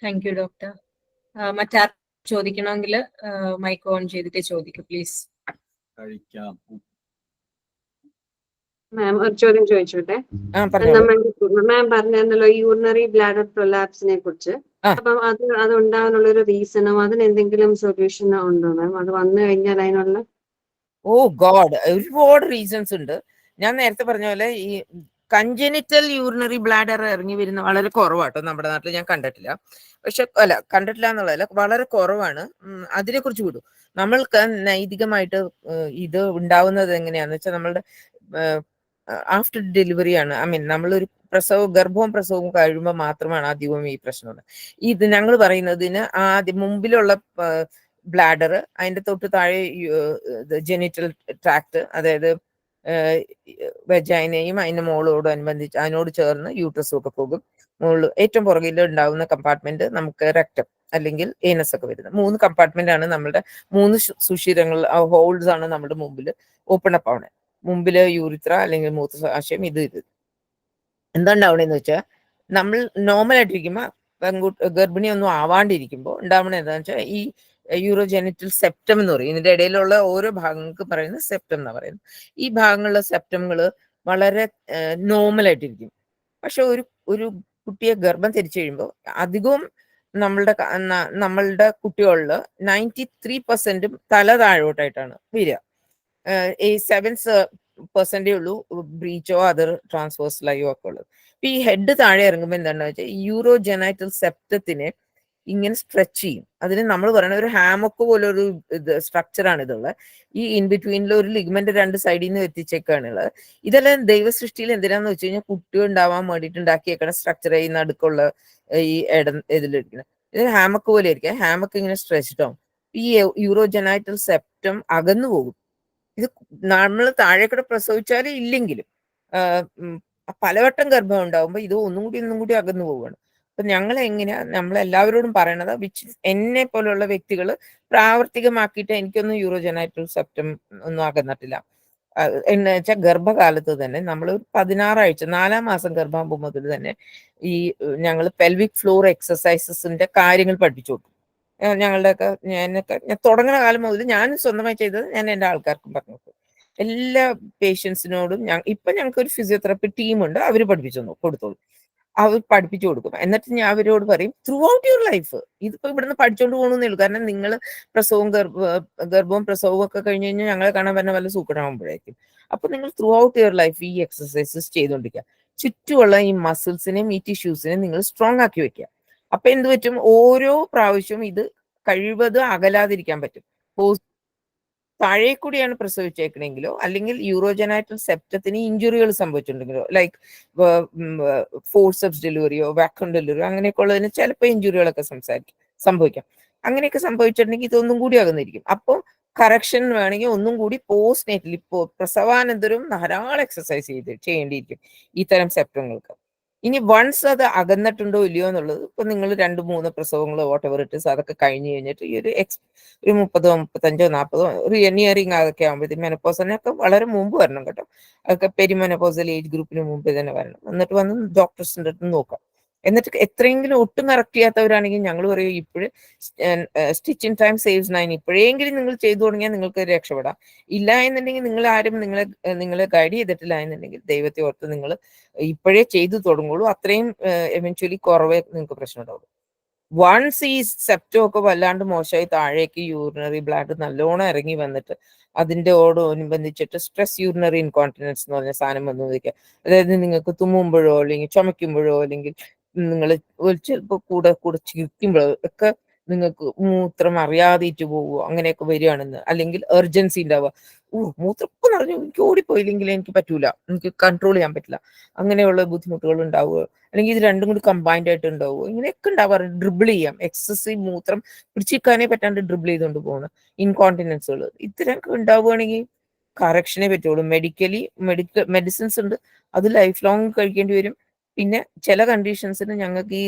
Thank you doctor. മറ്റാർ ചോദിക്കണമെങ്കിൽ മൈക്ക് ഓൺ ചെയ്തിട്ട് ചോദിക്കും പ്ലീസ്. മാം ഒരു ചോദ്യം ചോദിച്ചോട്ടെ. മാം പറഞ്ഞല്ലോ യൂറിനറി ബ്ലാഡർ പ്രൊലാപ്സിനെ കുറിച്ച്. അപ്പം അത് ഉണ്ടാകാനുള്ള ഒരു റീസണോ അതിന് എന്തെങ്കിലും സൊല്യൂഷനോ ഉണ്ടോ മാം? അത് വന്നു കഴിഞ്ഞാൽ അതിനുള്ള ഗോഡ് ഒരുപാട് റീസൺസ് ഉണ്ട്. ഞാൻ നേരത്തെ പറഞ്ഞ പോലെ ഈ കൺജനിറ്റൽ യൂറിനറി ബ്ലാഡർ ഇറങ്ങി വരുന്ന വളരെ കുറവാട്ടോ നമ്മുടെ നാട്ടിൽ. ഞാൻ കണ്ടിട്ടില്ല. പക്ഷെ കണ്ടിട്ടില്ല എന്നുള്ളതല്ല, വളരെ കുറവാണ്. അതിനെ കുറിച്ച് വിടും. നമ്മൾക്ക് നൈതികമായിട്ട് ഇത് ഉണ്ടാവുന്നത് എങ്ങനെയാന്ന് വെച്ചാൽ നമ്മളുടെ ആഫ്റ്റർ ഡെലിവറി ആണ്. നമ്മളൊരു ഗർഭവും പ്രസവവും കഴിയുമ്പോൾ മാത്രമാണ് അധികവും ഈ പ്രശ്നമുള്ളത്. ഇത് ഞങ്ങൾ പറയുന്നതിന് ആദ്യം മുമ്പിലുള്ള ബ്ലാഡർ, അതിന്റെ തൊട്ട് താഴെ ജെനിറ്റൽ ട്രാക്ട്, അതായത് വെജൈനയും അതിന്റെ മോളോട് അനുബന്ധിച്ച് അതിനോട് ചേർന്ന് യൂട്രസും ഒക്കെ പോകും. മുകളിൽ ഏറ്റവും പുറകിൽ ഉണ്ടാവുന്ന കമ്പാർട്ട്മെന്റ് നമുക്ക് റെക്ടം അല്ലെങ്കിൽ ഏനസ് ഒക്കെ വരുന്നത്. 3 കമ്പാർട്ട്മെന്റ് ആണ് നമ്മുടെ 3 സുഷിരങ്ങൾ, ഹോൾസ് ആണ് നമ്മുടെ മുമ്പിൽ ഓപ്പൺ അപ്പ് ആവണേ. മുമ്പില് യൂറിത്ര അല്ലെങ്കിൽ മൂത്രാശയം ഇത് എന്താണ്ടാവണേന്ന് വെച്ചാൽ നമ്മൾ നോർമൽ ആയിട്ടിരിക്കുമ്പോ ഗർഭിണി ഒന്നും ആവാണ്ടിരിക്കുമ്പോൾ ഉണ്ടാവണ എന്താന്ന് വെച്ചാൽ ഈ യൂറോജെനിറ്റൽ സെപ്റ്റം എന്ന് പറയും. ഇതിന്റെ ഇടയിലുള്ള ഓരോ ഭാഗങ്ങൾക്ക് പറയുന്നത് സെപ്റ്റം എന്നാ പറയുന്നത്. ഈ ഭാഗങ്ങളിലെ സെപ്റ്റങ്ങൾ വളരെ നോർമൽ ആയിട്ടിരിക്കും. പക്ഷെ ഒരു കുട്ടിയെ ഗർഭം ധരിച്ചു കഴിയുമ്പോൾ അധികവും നമ്മളുടെ കുട്ടികളിൽ 93% തല താഴോട്ടായിട്ടാണ് വരിക. 7% ഉള്ളൂ ബ്രീച്ചോ അതർ ട്രാൻസ്വേഴ്സലയോ ഒക്കെ ഉള്ളത്. അപ്പൊ ഈ ഹെഡ് താഴെ ഇറങ്ങുമ്പോൾ എന്താണെന്ന് വെച്ചാൽ യൂറോജെനൈറ്റൽ സെപ്റ്റത്തിനെ ഇങ്ങനെ സ്ട്രെച്ച് ചെയ്യും. അതിന് നമ്മൾ പറയുന്ന ഒരു ഹാമൊക്കെ പോലെ ഒരു സ്ട്രക്ചറാണ് ഇതുള്ളത്. ഈ ഇൻ ബിറ്റ്വീനിൽ ഒരു ലിഗ്മെന്റ് 2 സൈഡിൽ നിന്ന് എത്തിച്ചേക്കാണുള്ളത്. ഇതെല്ലാം ദൈവസൃഷ്ടിയിൽ എന്തിനാന്ന് വെച്ച് കഴിഞ്ഞാൽ കുട്ടി ഉണ്ടാവാൻ വേണ്ടിയിട്ട് ഉണ്ടാക്കിയേക്കണ സ്ട്രക്ചർ ഈ നടുക്കുള്ള ഈ ഇതിലിരിക്കുന്നത്. ഇത് ഹാമക്ക് പോലെ ആയിരിക്കും. ഹാമക്ക് ഇങ്ങനെ സ്ട്രെച്ച്ഡ് ആവും. ഈ യൂറോജെനൈറ്റൽ സെപ്റ്റം അകന്നു പോകും. ഇത് നമ്മൾ താഴേക്കൂടെ പ്രസവിച്ചാലും ഇല്ലെങ്കിലും പലവട്ടം ഗർഭം ഉണ്ടാവുമ്പോൾ ഇത് ഒന്നും കൂടി അകന്നു പോവുകയാണ്. അപ്പൊ നമ്മളെല്ലാവരോടും പറയണത് എന്നെ പോലുള്ള വ്യക്തികൾ പ്രാവർത്തികമാക്കിയിട്ട് എനിക്കൊന്നും യൂറോജെനൈറ്റൽ സെപ്റ്റം ഒന്നും അകന്നിട്ടില്ല. എന്ന് വെച്ചാൽ ഗർഭകാലത്ത് തന്നെ നമ്മൾ 16 ആഴ്ച 4-ാം മാസം ഗർഭാകുമ്പോൾ മുതൽ തന്നെ ഈ ഞങ്ങൾ പെൽവിക് ഫ്ലോർ എക്സസൈസസിന്റെ കാര്യങ്ങൾ പഠിപ്പിച്ചു കൊടുക്കും. ഞാൻ തുടങ്ങുന്ന കാലം മുതൽ ഞാൻ സ്വന്തമായി ചെയ്തത് ഞാൻ എൻ്റെ ആൾക്കാർക്കും പറഞ്ഞു കൊടുക്കും. എല്ലാ പേഷ്യൻസിനോടും ഇപ്പൊ ഞങ്ങൾക്ക് ഒരു ഫിസിയോതെറാപ്പി ടീമുണ്ട്. അവർ കൊടുത്തോളൂ. അവർ പഠിപ്പിച്ചു കൊടുക്കും. എന്നിട്ട് ഞാൻ അവരോട് പറയും ത്രൂ ഔട്ട് യുവർ ലൈഫ് ഇതിപ്പോ ഇവിടുന്ന് പഠിച്ചോണ്ട് പോകണമെന്നേ ഉള്ളൂ. കാരണം നിങ്ങൾ ഗർഭവും പ്രസവവും ഒക്കെ കഴിഞ്ഞ് കഴിഞ്ഞാൽ ഞങ്ങളെ കാണാൻ വരുന്ന വല്ല സൂക്കടാകുമ്പോഴേക്കും. അപ്പൊ നിങ്ങൾ ത്രൂ ഔട്ട് യുവർ ലൈഫ് ഈ എക്സസൈസസ് ചെയ്തുകൊണ്ടിരിക്കുക. ചുറ്റുമുള്ള ഈ മസിൽസിനെയും ഈ ടിഷ്യൂസിനെയും നിങ്ങൾ സ്ട്രോങ് ആക്കി വെക്കുക. അപ്പൊ എന്ത് പറ്റും, ഓരോ പ്രാവശ്യവും ഇത് കഴിവത് അകലാതിരിക്കാൻ പറ്റും. താഴെ കൂടിയാണ് പ്രസവിച്ചേക്കണെങ്കിലോ അല്ലെങ്കിൽ യൂറോജെനൈറ്റൽ സെപ്റ്റത്തിന് ഇഞ്ചുറികൾ സംഭവിച്ചിട്ടുണ്ടെങ്കിലോ, ലൈക്ക് ഫോർസെപ്സ് ഡെലിവറിയോ വാക്വം ഡെലിവറിയോ അങ്ങനെയൊക്കെ ഉള്ളതിന് ചിലപ്പോൾ ഇഞ്ചുറികളൊക്കെ സംഭവിക്കാം. അങ്ങനെയൊക്കെ സംഭവിച്ചിട്ടുണ്ടെങ്കിൽ ഇതൊന്നും കൂടി അകന്നിരിക്കും. അപ്പോൾ കറക്ഷൻ വേണമെങ്കിൽ ഒന്നും കൂടി പോസ്റ്റ് നേറ്റലി പ്രസവാനന്തരം ധാരാളം എക്സസൈസ് ചെയ്യേണ്ടിയിരിക്കും ഈ തരം സെപ്റ്റങ്ങൾക്ക്. ഇനി വൺസ് അത് അകന്നിട്ടുണ്ടോ ഇല്ലയോ എന്നുള്ളത് ഇപ്പൊ നിങ്ങൾ 2-3 പ്രസവങ്ങളോ വോട്ടെവർ ഇട്ട് അതൊക്കെ കഴിഞ്ഞ് കഴിഞ്ഞിട്ട് ഈ ഒരു 30, 35, 40 നിയറിങ് അതൊക്കെ ആകുമ്പോഴത്തേക്കും മെനപ്പോസിനൊക്കെ വളരെ മുമ്പ് വരണം കേട്ടോ. അതൊക്കെ പെരിമെനപ്പോസൽ ഏജ് ഗ്രൂപ്പിന് മുമ്പ് തന്നെ വരണം. എന്നിട്ട് വന്ന് ഡോക്ടേഴ്സിൻ്റെ അടുത്ത് നോക്കാം. എന്നിട്ട് എത്രയെങ്കിലും ഒട്ടും കറക്റ്റ് ചെയ്യാത്തവരാണെങ്കിൽ ഞങ്ങൾ പറയും ഇപ്പോഴും സ്റ്റിച്ചിങ് ടൈം സേവ്സ് 9 ഇപ്പോഴെങ്കിലും നിങ്ങൾ ചെയ്തു തുടങ്ങിയാൽ നിങ്ങൾക്ക് രക്ഷപ്പെടാം. ഇല്ല എന്നുണ്ടെങ്കിൽ നിങ്ങൾ ആരും നിങ്ങളെ ഗൈഡ് ചെയ്തിട്ടില്ല എന്നുണ്ടെങ്കിൽ ദൈവത്തെ ഓർത്ത് നിങ്ങൾ ഇപ്പോഴേ ചെയ്തു തുടങ്ങുള്ളൂ. അത്രയും എവൻച്വലി കുറവേ നിങ്ങൾക്ക് പ്രശ്നം ഉണ്ടാവുള്ളൂ. വൺസ് ഈ സെപ്റ്റം ഒക്കെ വല്ലാണ്ട് മോശമായി താഴേക്ക് യൂറിനറി ബ്ലാഡർ നല്ലോണം ഇറങ്ങി വന്നിട്ട് അതിൻ്റെയോടനുബന്ധിച്ചിട്ട് സ്ട്രെസ് യൂറിനറി ഇൻകോണ്ടിനൻസ് എന്ന് പറഞ്ഞ സാധനം വന്നു നിൽക്കുക. അതായത് നിങ്ങൾക്ക് തുമ്മുമ്പോഴോ അല്ലെങ്കിൽ ചുമയ്ക്കുമ്പോഴോ അല്ലെങ്കിൽ നിങ്ങൾ ചിലപ്പോൾ കൂടെ ചിരിക്കുമ്പോഴോ ഒക്കെ നിങ്ങൾക്ക് മൂത്രം അറിയാതിട്ട് പോവുമോ അങ്ങനെയൊക്കെ വരികയാണെന്ന്, അല്ലെങ്കിൽ എർജൻസി ഉണ്ടാവുക, മൂത്രം ഇപ്പം നിറഞ്ഞു എനിക്ക് ഓടിപ്പോയില്ലെങ്കിൽ എനിക്ക് പറ്റൂല, എനിക്ക് കൺട്രോൾ ചെയ്യാൻ പറ്റില്ല, അങ്ങനെയുള്ള ബുദ്ധിമുട്ടുകൾ ഉണ്ടാവുക, അല്ലെങ്കിൽ ഇത് രണ്ടും കൂടി കമ്പൈൻഡ് ആയിട്ട് ഉണ്ടാവുമോ, ഇങ്ങനെയൊക്കെ ഉണ്ടാവാറുണ്ട്. ഡ്രിബിൾ ചെയ്യാം, എക്സസീവ് മൂത്രം പിടിച്ചിരിക്കാനേ പറ്റാണ്ട് ഡ്രിബിൾ ചെയ്തുകൊണ്ട് പോകണം, ഇൻകോണ്ടിനൻസുകൾ ഇത്തരമൊക്കെ ഉണ്ടാവുകയാണെങ്കിൽ കറക്ഷനേ പറ്റുള്ളൂ. മെഡിസിൻസ് ഉണ്ട്, അത് ലൈഫ് ലോങ് കഴിക്കേണ്ടി വരും. പിന്നെ ചില കണ്ടീഷൻസിന് ഞങ്ങൾക്ക്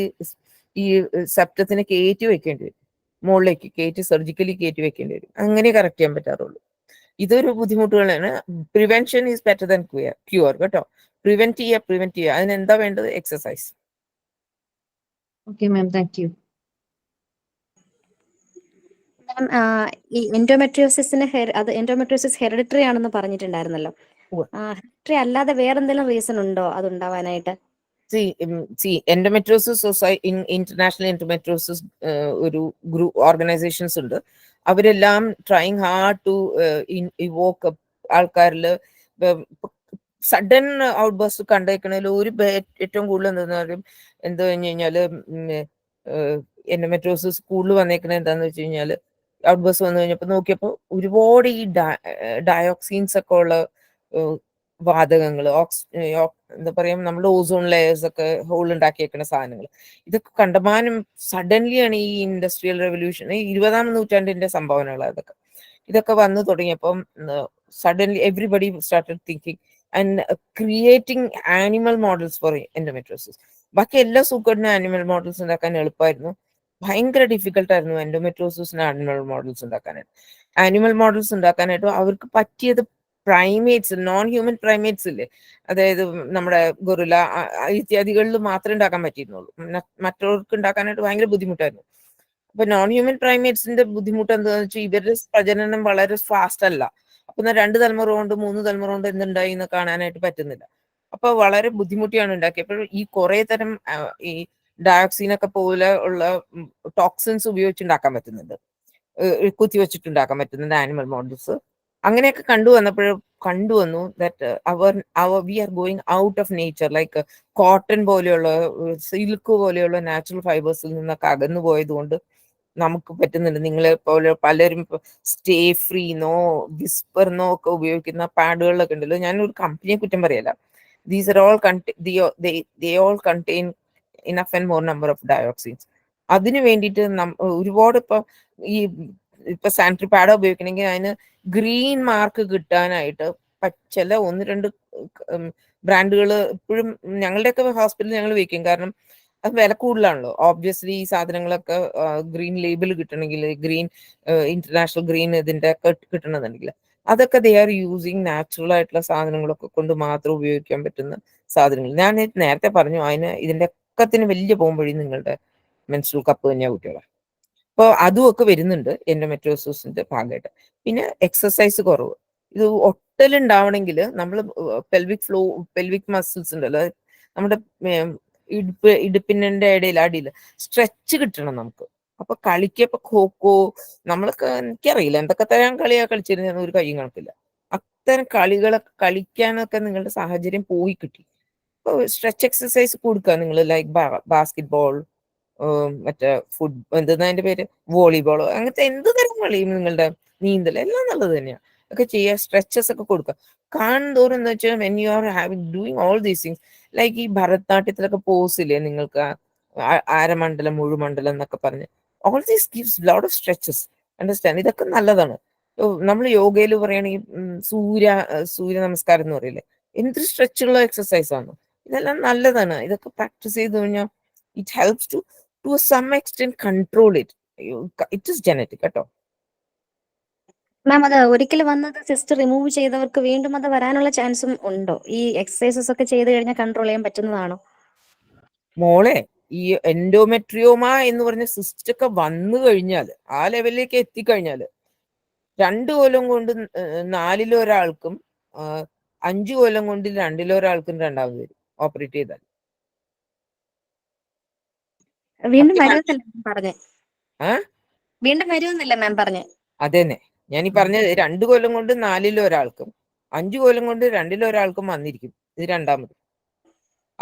ഈ സെപ്റ്റത്തിന് കയറ്റി വെക്കേണ്ടി വരും, മുകളിലേക്ക് കയറ്റി സർജിക്കലി കയറ്റി വെക്കേണ്ടി വരും, അങ്ങനെ കറക്റ്റ് ചെയ്യാൻ പറ്റാറുള്ളൂ. ഇതൊരു ബുദ്ധിമുട്ടുകളാണ്. Prevention is better than cure കേട്ടോ. പ്രിവെന്റ് ചെയ്യുക. അതിന് എന്താ വേണ്ടത്? Exercise. Okay, ma'am. Thank you. Ma'am, ഈ എൻഡോമെട്രിയോസിസ് ഹെറിഡിറ്ററി ആണെന്ന് പറഞ്ഞിട്ടുണ്ടായിരുന്നല്ലോ. ഉവ്വ്. ഹെറിഡിറ്ററി അല്ലാതെ വേറെന്തെങ്കിലും റീസൺ ഉണ്ടോ അതുണ്ടാവാനായിട്ട്? എൻഡോമെട്രിയോസിസ് ഇന്റർനാഷണൽ എൻഡോമെട്രിയോസിസ് ഒരു ഗ്രൂപ്പ് ഓർഗനൈസേഷൻസ് ഉണ്ട്. അവരെല്ലാം ട്രൈങ് ഹാർഡ് ടു ഇവോക്ക് ആൾക്കാരിൽ സഡൻ ഔട്ട് ബസ്റ്റ് കണ്ടേക്കണതിൽ ഏറ്റവും കൂടുതൽ എന്ത് കഴിഞ്ഞ് കഴിഞ്ഞാല് എൻഡോമെട്രിയോസിസ് കൂടുതൽ വന്നേക്കണത് എന്താന്ന് വെച്ച് കഴിഞ്ഞാല് ഔട്ട് ബസ് വന്നു കഴിഞ്ഞപ്പോൾ നോക്കിയപ്പോൾ ഒരുപാട് ഈ ഡയോക്സീൻസ് ഒക്കെ ഉള്ള വാതകങ്ങൾ, എന്താ പറയാ, നമ്മുടെ ഓസോൺ ലെയേഴ്സ് ഒക്കെ ഹോൾ ഉണ്ടാക്കിയേക്കുന്ന സാധനങ്ങൾ, ഇതൊക്കെ കണ്ടമാനം സഡൻലി ആണ് ഈ ഇൻഡസ്ട്രിയൽ റെവല്യൂഷൻ, ഈ 20ാം നൂറ്റാണ്ടിന്റെ സംഭാവനകളാണ് ഇതൊക്കെ വന്നു തുടങ്ങിയപ്പം suddenly everybody started thinking and creating animal models for endometriosis. ബാക്കി എല്ലാ സൂക്കേടിനും ആനിമൽ മോഡൽസ് ഉണ്ടാക്കാൻ എളുപ്പമായിരുന്നു, ഭയങ്കര ഡിഫിക്കൽട്ടായിരുന്നു എൻഡോമെട്രിയോസിസിന് ആനിമൽ മോഡൽസ് ഉണ്ടാക്കാനായിട്ട്. ആനിമൽ മോഡൽസ് ഉണ്ടാക്കാനായിട്ട് അവർക്ക് പറ്റിയത് പ്രൈമേറ്റ്സ്, നോൺ ഹ്യൂമൻ പ്രൈമേറ്റ്സ് ഇല്ലേ, അതായത് നമ്മുടെ ഗൊറില്ല ഇത്യാദികളിൽ മാത്രമേ ഉണ്ടാക്കാൻ പറ്റിയിരുന്നുള്ളൂ. മറ്റുള്ളവർക്ക് ഉണ്ടാക്കാനായിട്ട് ഭയങ്കര ബുദ്ധിമുട്ടായിരുന്നു. അപ്പൊ നോൺ ഹ്യൂമൻ പ്രൈമേറ്റ്സിന്റെ ബുദ്ധിമുട്ട് എന്താണെന്ന് വെച്ചാൽ ഇവരുടെ പ്രജനനം വളരെ ഫാസ്റ്റ് അല്ല. അപ്പൊ 2 തലമുറ കൊണ്ട് 3 തലമുറ കൊണ്ട് എന്തുണ്ടായി എന്ന് കാണാനായിട്ട് പറ്റുന്നില്ല. അപ്പൊ വളരെ ബുദ്ധിമുട്ടിയാണ് ഉണ്ടാക്കിയപ്പോൾ ഈ കുറെ തരം ഈ ഡയോക്സിനൊക്കെ പോലെ ഉള്ള ടോക്സിൻസ് ഉപയോഗിച്ചുണ്ടാക്കാൻ പറ്റുന്നുണ്ട്, കുത്തിവെച്ചിട്ടുണ്ടാക്കാൻ പറ്റുന്നുണ്ട് ആനിമൽ മോഡൽസ്. അങ്ങനെയൊക്കെ കണ്ടുവന്നു that we are going out of nature, like cotton പോലെയുള്ള സിൽക്ക് പോലെയുള്ള നാച്ചുറൽ ഫൈബേഴ്സിൽ നിന്നൊക്കെ അകന്നു പോയതുകൊണ്ട് നമുക്ക് പറ്റുന്നുണ്ട്. നിങ്ങളെ പോലെ പലരും സ്റ്റേ ഫ്രീന്നോ വിസ്പർന്നോ ഒക്കെ ഉപയോഗിക്കുന്ന പാഡുകളിലൊക്കെ ഉണ്ടല്ലോ, ഞാനൊരു കമ്പനിയെ കുറ്റം പറയല്ല, these are all they all contain enough and more number of dioxins. അതിന് വേണ്ടിയിട്ട് ഒരുപാട് ഇപ്പൊ സാനിറ്ററി പാഡ് ഉപയോഗിക്കണമെങ്കിൽ അതിന് ഗ്രീൻ മാർക്ക് കിട്ടാനായിട്ട് ചില 1-2 ബ്രാൻഡുകൾ ഇപ്പോഴും ഞങ്ങളുടെയൊക്കെ ഹോസ്പിറ്റലിൽ ഞങ്ങൾ വെക്കും, കാരണം അത് വില കൂടുതലാണല്ലോ. ഓബ്വിയസ്ലി ഈ സാധനങ്ങളൊക്കെ ഗ്രീൻ ലേബിൾ കിട്ടണമെങ്കിൽ, ഗ്രീൻ ഇന്റർനാഷണൽ ഗ്രീൻ ഇതിന്റെ കിട്ടണമെന്നുണ്ടെങ്കിൽ അതൊക്കെ ദേ ആർ യൂസിങ് നാച്ചുറൽ ആയിട്ടുള്ള സാധനങ്ങളൊക്കെ കൊണ്ട് മാത്രം ഉപയോഗിക്കാൻ പറ്റുന്ന സാധനങ്ങൾ. ഞാൻ നേരത്തെ പറഞ്ഞു ഇതിന്റെ ഒക്കത്തിന് വലിയ പോകുമ്പോഴേ നിങ്ങളുടെ മെൻസ്ട്രൽ കപ്പ് തന്നെയാണ് കുട്ടികളെ. അപ്പോൾ അതും ഒക്കെ വരുന്നുണ്ട് എൻഡോമെട്രിയോസിസിന്റെ ഭാഗമായിട്ട്. പിന്നെ എക്സസൈസ് കുറവ്. ഇത് ഒട്ടലുണ്ടാവണമെങ്കിൽ നമ്മൾ പെൽവിക് മസിൽസ് ഉണ്ടല്ലോ, നമ്മുടെ ഇടുപ്പിന്റെ ഇടയിൽ അടിയിൽ സ്ട്രെച്ച് കിട്ടണം നമുക്ക്. അപ്പൊ കളിക്കപ്പോ ഖോഖോ നമ്മൾക്ക് എനിക്കറിയില്ല എന്തൊക്കെ തരം കളിയാ കളിച്ചിരുന്ന ഒരു കയ്യും കണക്കില്ല. അത്തരം കളികളൊക്കെ കളിക്കാനൊക്കെ നിങ്ങളുടെ സാഹചര്യം പോയി കിട്ടി. അപ്പൊ സ്ട്രെച്ച് എക്സസൈസ് കൊടുക്കുക നിങ്ങൾ, ലൈക്ക് ബാസ്കറ്റ് ബോൾ, മറ്റേ എന്താ അതിന്റെ പേര്, വോളിബോളോ, അങ്ങനത്തെ എന്ത് തരം കളിയും നിങ്ങളുടെ നീന്തൽ എല്ലാം നല്ലത് തന്നെയാണ്. ഒക്കെ ചെയ്യുക, സ്ട്രെച്ചസ് ഒക്കെ കൊടുക്കുക. കാണുന്തോറും എന്ന് വെച്ചാൽ when you are doing all these things, like ഈ ഭരതനാട്യത്തിലൊക്കെ പോസ് ഇല്ലേ നിങ്ങൾക്ക്, അരമണ്ഡലം മുഴുമണ്ഡലം എന്നൊക്കെ പറഞ്ഞ്, all these gives lot of stretches, understand. ഇതൊക്കെ നല്ലതാണ്. നമ്മൾ യോഗയിൽ പറയുകയാണെങ്കിൽ സൂര്യ നമസ്കാരം എന്ന് പറയില്ലേ, എന്ത് സ്ട്രെച്ചുള്ള എക്സസൈസ് ആണ്. ഇതെല്ലാം നല്ലതാണ്. ഇതൊക്കെ പ്രാക്ടീസ് ചെയ്ത് കഴിഞ്ഞാൽ it helps to some extent control it is genetic കേട്ടോ. മാം, അത് ഒരിക്കൽ വന്നത് സിസ്റ്റർ റിമൂവ് ചെയ്തവർക്ക് വീണ്ടും അത് വരാനുള്ള ചാൻസും ഉണ്ടോ? ഈ എക്സസൈസസ് ഒക്കെ ചെയ്ത് കഴിഞ്ഞാൽ കൺട്രോൾ ചെയ്യാൻ പറ്റുന്നതാണോ? മോളെ, ഈ എൻഡോമെട്രിയോമ എന്ന് പറഞ്ഞ സിസ്റ്റ് ഒക്കെ വന്നു കഴിഞ്ഞാൽ, ആ ലെവലിലേക്ക് എത്തിക്കഴിഞ്ഞാൽ 2 കൊല്ലം കൊണ്ട് 4-ൽ-1 5 കൊല്ലം കൊണ്ട് 2-ൽ-1 രണ്ടാമത് വരും ഓപ്പറേറ്റ് ചെയ്താൽ. വീണ്ടും വരുമെന്നല്ല പറഞ്ഞേ. വീണ്ടും വരുമെന്നല്ല മാം പറഞ്ഞേ. അതന്നെ ഞാൻ ഈ പറഞ്ഞത് 2 കൊല്ലം കൊണ്ട് 4-ൽ ഒരാൾക്കും 5 കൊല്ലം കൊണ്ട് 2-ൽ ഒരാൾക്കും വന്നിരിക്കും. ഇത് രണ്ടാമത്.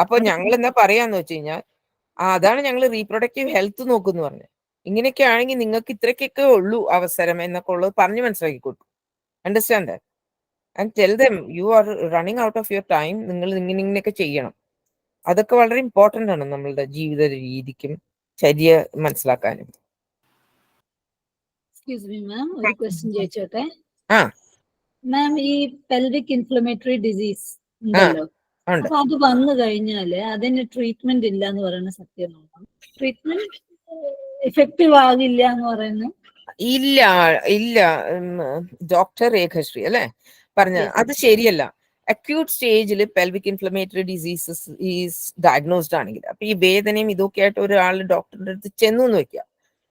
അപ്പൊ ഞങ്ങൾ എന്താ പറയാന്ന് വെച്ച് കഴിഞ്ഞാൽ അതാണ് ഞങ്ങൾ റീപ്രൊഡക്റ്റീവ് ഹെൽത്ത് നോക്കുന്നു പറഞ്ഞത്. ഇങ്ങനെയൊക്കെ ആണെങ്കിൽ നിങ്ങൾക്ക് ഇത്രയ്ക്കൊക്കെ ഉള്ളൂ അവസരം എന്നൊക്കെ ഉള്ളത് പറഞ്ഞു മനസ്സിലാക്കി കൊടുക്കും. Understand that and tell them you are running out of your time. നിങ്ങൾ ഇങ്ങനെയൊക്കെ ചെയ്യണം. അതൊക്കെ വളരെ ഇമ്പോർട്ടന്റ് ആണ് നമ്മളുടെ ജീവിത രീതിക്കും ചര്യ മനസ്സിലാക്കാനും. എക്സ്ക്യൂസ് മീ മാം, ഒരു ക്വസ്റ്റ്യൻ ചോദിച്ചോട്ടെ. ആ മാം, ഈ പെൽവിക് ഇൻഫ്ലമേറ്ററി ഡിസീസ് ഉണ്ടല്ലോ, ഉണ്ട്. അപ്പൊ അത് വന്നു കഴിഞ്ഞാല് അതിന് ട്രീറ്റ്മെന്റ് ഇല്ല എന്ന് പറയുന്ന സത്യമാണോ? ട്രീറ്റ്മെന്റ് എഫക്റ്റീവ് ആകില്ല എന്ന് പറയുന്നു? ഇല്ല ഇല്ല ഡോക്ടർ രേഖശ്രീ അല്ലെ പറഞ്ഞ അത് ശരിയല്ല. അക്യൂട്ട് സ്റ്റേജിൽ pelvic inflammatory diseases is diagnosed ആണെങ്കിൽ അപ്പൊ ഈ വേദനയും ഇതൊക്കെ ആയിട്ട് ഒരാൾ ഡോക്ടറിന്റെ അടുത്ത് ചെന്നു എന്ന് വെക്കുക.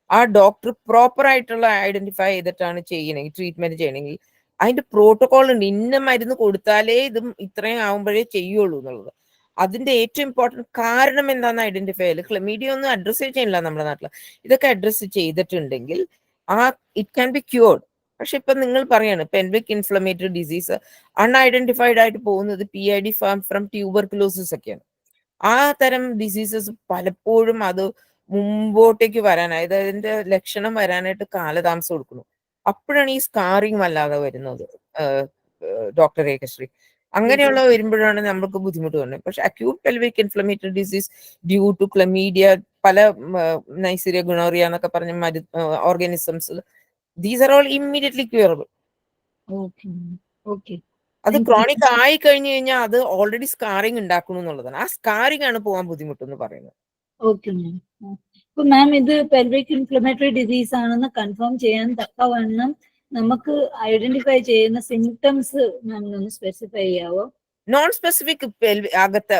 ആ ഡോക്ടർ പ്രോപ്പർ ആയിട്ടുള്ള ഐഡന്റിഫൈ ചെയ്തിട്ടാണ് ചെയ്യണമെങ്കിൽ ട്രീറ്റ്മെന്റ് ചെയ്യണമെങ്കിൽ അതിന്റെ പ്രോട്ടോകോൾ ഉണ്ട്. ഇന്ന മരുന്ന് കൊടുത്താലേ ഇതും ഇത്രയും ആവുമ്പോഴേ ചെയ്യുള്ളൂ എന്നുള്ളത്. അതിന്റെ ഏറ്റവും ഇമ്പോർട്ടൻറ്റ് കാരണം എന്താണെന്ന് ഐഡന്റിഫൈ ചെയ്യല്. ക്ലമീഡിയ ഒന്നും അഡ്രസ് ചെയ്യില്ല നമ്മുടെ നാട്ടിൽ. ഇതൊക്കെ അഡ്രസ്സ് ചെയ്തിട്ടുണ്ടെങ്കിൽ ഇറ്റ് ക്യാൻ ബി ക്യൂർഡ്. പക്ഷെ ഇപ്പൊ നിങ്ങൾ പറയാണ് പെൽവിക് ഇൻഫ്ലമേറ്ററി ഡിസീസ് അൺഐഡന്റിഫൈഡ് ആയിട്ട് പോകുന്നത് PID ഫ്രം ട്യൂബർകുലോസിസ് ഒക്കെയാണ്. ആ തരം ഡിസീസസ് പലപ്പോഴും അത് മുമ്പോട്ടേക്ക് വരാനായത് അതിന്റെ ലക്ഷണം വരാനായിട്ട് കാലതാമസം കൊടുക്കുന്നു. അപ്പോഴാണ് ഈ സ്കാറിങ് വല്ലാതെ വരുന്നത് ഡോക്ടർ രേഖശ്രീ. അങ്ങനെയുള്ള വരുമ്പോഴാണ് നമുക്ക് ബുദ്ധിമുട്ട് വരുന്നത്. പക്ഷെ acute pelvic inflammatory disease due to chlamydia പല നൈസീരിയ ഗുണോറിയ എന്നൊക്കെ പറഞ്ഞ organisms these are all immediately curable. അത് ക്രോണിക് ആയി കഴിഞ്ഞു കഴിഞ്ഞാൽ അത് ഓൾറെഡി സ്കാറിങ് ഉണ്ടാക്കണം എന്നുള്ളതാണ്. ആ സ്കാറിങ് ആണ് പോകാൻ ബുദ്ധിമുട്ടെന്ന് പറയുന്നത്. Okay ma'am. ഇപ്പൊ മാം ഇത് പെൽവിക് ഇൻഫ്ലമേറ്ററി ഡിസീസ് ആണെന്ന് കൺഫേം ചെയ്യാൻ തക്കവണ്ണം നമുക്ക് ഐഡന്റിഫൈ ചെയ്യുന്ന സിംറ്റംസ് മാം ഒന്ന് സ്പെസിഫൈ ചെയ്യാവോ? നോൺ സ്പെസിഫിക് അകത്ത്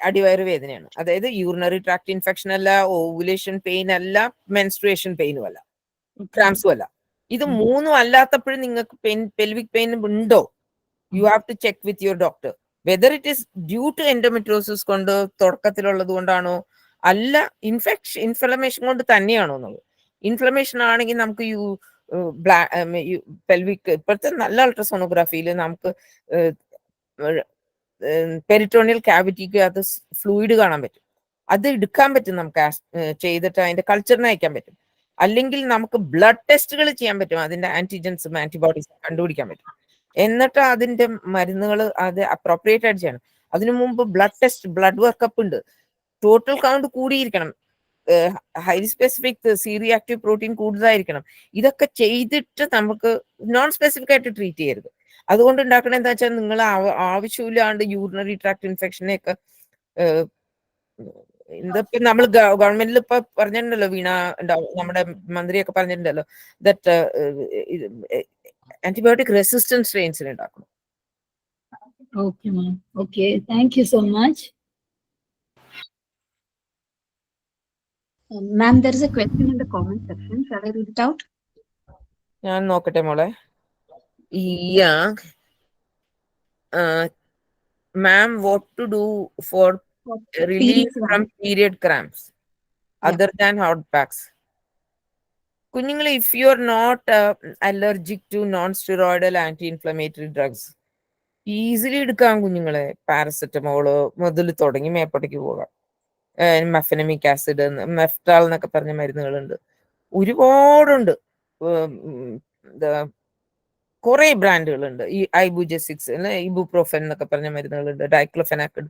അടിവയറ് വേദനയാണ്. അതായത് യൂറിനറി ട്രാക്ട് ഇൻഫെക്ഷൻ അല്ല, ഓവുലേഷൻ പെയിൻ അല്ല, മെൻസ്ട്രുവേഷൻ പെയിനും അല്ല, ക്രാംസും അല്ല. ഇത് മൂന്നും അല്ലാത്തപ്പോഴും നിങ്ങൾക്ക് പെൽവിക് പെയിൻ ഉണ്ടോ, you have to check with your doctor whether it is due to endometriosis കൊണ്ട് തുടക്കത്തിലുള്ളത് കൊണ്ടാണോ അല്ല ഇൻഫ്ലമേഷൻ കൊണ്ട് തന്നെയാണോ എന്നുള്ളത്. ഇൻഫ്ലമേഷൻ ആണെങ്കിൽ നമുക്ക് പെൽവിക് ഇപ്പോഴത്തെ നല്ല അൾട്രാസോണോഗ്രാഫിയിൽ നമുക്ക് പെരിറ്റോണിയൽ ക്യാവിറ്റിക്ക് അത് ഫ്ലൂയിഡ് കാണാൻ പറ്റും. അത് എടുക്കാൻ പറ്റും നമുക്ക് ചെയ്തിട്ട് അതിന്റെ കൾച്ചറിനെ അയക്കാൻ പറ്റും. അല്ലെങ്കിൽ നമുക്ക് ബ്ലഡ് ടെസ്റ്റുകൾ ചെയ്യാൻ പറ്റും. അതിന്റെ ആന്റിജൻസും ആന്റിബോഡീസും കണ്ടുപിടിക്കാൻ പറ്റും. എന്നിട്ട് അതിന്റെ മരുന്നുകൾ അത് അപ്രോപ്രിയേറ്റ് ആയിട്ട് ചെയ്യണം. അതിനു മുമ്പ് ബ്ലഡ് ടെസ്റ്റ്, ബ്ലഡ് വർക്കപ്പ് ഉണ്ട്. ടോട്ടൽ കൗണ്ട് കൂടിയിരിക്കണം. ഹൈലി സ്പെസിഫിക് C-reactive പ്രോട്ടീൻ കൂടുതലായിരിക്കണം. ഇതൊക്കെ ചെയ്തിട്ട് നമുക്ക് നോൺ സ്പെസിഫിക് ആയിട്ട് ട്രീറ്റ് ചെയ്യരുത്. അതുകൊണ്ട് ഉണ്ടാക്കണ എന്താ വെച്ചാൽ നിങ്ങൾ ആവശ്യമില്ലാണ്ട് യൂറിനറി ട്രാക്ട് ഇൻഫെക്ഷനെയൊക്കെ ഇതിപ്പോ നമ്മൾ ഗവൺമെന്റിൽ ഇപ്പൊ പറഞ്ഞിട്ടുണ്ടല്ലോ, വീണ നമ്മുടെ മന്ത്രിയൊക്കെ പറഞ്ഞിട്ടുണ്ടല്ലോ ദറ്റ് ആന്റിബയോട്ടിക് റെസിസ്റ്റൻസ് സ്ട്രെയിൻസിന് ഉണ്ടാക്കണം. Okay, ma'am. Okay, thank you so much. Ma'am, there is a question in the comment section. Shall I read it out? ഞാൻ നോക്കട്ടെ മോളെ. Ma'am, what to do for relief from period cramps other than hot packs? കുഞ്ഞുങ്ങൾ, if you are not allergic to non-steroidal anti-inflammatory drugs, easily എടുക്കാം കുഞ്ഞുങ്ങളെ. Paracetamol മുതൽ തുടങ്ങി മേപ്പോട്ടേക്ക് പോകാം. Mefenamic acid, മെഫ്റ്റാൾ എന്നൊക്കെ പറഞ്ഞ മരുന്നുകളുണ്ട്, ഒരുപാടുണ്ട്. കുറെ ബ്രാൻഡുകളുണ്ട്. ഈ ഐബുജെസിക്സ്, ഇബുപ്രോഫൻ എന്നൊക്കെ പറഞ്ഞ മരുന്നുകളുണ്ട്, ഡൈക്ലോഫെനാക്കിഡ്,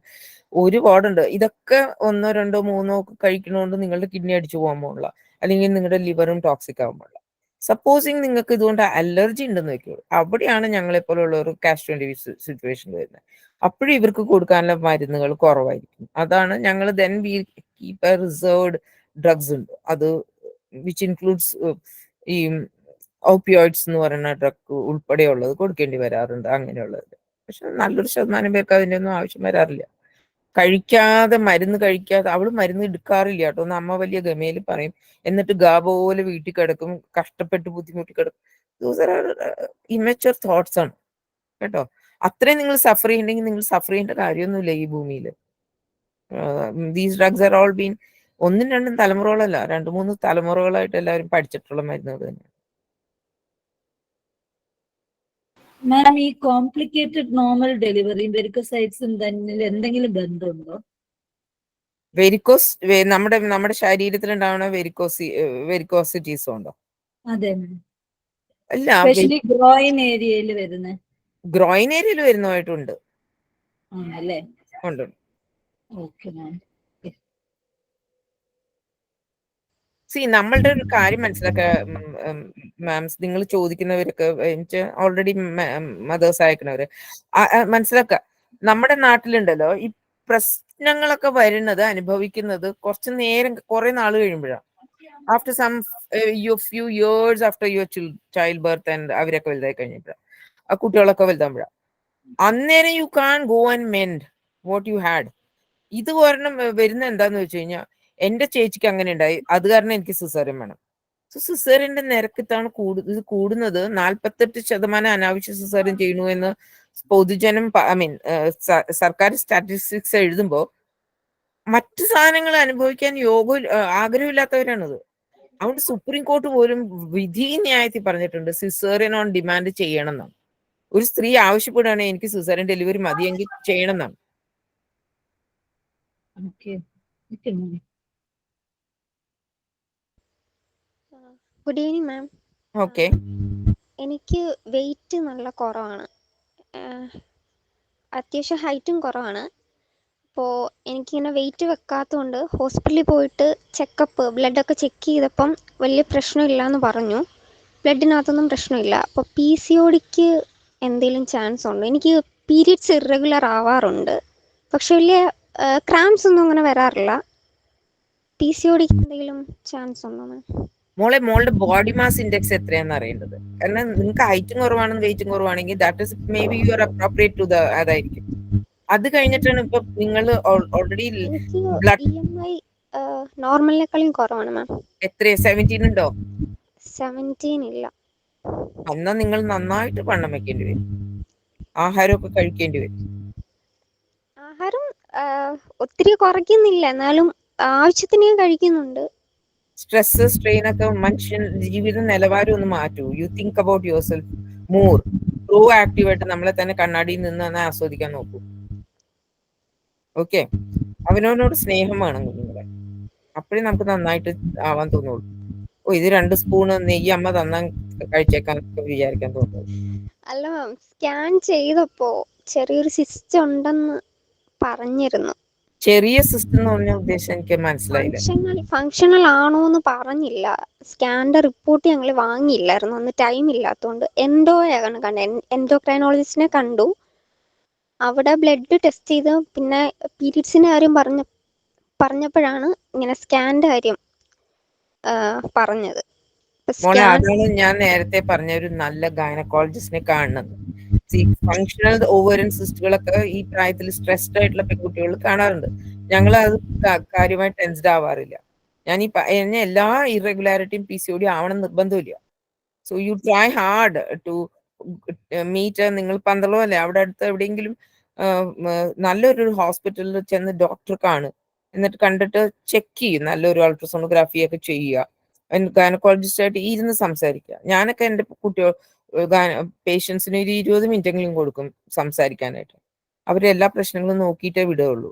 ഒരുപാടുണ്ട്. ഇതൊക്കെ 1, 2, 3 ഒക്കെ കഴിക്കണോണ്ട് നിങ്ങളുടെ കിഡ്നി അടിച്ചു പോകാൻ പോകില്ല, അല്ലെങ്കിൽ നിങ്ങളുടെ ലിവറും ടോക്സിക് ആകാൻ പാടില്ല. സപ്പോസിങ് നിങ്ങൾക്ക് ഇതുകൊണ്ട് അലർജി ഉണ്ടെന്ന് വെക്കുള്ളൂ, അവിടെയാണ് ഞങ്ങളെപ്പോലുള്ള ഒരു കാഷ് 20 സിറ്റുവേഷൻ വരുന്നത്. അപ്പോഴും ഇവർക്ക് കൊടുക്കാനുള്ള മരുന്നുകൾ കുറവായിരിക്കും. അതാണ് ഞങ്ങൾ then we keep A reserved drugs ഉണ്ട്. അത് വിച്ച് ഇൻക്ലൂഡ്സ് ഈ ഓപ്പിയോയിഡ്സ് എന്ന് പറയുന്ന ഡ്രഗ് ഉൾപ്പെടെയുള്ളത് കൊടുക്കേണ്ടി വരാറുണ്ട്, അങ്ങനെയുള്ളത്. പക്ഷെ നല്ലൊരു ശതമാനം പേർക്ക് അതിൻ്റെ ഒന്നും ആവശ്യം വരാറില്ല. കഴിക്കാതെ, മരുന്ന് കഴിക്കാതെ, അവള് മരുന്ന് എടുക്കാറില്ല കേട്ടോ എന്ന് അമ്മ വലിയ ഗമയിൽ പറയും. എന്നിട്ട് പോലെ വീട്ടിൽ കിടക്കും, കഷ്ടപ്പെട്ട് ബുദ്ധിമുട്ടി കിടക്കും. ഇമ്മച്ചുവർ തോട്ട്സ് ആണ് കേട്ടോ. അത്രയും നിങ്ങൾ സഫർ ചെയ്യണമെങ്കിൽ നിങ്ങൾ സഫർ ചെയ്യേണ്ട കാര്യമൊന്നുമില്ല ഈ ഭൂമിയിൽ. These drugs are all been ഒന്നും രണ്ടും തലമുറകളല്ല, 2-3 തലമുറകളായിട്ട് എല്ലാവരും പഠിച്ചിട്ടുള്ള മരുന്നുകൾ തന്നെ. മാം, ഈ കോംപ്ലിക്കേറ്റഡ് നോർമൽ ഡെലിവറിയും വെരിക്കോസൈറ്റ്സും തമ്മിൽ എന്തെങ്കിലും ബന്ധമുണ്ടോ? വെരിക്കോസ് നമ്മുടെ ശരീരത്തിൽ ഉണ്ടാവുന്ന വെരിക്കോസിറ്റീസ് ഉണ്ടോ? അതെ മാം, അല്ല, സ്പെഷ്യലി ഗ്രോയിൻ ഏരിയയിൽ വരുന്നത്. ഗ്രോയിൻ ഏരിയയിൽ വരുന്നതായിട്ടുണ്ട്. ആണല്ലേ? ഉണ്ട്. Okay ma'am. നമ്മളുടെ ഒരു കാര്യം മനസ്സിലാക്കുക മാംസ്, നിങ്ങൾ ചോദിക്കുന്നവർക്ക് ഓൾറെഡി മദേഴ്സ് അയക്കുന്നവര് മനസ്സിലാക്കുക, നമ്മുടെ നാട്ടിലുണ്ടല്ലോ ഈ പ്രശ്നങ്ങളൊക്കെ വരുന്നത്, അനുഭവിക്കുന്നത് കുറെ നാൾ കഴിയുമ്പോഴാണ്. After some few years after your childbirth and അവരൊക്കെ വലുതായി കഴിഞ്ഞപ്പോഴാണ്, ആ കുട്ടികളൊക്കെ വലുതാകുമ്പോഴാണ്. അന്നേരം you can go and mend what you had. ഇത് കാരണം വരുന്ന എന്താന്ന് വെച്ച് കഴിഞ്ഞാൽ, എന്റെ ചേച്ചിക്ക് അങ്ങനെ ഉണ്ടായി, അത് കാരണം എനിക്ക് സിസേറിയൻ വേണം. സിസേറിയന്റെ നിരക്ക് ഇതാണ് ഇത് കൂടുന്നത്. 48% അനാവശ്യ സിസേറിയൻ ചെയ്യുന്നു എന്ന് പൊതുജനം, സർക്കാർ സ്റ്റാറ്റിസ്റ്റിക്സ് എഴുതുമ്പോ മറ്റു സാധനങ്ങൾ അനുഭവിക്കാൻ ആഗ്രഹമില്ലാത്തവരാണത്. അതുകൊണ്ട് സുപ്രീം കോർട്ട് പോലും വിധി ന്യായത്തിൽ പറഞ്ഞിട്ടുണ്ട് സിസേറിയൻ ഓൺ ഡിമാൻഡ് ചെയ്യണം എന്നാണ്. ഒരു സ്ത്രീ ആവശ്യപ്പെടുകയാണെങ്കിൽ എനിക്ക് സിസേറിയൻ ഡെലിവറി മതിയെങ്കിൽ ചെയ്യണം എന്നാണ്. ഗുഡ് ഈവനിങ് മാം. ഓക്കെ. എനിക്ക് വെയിറ്റ് നല്ല കുറവാണ്, അത്യാവശ്യം ഹൈറ്റും കുറവാണ്. അപ്പോൾ എനിക്കിങ്ങനെ വെയിറ്റ് വെക്കാത്തതുകൊണ്ട് ഹോസ്പിറ്റലിൽ പോയിട്ട് ബ്ലഡൊക്കെ ചെക്ക് ചെയ്തപ്പം വലിയ പ്രശ്നമില്ല എന്ന് പറഞ്ഞു. ബ്ലഡിനകത്തൊന്നും പ്രശ്നമില്ല. അപ്പോൾ PCODക്ക് എന്തെങ്കിലും ചാൻസ് ഉണ്ടോ? എനിക്ക് പീരിയഡ്സ് ഇറഗുലർ ആവാറുണ്ട്, പക്ഷെ വലിയ ക്രാംസ് ഒന്നും അങ്ങനെ വരാറില്ല. PCODക്ക് എന്തെങ്കിലും ചാൻസ് ഉണ്ടോ മാം? മോളുടെ ബോഡി മാസ് ഇൻഡെക്സ് എത്രയാണെന്ന് അറിയേണ്ടത്. കാരണം നിങ്ങൾക്ക് ഹൈറ്റും കുറവാണെന്ന് വെയിറ്റും കുറവാണെങ്കിൽ that is maybe you are appropriate to അതായിരിക്കും. അത് കഴിഞ്ഞിട്ടാണ് ഇപ്പൊ നിങ്ങൾ ഓൾറെഡി ബ്ലഡ് BMI നോർമലിനേക്കാളും കുറവാണ് മാം. എത്ര 17 ഉണ്ടോ? 17 ഇല്ല. എന്നാ നിങ്ങൾ നന്നായിട്ട് വണ്ണം വെക്കേണ്ടി വരും, ആഹാരമൊക്കെ കഴിക്കേണ്ടി വരും. ആഹാരം ഒത്തിരി കുറയ്ക്കുന്നില്ല, എന്നാലും ആവശ്യത്തിന് കഴിക്കുന്നുണ്ട്. സ്ട്രെസ്, സ്ട്രെയിൻ ഒക്കെ മനുഷ്യൻ ജീവിത നിലവാരം ഒന്ന് മാറ്റൂ. You think about your self more. Pro ആക്റ്റീവായിട്ട് നമ്മളെ തന്നെ കണ്ണാടിയിൽ നിന്ന് ആസ്വദിക്കാൻ നോക്കൂ. ഓക്കെ, അവനവനോട് സ്നേഹം വേണം കുഞ്ഞുങ്ങളെ, അപ്പോഴേ നമുക്ക് നന്നായിട്ട് ആവാൻ തോന്നുള്ളൂ. ഇത് 2 സ്പൂണ് നെയ്യ് അമ്മ തന്നാ കഴിച്ചേക്കാൻ വിചാരിക്കാൻ തോന്നുള്ളൂ. അല്ല മാം, സ്കാൻ ചെയ്തപ്പോ ചെറിയൊരു സിസ്റ്റ് ഉണ്ടെന്ന് പറഞ്ഞിരുന്നു. ചെറിയ സിസ്റ്റം എന്ന് പറഞ്ഞ ഉദ്ദേശം എനിക്ക് മനസ്സിലായില്ല. ഫങ്ഷണൽ ആണോ എന്ന് പറഞ്ഞില്ല. സ്കാനിന്റെ റിപ്പോർട്ട് ഞങ്ങൾ വാങ്ങിയില്ലായിരുന്നു, അന്ന് ടൈം ഇല്ലാത്തതുകൊണ്ട്. എൻഡോയാണ് കണ്ടത്, എൻഡോക്രൈനോളജിസ്റ്റിനെ കണ്ടു. അവിടെ ബ്ലഡ് ടെസ്റ്റ് ചെയ്ത് പിന്നെ പീരിയഡ്സിന്റെ കാര്യം പറഞ്ഞപ്പോഴാണ് ഇങ്ങനെ സ്കാനിന്റെ കാര്യം പറഞ്ഞത്. മോളെ, അതാണ് ഞാൻ നേരത്തെ പറഞ്ഞ ഒരു നല്ല ഗൈനക്കോളജിസ്റ്റിനെ കാണുന്നത്. ഫങ്ഷണൽ ഓവറിൻ സിസ്റ്റുകളൊക്കെ ഈ പ്രായത്തിൽ സ്ട്രെസ്ഡ് ആയിട്ടുള്ള പെൺകുട്ടികൾ കാണാറുണ്ട്. ഞങ്ങൾ അത് കാര്യമായി ടെൻസ്ഡ് ആവാറില്ല. എന്നെ എല്ലാ ഇറഗുലാരിറ്റിയും PCOD ആവണം നിർബന്ധമില്ല. So you try hard to meet. നിങ്ങൾ പന്തളോ അല്ലേ, അവിടെ അടുത്ത് എവിടെയെങ്കിലും നല്ലൊരു ഹോസ്പിറ്റലിൽ ചെന്ന് ഡോക്ടർ കാണും, എന്നിട്ട് കണ്ടിട്ട് ചെക്ക് ചെയ്യും, നല്ലൊരു അൾട്രാസോണോഗ്രാഫി ഒക്കെ ചെയ്യുക, ഗൈനക്കോളജിസ്റ്റായിട്ട് ഇരുന്ന് സംസാരിക്കുക. ഞാനൊക്കെ എൻ്റെ പേഷ്യൻസിന് ഒരു 20 മിനിറ്റെങ്കിലും കൊടുക്കും സംസാരിക്കാനായിട്ട്. അവരെല്ലാ പ്രശ്നങ്ങളും നോക്കിയിട്ടേ വിടുകയുള്ളൂ,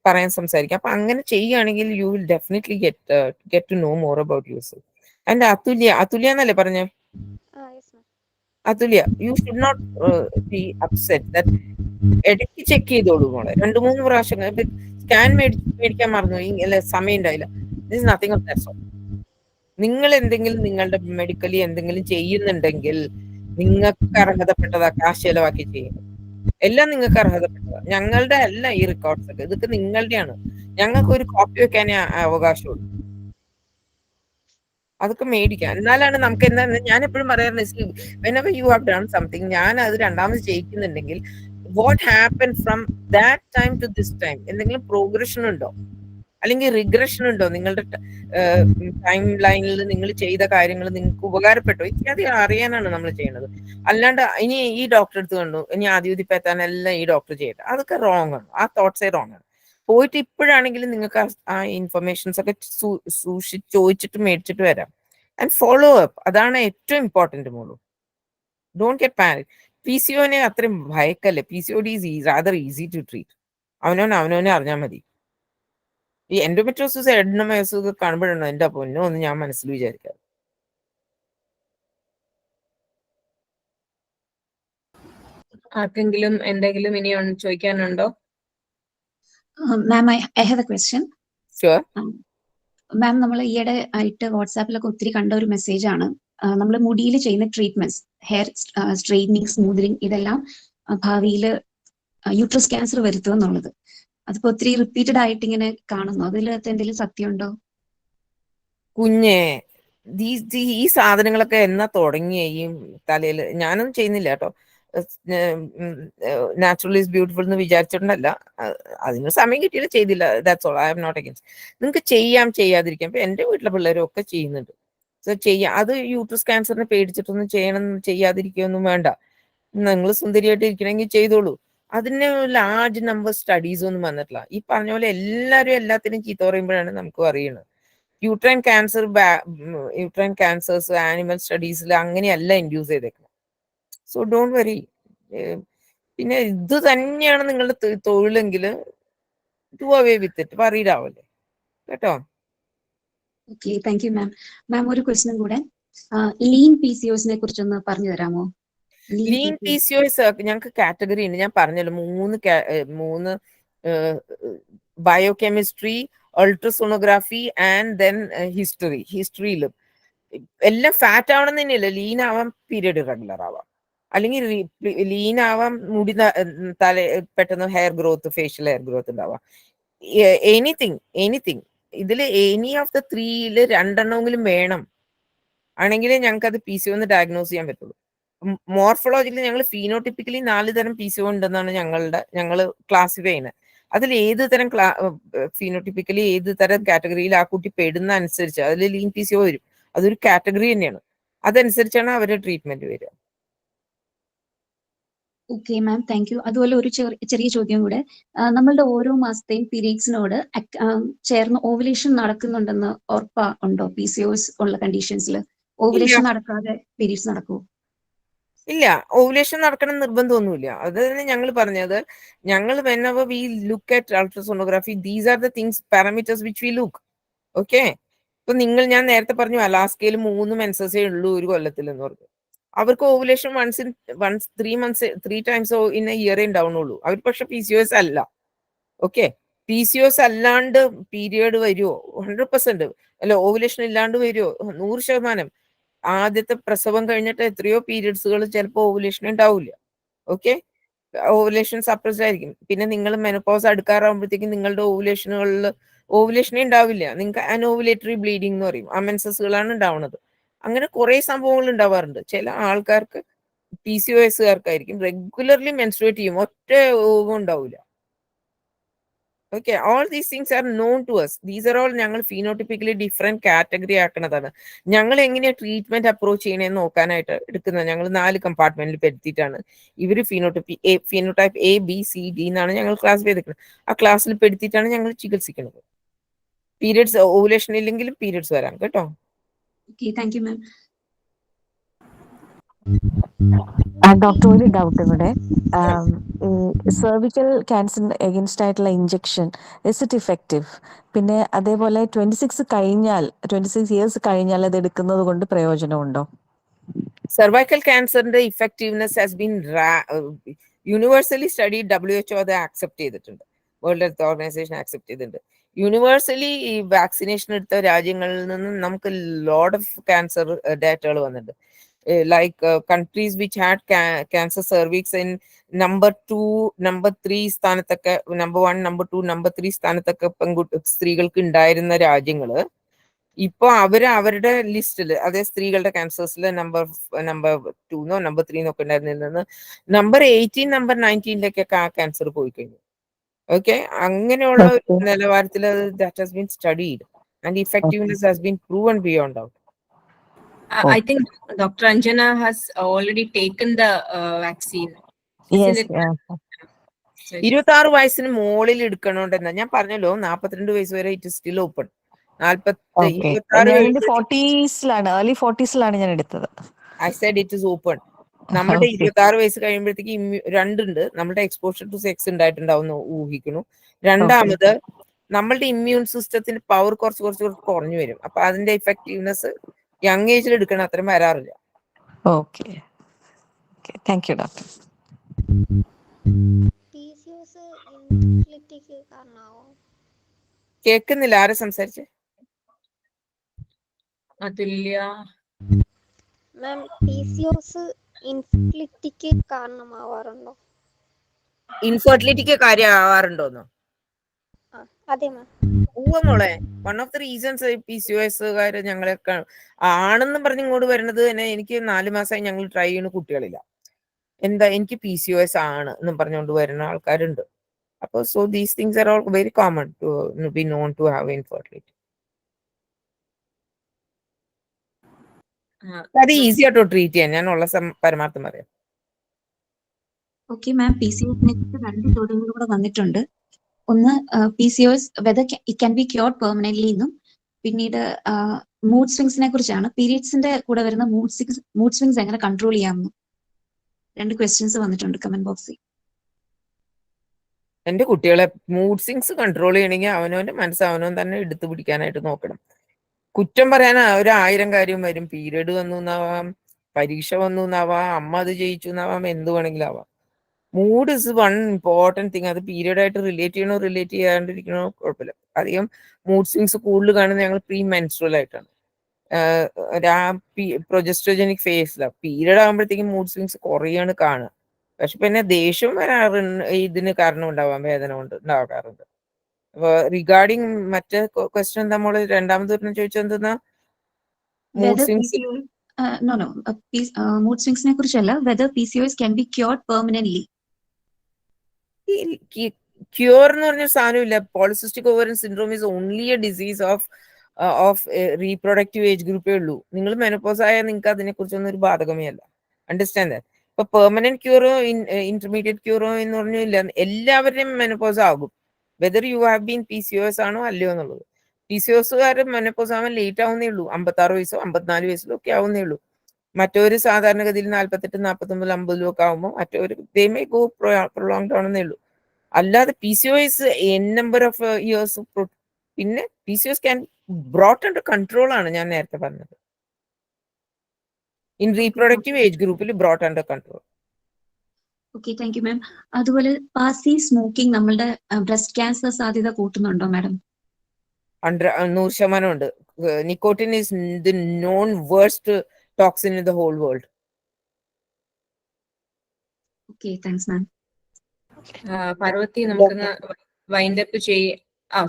പറയാൻ സംസാരിക്കാം. അപ്പൊ അങ്ങനെ ചെയ്യുകയാണെങ്കിൽ you will definitely get to know more about yourself. And Athulya എന്നല്ലേ പറഞ്ഞേ? Athulya, you should not be upset that. ഇടയ്ക്ക് ചെക്ക് ചെയ്തോളൂ മോളെ, 2-3 പ്രാവശ്യം. സ്കാൻ മേടിക്കാൻ മറന്നു അല്ലെ, സമയം ഉണ്ടായില്ല. This is nothing of that sort. നിങ്ങൾ എന്തെങ്കിലും നിങ്ങളുടെ മെഡിക്കലി എന്തെങ്കിലും ചെയ്യുന്നുണ്ടെങ്കിൽ നിങ്ങൾക്ക് അർഹതപ്പെട്ടതാ, കാശ് ചെലവാക്കി ചെയ്യുന്നത് എല്ലാം നിങ്ങൾക്ക് അർഹതപ്പെട്ടതാ. ഞങ്ങളുടെ അല്ല ഈ റെക്കോർഡ്സ് ഒക്കെ, ഇതൊക്കെ നിങ്ങളുടെയാണ്. ഞങ്ങൾക്ക് ഒരു കോപ്പി വെക്കാനേ അവകാശമുള്ളൂ. അതൊക്കെ മേടിക്കാം, എന്നാലാണ് നമുക്ക് എന്താ. ഞാൻ എപ്പോഴും പറയാറുണ്ട്, whenever you have done something, ഞാൻ അത് രണ്ടാമത് ചെയ്യിക്കുന്നുണ്ടെങ്കിൽ what happened from that time to this time, എന്തെങ്കിലും പ്രോഗ്രഷൻ ഉണ്ടോ അല്ലെങ്കിൽ റിഗ്രഷൻ ഉണ്ടോ, നിങ്ങളുടെ ടൈം ലൈനിൽ നിങ്ങൾ ചെയ്ത കാര്യങ്ങൾ നിങ്ങൾക്ക് ഉപകാരപ്പെട്ടോ, ഇത്യാദി അറിയാനാണ് നമ്മൾ ചെയ്യുന്നത്. അല്ലാണ്ട് ഇനി ഈ ഡോക്ടർ അടുത്ത് കണ്ടു, ഇനി ആദ്യവതിപ്പെത്താനെല്ലാം ഈ ഡോക്ടർ ചെയ്യട്ടെ, അതൊക്കെ റോങ് ആണ്. ആ തോട്ട്സേ റോങ് ആണ്. പോയിട്ട് ഇപ്പോഴാണെങ്കിലും നിങ്ങൾക്ക് ആ ഇൻഫർമേഷൻസ് ഒക്കെ ചോദിച്ചിട്ട് മേടിച്ചിട്ട് വരാം. ആൻഡ് ഫോളോ അപ്പ്, അതാണ് ഏറ്റവും ഇമ്പോർട്ടന്റ് മോളൂ. Don't get panic. PCOനെ അത്രയും ഭയക്കല്ലേ. PCOD is rather easy to treat. അവനവനെ അറിഞ്ഞാൽ മതി. ഈ എൻഡോമെട്രിയോസിസ് എഡ്നോമയോസിസ് കാണുമ്പോഴാണ് എന്റെ പൊന്നോ ഒന്ന് ഞാൻ മനസ്സിൽ വിചാരിക്കാം. ആർക്കെങ്കിലും എന്തെങ്കിലും ഇനി ചോദിക്കാനുണ്ടോ? Ma'am, I have a question. Sure. മാം, നമ്മൾ ഈയിടെ ആയിട്ട് വാട്സാപ്പിലൊക്കെ ഒത്തിരി കണ്ട ഒരു മെസ്സേജ് ആണ്, നമ്മൾ മുടിയിൽ ചെയ്യുന്ന ട്രീറ്റ്മെന്റ്സ്, ഹെയർ സ്ട്രെയിറ്റനിങ്, സ്മൂത്തനിങ്, ഇതെല്ലാം ഭാവിയിൽ യൂട്രസ് ക്യാൻസർ വരുത്തുക എന്നുള്ളത്. അതിപ്പോ ഒത്തിരി റിപ്പീറ്റഡ് ആയിട്ട് ഇങ്ങനെ കാണുന്നു. അതിലകത്ത് എന്തെങ്കിലും സത്യമുണ്ടോ? കുഞ്ഞേ, ഈ സാധനങ്ങളൊക്കെ എന്നാ തുടങ്ങിയ ഈ തലയിൽ? ഞാനൊന്നും ചെയ്യുന്നില്ല കേട്ടോ. നാച്ചുറൽ ഈസ് ബ്യൂട്ടിഫുൾ എന്ന് വിചാരിച്ചിട്ടുണ്ടല്ല, അതിന് സമയം കിട്ടിയില്ല, ചെയ്തില്ല. That's all. I am not against. നിങ്ങൾക്ക് ചെയ്യാതിരിക്കാം. ഇപ്പൊ എന്റെ വീട്ടിലെ പിള്ളേരും ഒക്കെ ചെയ്യുന്നുണ്ട്. സോ അത് യൂട്രസ് ക്യാൻസറിനെ പേടിച്ചിട്ടൊന്നും ചെയ്യാതിരിക്കുകയൊന്നും വേണ്ട. നിങ്ങൾ സുന്ദരിയായിട്ട് ഇരിക്കണമെങ്കിൽ ചെയ്തോളൂ. അതിന് ലാർജ് നമ്പർ സ്റ്റഡീസ് ഒന്നും വന്നിട്ടില്ല. ഈ പറഞ്ഞ പോലെ എല്ലാവരും എല്ലാത്തിനും ചീത്ത പറയുമ്പോഴാണ് നമുക്ക് അറിയുന്നത്. യൂട്രൈൻ ക്യാൻസേഴ്സ് ആനിമൽ സ്റ്റഡീസിൽ അങ്ങനെയല്ല ഇൻഡ്യൂസ് ചെയ്തേക്കുന്നത്. So don't worry. പിന്നെ ഇത് തന്നെയാണ് നിങ്ങളുടെ തൊഴിലെങ്കിൽ do away with it, worried ആവല്ലേ കേട്ടോ. Okay, thank you ma'am. Ma'am, ഒരു ക്വസ്റ്റ്യൻ കൂടെ, ലീൻ PCOSനെ കുറിച്ചൊന്ന് പറഞ്ഞു തരാമോ? ലീൻ PCOS ഞങ്ങൾക്ക് കാറ്റഗറി ഉണ്ട്. ഞാൻ പറഞ്ഞല്ലോ, മൂന്ന് ബയോകെമിസ്ട്രി, അൾട്രാസോണോഗ്രാഫി ആൻഡ് ദെൻ ഹിസ്റ്ററിയിലും എല്ലാം ഫാറ്റ് ആവണം തന്നെയല്ല, ലീൻ ആവാം, പീരിയഡ് റെഗുലർ ആവാം, അല്ലെങ്കിൽ ലീൻ ആവാം, മുടി തല പെട്ടെന്ന് hair growth, facial hair growth ഉണ്ടാവാം. എനിത്തിങ് ഇതിൽ എനി ഓഫ് ദ 3 രണ്ടെണ്ണമെങ്കിലും വേണം. ആണെങ്കിലേ ഞങ്ങൾക്ക് അത് PCO ഡയഗ്നോസ് ചെയ്യാൻ പറ്റുള്ളൂ. മോർഫോളജിക്കലി ഞങ്ങൾ ഫീനോട്ടിപ്പിക്കലി 4 തരം PCO ഉണ്ടെന്നാണ് ഞങ്ങൾ ക്ലാസിഫൈ ചെയ്യുന്നത്. അതിൽ ഏത് തരം ഫീനോട്ടിപ്പിക്കലി ഏത് തരം കാറ്റഗറിയിൽ ആ കുട്ടി പെടുന്ന അനുസരിച്ച് അതിൽ ലീൻ PCO വരും. അതൊരു കാറ്റഗറി തന്നെയാണ്. അതനുസരിച്ചാണ് അവരുടെ ട്രീറ്റ്മെന്റ് വരിക. Okay ma'am, thank you. അതുപോലെ ഒരു ചെറിയ ചോദ്യം കൂടെ, നമ്മളുടെ ഓരോ മാസത്തെയും പീരീഡ്സിനോട് ചേർന്ന് ഓവുലേഷൻ നടക്കുന്നുണ്ടെന്ന് ഉണ്ടോ? PCOS ഉള്ള കണ്ടീഷൻസിൽ ഓവുലേഷൻ നടക്കാതെ പീരീഡ്സ് നടക്കുമോ? ഇല്ല, ഓവുലേഷൻ നടക്കണം നിർബന്ധമൊന്നുമില്ല. അത് തന്നെ ഞങ്ങൾ പറഞ്ഞത്. ഞങ്ങൾ whenever we look at ultrasonography, these are the things, parameters which we look. Okay. ഇപ്പൊ ഞാൻ നേരത്തെ പറഞ്ഞു അലാസ്കയിൽ 3 മെൻസസേ ഉള്ളൂ ഒരു കൊല്ലത്തിൽ എന്ന് പറഞ്ഞു. അവർക്ക് ovulation once 3 times in a ഇയറേ ഉണ്ടാവുന്നുള്ളൂ. അവർ പക്ഷെ PCOS അല്ല. ഓക്കെ. PCOS അല്ലാണ്ട് പീരിയഡ് വരുമോ? 100%. അല്ല, ഓവുലേഷൻ ഇല്ലാണ്ട് വരുമോ? 100%. ആദ്യത്തെ പ്രസവം കഴിഞ്ഞിട്ട് എത്രയോ പീരിയഡ്സുകൾ ചിലപ്പോൾ ഓവുലേഷൻ ഉണ്ടാവില്ല. ഓക്കെ. ഓവുലേഷൻ സപ്രസ്ഡ് ആയിരിക്കും. പിന്നെ നിങ്ങൾ മെനോപോസ് അടുക്കാറാകുമ്പോഴത്തേക്കും നിങ്ങളുടെ ഓവുലേഷനേ ഉണ്ടാവില്ല. നിങ്ങൾക്ക് അനോവുലേറ്ററി ബ്ലീഡിംഗ് എന്ന് പറയും. ആ മെൻസസുകളാണ് ഉണ്ടാവുന്നത്. അങ്ങനെ കുറെ സംഭവങ്ങൾ ഉണ്ടാവാറുണ്ട്. ചില ആൾക്കാർക്ക് PCOSകാർക്കായിരിക്കും റെഗുലർലി മെൻസ്ട്രേറ്റ് ചെയ്യും, ഒറ്റ ഓവം ഉണ്ടാവില്ല. Okay. All these things are known to us. These are all ഞങ്ങൾ ഫീനോട്ടിപ്പിക്കലി ഡിഫറെന്റ് കാറ്റഗറി ആക്കുന്നതാണ്. ഞങ്ങൾ എങ്ങനെയാണ് ട്രീറ്റ്മെന്റ് അപ്രോച്ച് ചെയ്യണമെന്ന് നോക്കാനായിട്ട് എടുക്കുന്നത്. ഞങ്ങൾ 4 കമ്പാർട്ട്മെന്റിൽ പെടുത്തിയിട്ടാണ് ഇവർ phenotype A, B, C, D എന്നാണ് ഞങ്ങൾ ക്ലാസ് ചെയ്തിരിക്കുന്നത്. ആ ക്ലാസ്സിൽ പെടുത്തിയിട്ടാണ് ഞങ്ങൾ ചികിത്സിക്കുന്നത്. പീരിയഡ്സ് ഓവുലേഷൻ ഇല്ലെങ്കിലും പീരിയഡ്സ് വരാം കേട്ടോ. Okay, thank you ma'am. Doctor, ഒരു ഡൗട്ട് ഇവിടെ. സെർവിക്കൽ ക്യാൻസറിന് എഗൻസ്റ്റ് ആയിട്ടുള്ള ഇഞ്ചക്ഷൻ ഇസ് ഇറ്റ് ഇഫക്റ്റീവ്? പിന്നെ അതേപോലെ 26 ഇയേഴ്സ് കഴിഞ്ഞാൽ അത് എടുക്കുന്നത് കൊണ്ട് പ്രയോജനമുണ്ടോ? സർവൈക്കൽ ക്യാൻസറിന്റെ effectiveness has been universally studied. WHO അത് ആക്സെപ്റ്റ് ചെയ്തിട്ടുണ്ട്. വേൾഡ് ഹെൽത്ത് ഓർഗനൈസേഷൻ ആക്സെപ്റ്റ് ചെയ്തിട്ടുണ്ട്. യൂണിവേഴ്സലി ഈ വാക്സിനേഷൻ എടുത്ത രാജ്യങ്ങളിൽ നിന്ന് നമുക്ക് ലോഡ് ഓഫ് ക്യാൻസർ ഡാറ്റകൾ വന്നിട്ടുണ്ട്. Like countries which had cancer cervix in number 2, number 3 സ്ഥാനത്തൊക്കെ, number 1, number 2, number 3 സ്ഥാനത്തൊക്കെ സ്ത്രീകൾക്ക് ഉണ്ടായിരുന്ന രാജ്യങ്ങള് ഇപ്പൊ അവരുടെ ലിസ്റ്റിൽ, അതേ സ്ത്രീകളുടെ ക്യാൻസേഴ്സിൽ നമ്പർ 2 നമ്പർ 3 ഉണ്ടായിരുന്നത് നമ്പർ 18, നമ്പർ 19 ആ ക്യാൻസർ പോയി കഴിഞ്ഞു. ഓക്കെ. അങ്ങനെയുള്ള നിലവാരത്തിൽ that has been studied and effectiveness has been proven beyond doubt. I think Dr. Anjana has already taken the vaccine. Yes. 26 വയസ്സിന് മുകളിൽ എടുക്കണോണ്ടെന്നാ ഞാൻ പറഞ്ഞല്ലോ 42 വയസ്സ് വരെ ഇറ്റ് സ്റ്റിൽ ഓപ്പൺ. 26 ഞാൻ വയസ്സ് 40s ഏർലി 40s ഞാൻ എടുത്തത്. I said it is open. നമ്മുടെ 26 വയസ്സ് കഴിയുമ്പോഴത്തേക്ക് രണ്ടുണ്ട്. നമ്മുടെ എക്സ്പോഷർ ടു സെക്സ് ഉണ്ടായിട്ടുണ്ടാവും ഊഹിക്കുന്നു. രണ്ടാമത് നമ്മളുടെ ഇമ്മ്യൂൺ സിസ്റ്റത്തിന്റെ പവർ കുറച്ച് കുറഞ്ഞു വരും. അപ്പൊ അതിന്റെ ഇഫക്റ്റീവ്നെസ് യങ് ഏജിൽ എടുക്കണം അത്രയും വരാറില്ല. Okay, thank you doctor. കേൾക്കുന്നില്ല, ആരെ സംസാരിച്ചേ? അതുല്യ. മാം, PCOS ഇൻഫെർട്ടിലിറ്റിക്ക് കാരണമാവാറുണ്ടോ? ഇൻഫെർട്ടിലിറ്റിക്ക് കാര്യമാവാറുണ്ടോന്നോ? അതെ മാം. മോളെ, one of the reasons PCOS ഞങ്ങളൊക്കെ ആണെന്ന് പറഞ്ഞ് ഇങ്ങോട്ട് വരുന്നത് തന്നെ, എനിക്ക് 4 മാസമായി ഞങ്ങൾ ട്രൈ ചെയ്യുന്ന കുട്ടികളില്ല. എന്താ എനിക്ക് PCOS ആണ് എന്ന് പറഞ്ഞുകൊണ്ട് വരുന്ന ആൾക്കാരുണ്ട്. അപ്പൊ so these things are all very common to be known to have infertility. അത് ഈസി ആയിട്ടോ ട്രീറ്റ് ചെയ്യാൻ, ഞാൻ ഉള്ള പരമാർത്ഥം പറയാം. ഓക്കെ മാം, PCOSനെ കുറിച്ച് 2 ചോദ്യങ്ങൾ കൂടെ വന്നിട്ടുണ്ട്. ഒന്ന്, PCOS whether it can be cured permanently എന്നും, പിന്നീട് മൂഡ് സ്വിങ്സിനെ കുറിച്ചാണ്. പീരിയഡ്സിന്റെ കൂടെ വരുന്ന മൂഡ് സ്വിങ്സ് എങ്ങനെ കൺട്രോൾ ചെയ്യാമെന്നും 2 ക്വസ്റ്റ്യൻസ് വന്നിട്ടുണ്ട് കമന്റ് ബോക്സിൽ. എന്റെ കുട്ടികളെ മൂഡ് സ്വിങ്സ് കൺട്രോൾ ചെയ്യണമെങ്കിൽ അവനവന്റെ മനസ്സ് അവനവൻ തന്നെ എടുത്തു പിടിക്കാനായിട്ട് നോക്കണം. കുറ്റം പറയാൻ 1000 കാര്യം വരും. പീരീഡ് വന്നു എന്നാവാം, പരീക്ഷ വന്നു എന്നാവാം, അമ്മ അത് ജയിച്ചു എന്നാവാം, എന്ത് വേണമെങ്കിലും ആവാം. Mood is one important thing. അത് പീരീഡ് ആയിട്ട് റിലേറ്റ് ചെയ്യണോ റിലേറ്റ് ചെയ്യാണ്ടിരിക്കണോ കുഴപ്പമില്ല. അധികം മൂഡ് സ്വിങ്സ് കൂടുതൽ കാണുന്നത് ഞങ്ങൾ പ്രീ മെൻസ്ട്രൽ ആയിട്ടാണ്. പ്രൊജസ്ട്രോജനിക് ഫേസിലാണ്. പീരീഡ് ആകുമ്പോഴത്തേക്കും മൂഡ് സ്വിങ്സ് കുറയാണ് കാണുക. പക്ഷെ പിന്നെ ദേഷ്യം വരാറുണ്ട്, ഇതിന് കാരണം ഉണ്ടാവാം, വേദന കൊണ്ട് ഉണ്ടാകാറുണ്ട്. റിഗാർഡിങ് മറ്റേ ക്വസ്റ്റ്യൻ എന്താ മോള് രണ്ടാമത് ചോദിച്ചത്? എന്തെന്നാ മൂഡ് സ്വിങ്സ്? മൂഡ് സ്വിങ്സിനെ കുറിച്ചല്ല, whether PCOS can be cured permanently. Cure എന്ന് പറഞ്ഞ സാധനമില്ല. Polycystic ovarian syndrome is only a disease of reproductive age ഗ്രൂപ്പേ ഉള്ളൂ. നിങ്ങൾ മെനോപോസ് ആയാൽ നിങ്ങൾക്ക് അതിനെ കുറിച്ചൊന്നും ഒരു ബാധകമേ അല്ല. Understand that. ഇപ്പൊ പെർമനന്റ് ക്യൂറോ ഇന്റർമീഡിയറ്റ് ക്യൂറോ എന്ന് പറഞ്ഞില്ല, എല്ലാവരുടെയും മെനോപോസ് ആകും. Whether you have been PCOS ആണോ അല്ലയോ എന്നുള്ളത്. PCOSകാരുടെ മെനോപോസ് ആവാൻ ലേറ്റ് ആവുന്നേ ഉള്ളൂ. 56 വയസ്സോ 54 വയസ്സിലോ ഒക്കെ ആവുന്നേ ഉള്ളൂ. മറ്റൊരു സാധാരണഗതിയിൽ 48, 49, 50 ഒക്കെ ആകുമ്പോൾ മറ്റൊരു ദേ മേ ഗോ പ്രൊലോങ്ഡ് ആണെന്നേ ഉള്ളൂ. അല്ലാതെ PCOS നമ്പർ ഓഫ് ഇയേഴ്സ്. പിന്നെ PCOS can brought under control ആണ് ഞാൻ നേരത്തെ പറഞ്ഞത്. ഇൻ റീപ്രൊഡക്റ്റീവ് ഏജ് ഗ്രൂപ്പിൽ brought under control. Okay, thank you ma'am. അതുപോലെ പാസീവ് സ്മോക്കിംഗ് നമ്മളുടെ ബ്രസ്റ്റ് ക്യാൻസർ സാധ്യത കൂട്ടുന്നുണ്ടോ മാഡം? 100% ഉണ്ട്. Nicotine is the known worst toxin in the whole world. Okay, thanks ma'am. Parvathi, നമുക്കൊന്ന് വൈൻഡ് അപ്പ് ചെയ്യാം.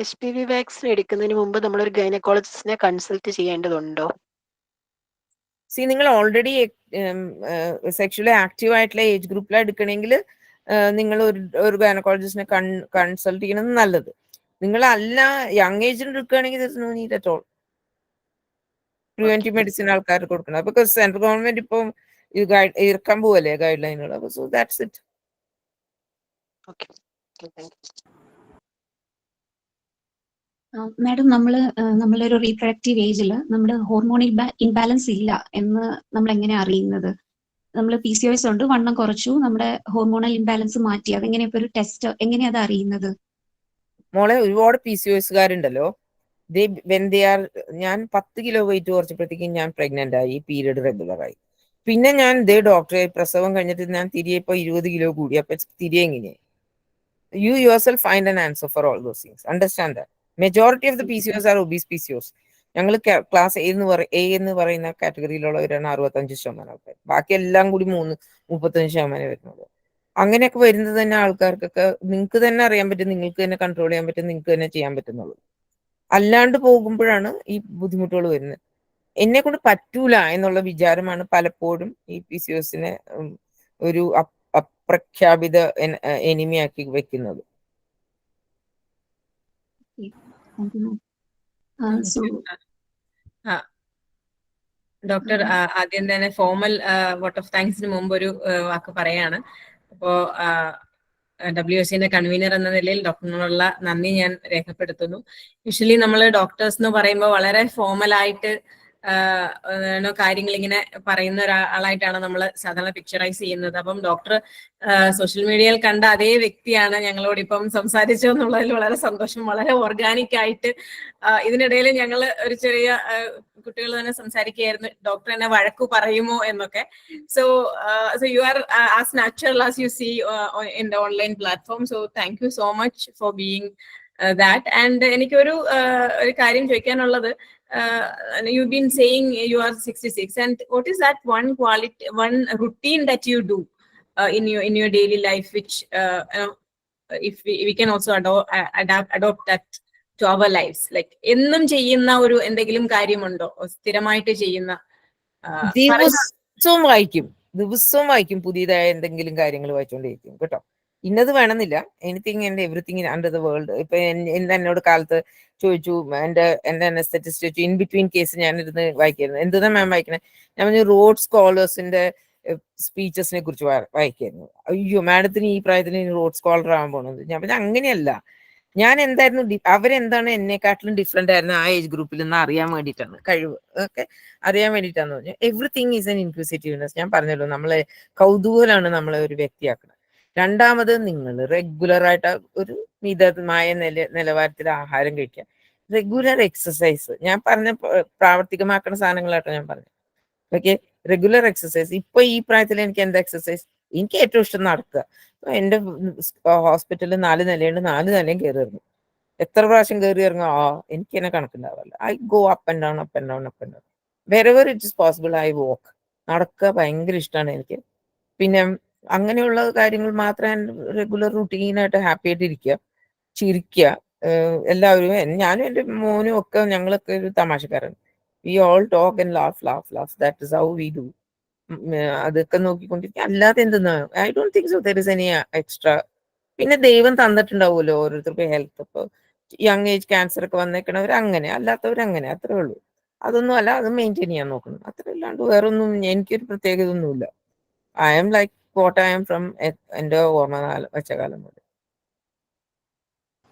HPV വാക്സിൻ എടുക്കുന്നതിന് മുമ്പ് നമ്മളൊരു ഗൈനക്കോളജിസ്റ്റിനെ കൺസൾട്ട് ചെയ്യേണ്ടതുണ്ടോ? നിങ്ങൾ ഓൾറെഡി സെക്ഷലി ആക്റ്റീവ് ആയിട്ടുള്ള ഏജ് ഗ്രൂപ്പിലാണ് എടുക്കണമെങ്കിൽ നിങ്ങൾ ഒരു ഗൈനക്കോളജിസ്റ്റിനെ കൺസൾട്ട് ചെയ്യണത് നല്ലത്. നിങ്ങൾ അല്ല യങ് ഏജിൽ എടുക്കുകയാണെങ്കിൽ no need at all. Preventive medicine ആൾക്കാർ കൊടുക്കണം. ബിക്കോസ് സെൻട്രൽ ഗവൺമെന്റ് ഇപ്പം ഇറക്കാൻ പോവല്ലേ ഗൈഡ് ലൈനുകൾ. അപ്പൊ സോ ദാറ്റ്സ് ഇറ്റ്. മാഡം, നമ്മളുടെ ഒരു റീപ്രൊഡക്റ്റീവ് ഏജിൽ നമ്മുടെ ഹോർമോൺ ഇംബാലൻസ് ഇല്ല എന്ന് നമ്മൾ എങ്ങനെ അറിയുന്നത്? നമ്മൾ PCOS ഉണ്ട്, വണ്ണം കുറച്ചു, നമ്മുടെ ഹോർമോണൽ ഇംബാലൻസ് മാറ്റി, അതെങ്ങനെ ഇപ്പൊ ഒരു ടെസ്റ്റ് എങ്ങനെയാ അത് അറിയുന്നത്? മോളെ, ഒരുപാട് PCOSകാരുണ്ടല്ലോ. ഞാൻ 10 കിലോ വെയിറ്റ് കുറച്ചപ്പോഴത്തേക്കും ഞാൻ പ്രഗ്നന്റ് ആയി, പീരീഡ് റെഗുലർ ആയി. പിന്നെ ഞാൻ ഡോക്ടറെ പ്രസവം കഴിഞ്ഞിട്ട് ഞാൻ തിരികെ ഇപ്പൊ 20 കിലോ കൂടി. അപ്പൊ തിരികെ എങ്ങനെയായി? You yourself find an answer for all those things. Understand that. Majority of the PCOS are obese PCOS. ഞങ്ങൾ ക്ലാസ് എ എന്ന് പറയുന്ന കാറ്റഗറിയിലുള്ളവരാണ് 65% ആൾക്കാർ. ബാക്കി എല്ലാം കൂടി 35% വരുന്നത്. അങ്ങനെയൊക്കെ വരുന്നത് തന്നെ ആൾക്കാർക്കൊക്കെ നിങ്ങൾക്ക് തന്നെ അറിയാൻ പറ്റും, നിങ്ങൾക്ക് തന്നെ കൺട്രോൾ ചെയ്യാൻ പറ്റും, നിങ്ങൾക്ക് തന്നെ ചെയ്യാൻ പറ്റുന്നുള്ളൂ. അല്ലാണ്ട് പോകുമ്പോഴാണ് ഈ ബുദ്ധിമുട്ടുകൾ വരുന്നത്. എന്നെ കൊണ്ട് പറ്റൂല എന്നുള്ള വിചാരമാണ് പലപ്പോഴും ഈ PCOSനെ ഒരു അപ്രഖ്യാപിത എനിമിയാക്കി വെക്കുന്നത്. ഡോക്ടർ ആദ്യം തന്നെ ഫോർമൽ വോട്ട് ഓഫ് താങ്ക്സിന് മുമ്പ് ഒരു വാക്ക് പറയാണ്. അപ്പോ WSCന്റെ കൺവീനർ എന്ന നിലയിൽ ഡോക്ടറിനോടുള്ള നന്ദി ഞാൻ രേഖപ്പെടുത്തുന്നു. യൂഷ്വലി നമ്മൾ ഡോക്ടേഴ്സ് എന്ന് പറയുമ്പോൾ വളരെ ഫോർമലായിട്ട് കാര്യങ്ങൾ ഇങ്ങനെ പറയുന്ന ഒരാളായിട്ടാണ് നമ്മൾ സാധാരണ പിക്ചറൈസ് ചെയ്യുന്നത്. അപ്പം ഡോക്ടർ സോഷ്യൽ മീഡിയയിൽ കണ്ട അതേ വ്യക്തിയാണ് ഞങ്ങളോട് ഇപ്പം സംസാരിച്ചു എന്നുള്ളതിൽ വളരെ സന്തോഷം. വളരെ ഓർഗാനിക് ആയിട്ട് ഇതിനിടയിൽ ഞങ്ങൾ ഒരു ചെറിയ കുട്ടികൾ തന്നെ സംസാരിക്കുകയായിരുന്നു, ഡോക്ടർ എന്നെ വഴക്കു പറയുമോ എന്നൊക്കെ. So you are as natural as you see in the online platform. So thank you so much for being that. And എനിക്കൊരു കാര്യം ചോദിക്കാനുള്ളത്, you've been saying you are 66, and what is that one routine that you do in your daily life, which if we can also adopt that to our lives, like എന്നും ചെയ്യുന്ന ഒരു എന്തെങ്കിലും കാര്യമുണ്ടോ, സ്ഥിരമായിട്ട് ചെയ്യുന്ന? ദിവസവും വായിക്കും പുതിയതായ എന്തെങ്കിലും കാര്യങ്ങൾ വായിച്ചുകൊണ്ടിരിക്കും കേട്ടോ. ഇന്നത് വേണമെന്നില്ല, anything and everything under the world. ഇപ്പൊ എന്നോട് കാലത്ത് ചോദിച്ചു, എന്റെ അനസ്തറ്റിസ്റ്റ് ചോദിച്ചു, ഇൻ ബിറ്റ്വീൻ കേസ് ഞാനിരുന്ന് വായിക്കായിരുന്നു. എന്തുതാ മാം വായിക്കണേ? ഞാൻ പറഞ്ഞു റോഡ് സ്കോളേഴ്സിന്റെ സ്പീച്ചസിനെ കുറിച്ച് വായിക്കായിരുന്നു. അയ്യോ മാഡത്തിന് ഈ പ്രായത്തിന് റോഡ് സ്കോളർ ആവാൻ പോണത്. ഞാൻ പറഞ്ഞു അങ്ങനെയല്ല, ഞാൻ എന്തായിരുന്നു അവരെന്താണ് എന്നെക്കാട്ടിലും ഡിഫറെന്റ് ആയിരുന്നു ആ ഏജ് ഗ്രൂപ്പിൽ നിന്ന് അറിയാൻ വേണ്ടിയിട്ടാണ്, കഴിവ് ഒക്കെ അറിയാൻ വേണ്ടിയിട്ടാന്ന് പറഞ്ഞു. Everything is N inquisitiveness. ഞാൻ പറഞ്ഞല്ലോ, നമ്മളെ കൗതൂഹലാണ് നമ്മളെ ഒരു വ്യക്തിയാക്കുന്നത്. രണ്ടാമത്, നിങ്ങൾ റെഗുലർ ആയിട്ട് ഒരു മിതമായ നിലവാരത്തിൽ ആഹാരം കഴിക്കുക, റെഗുലർ എക്സസൈസ്. ഞാൻ പറഞ്ഞ പ്രാവർത്തികമാക്കുന്ന സാധനങ്ങളായിട്ടോ ഞാൻ പറഞ്ഞു. Okay, regular exercise. ഇപ്പൊ ഈ പ്രായത്തിൽ എനിക്ക് എന്താ എക്സസൈസ്? എനിക്ക് ഏറ്റവും ഇഷ്ടം നടക്കുക. എന്റെ ഹോസ്പിറ്റലിൽ 4 നിലയുണ്ട്, 4 നിലയും കയറി ഇറങ്ങും. എത്ര പ്രാവശ്യം കയറി ഇറങ്ങും എനിക്ക് തന്നെ കണക്കുണ്ടാവില്ല. I go up and down, up and down, up and down. Wherever it is possible I walk. നടക്കുക ഭയങ്കര ഇഷ്ടമാണ് എനിക്ക്. പിന്നെ അങ്ങനെയുള്ള കാര്യങ്ങൾ മാത്രമേ റെഗുലർ റുട്ടീനായിട്ട് ഹാപ്പി ആയിട്ട് ഇരിക്കുക, ചിരിക്കുക. എല്ലാവരും, ഞാനും എൻ്റെ മോനും ഒക്കെ, ഞങ്ങളൊക്കെ ഒരു തമാശക്കാരാണ്. We all talk and laugh laugh laugh. That is how we do. അതൊക്കെ നോക്കിക്കൊണ്ടിരിക്കുക. അല്ലാതെ എന്തെന്നാ, I don't think so there is any extra. പിന്നെ ദൈവം തന്നിട്ടുണ്ടാവുമല്ലോ ഓരോരുത്തർക്കും ഹെൽത്ത്. ഇപ്പോൾ യങ് ഏജ് ക്യാൻസർ ഒക്കെ വന്നേക്കണവർ അങ്ങനെ, അല്ലാത്തവരങ്ങനെ, അത്രേ ഉള്ളൂ. അതൊന്നും അല്ല, അത് മെയിൻറ്റെയിൻ ചെയ്യാൻ നോക്കണം, അത്ര അല്ലാണ്ട് വേറൊന്നും എനിക്കൊരു പ്രത്യേകത ഒന്നുമില്ല. I M like what I am from എൻ്റെ ഓർമ്മ വെച്ച കാലം മുതൽ.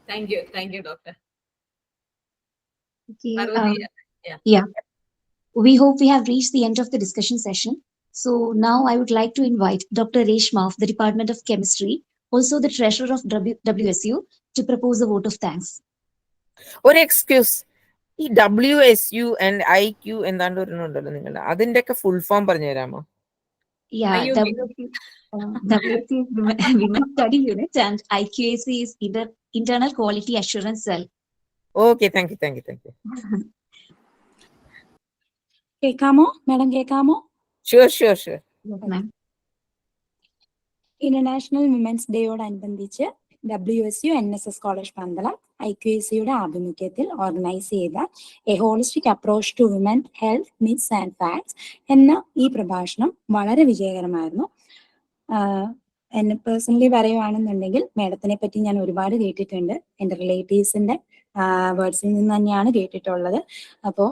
Thank you doctor. Yeah, we hope we have reached the end of the discussion session. So now I would like to invite Dr. Reshma of the Department of Chemistry, also the treasurer of WSU, to propose a vote of thanks. ഒരു excuse, ഈ WSU and IQ എന്താണ്ട് ഒരെണ്ണുണ്ടല്ലോ നിങ്ങളുടെ, അതിന്റെ ഒക്കെ full form പറഞ്ഞു തരാമോ? Yeah, WSU is Women Study Unit, and IQAC is Internal Quality Assurance Cell. Okay, thank you. കേൾക്കാമോ madam? കേൾക്കാമോ? Sure. Yes, ma'am. International women's ഡേയോടനുബന്ധിച്ച് WSU NSS കോളേജ് പന്തളം IQACയുടെ ആഭിമുഖ്യത്തിൽ ഓർഗനൈസ് ചെയ്ത a holistic approach to women health myths and facts എന്ന ഈ പ്രഭാഷണം വളരെ വിജയകരമായിരുന്നു. എന്നെ പേഴ്സണലി പറയുവാണെന്നുണ്ടെങ്കിൽ മാഡത്തിനെ പറ്റി ഞാൻ ഒരുപാട് കേട്ടിട്ടുണ്ട്. എൻ്റെ റിലേറ്റീവ്സിന്റെ വേർഡ്സിൽ നിന്ന് തന്നെയാണ് കേട്ടിട്ടുള്ളത്. അപ്പോൾ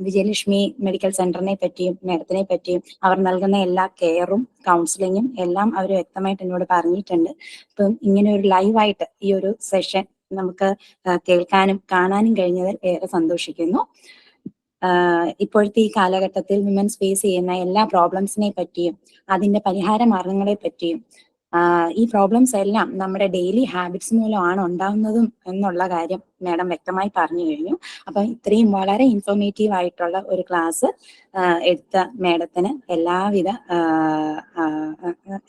വിജയലക്ഷ്മി മെഡിക്കൽ സെന്ററിനെ പറ്റിയും മാഡത്തിനെ പറ്റിയും അവർ നൽകുന്ന എല്ലാ കെയറും കൗൺസിലിങ്ങും എല്ലാം അവർ വ്യക്തമായിട്ട് എന്നോട് പറഞ്ഞിട്ടുണ്ട്. അപ്പം ഇങ്ങനെ ഒരു ലൈവായിട്ട് ഈ ഒരു സെഷൻ നമുക്ക് കേൾക്കാനും കാണാനും കഴിഞ്ഞതിൽ ഏറെ സന്തോഷിക്കുന്നു. ഇപ്പോഴത്തെ ഈ കാലഘട്ടത്തിൽ വിമൻസ് ഫേസ് ചെയ്യുന്ന എല്ലാ പ്രോബ്ലംസിനെ പറ്റിയും അതിന്റെ പരിഹാര മാർഗങ്ങളെ പറ്റിയും ഈ പ്രോബ്ലംസ് എല്ലാം നമ്മുടെ ഡെയിലി ഹാബിറ്റ്സ് മൂലമാണ് ഉണ്ടാകുന്നതും എന്നുള്ള കാര്യം മാഡം വ്യക്തമായി പറഞ്ഞു കഴിഞ്ഞു. അപ്പം ഇത്രയും വളരെ ഇൻഫോർമേറ്റീവ് ആയിട്ടുള്ള ഒരു ക്ലാസ് എടുത്ത മാഡത്തിന് എല്ലാവിധ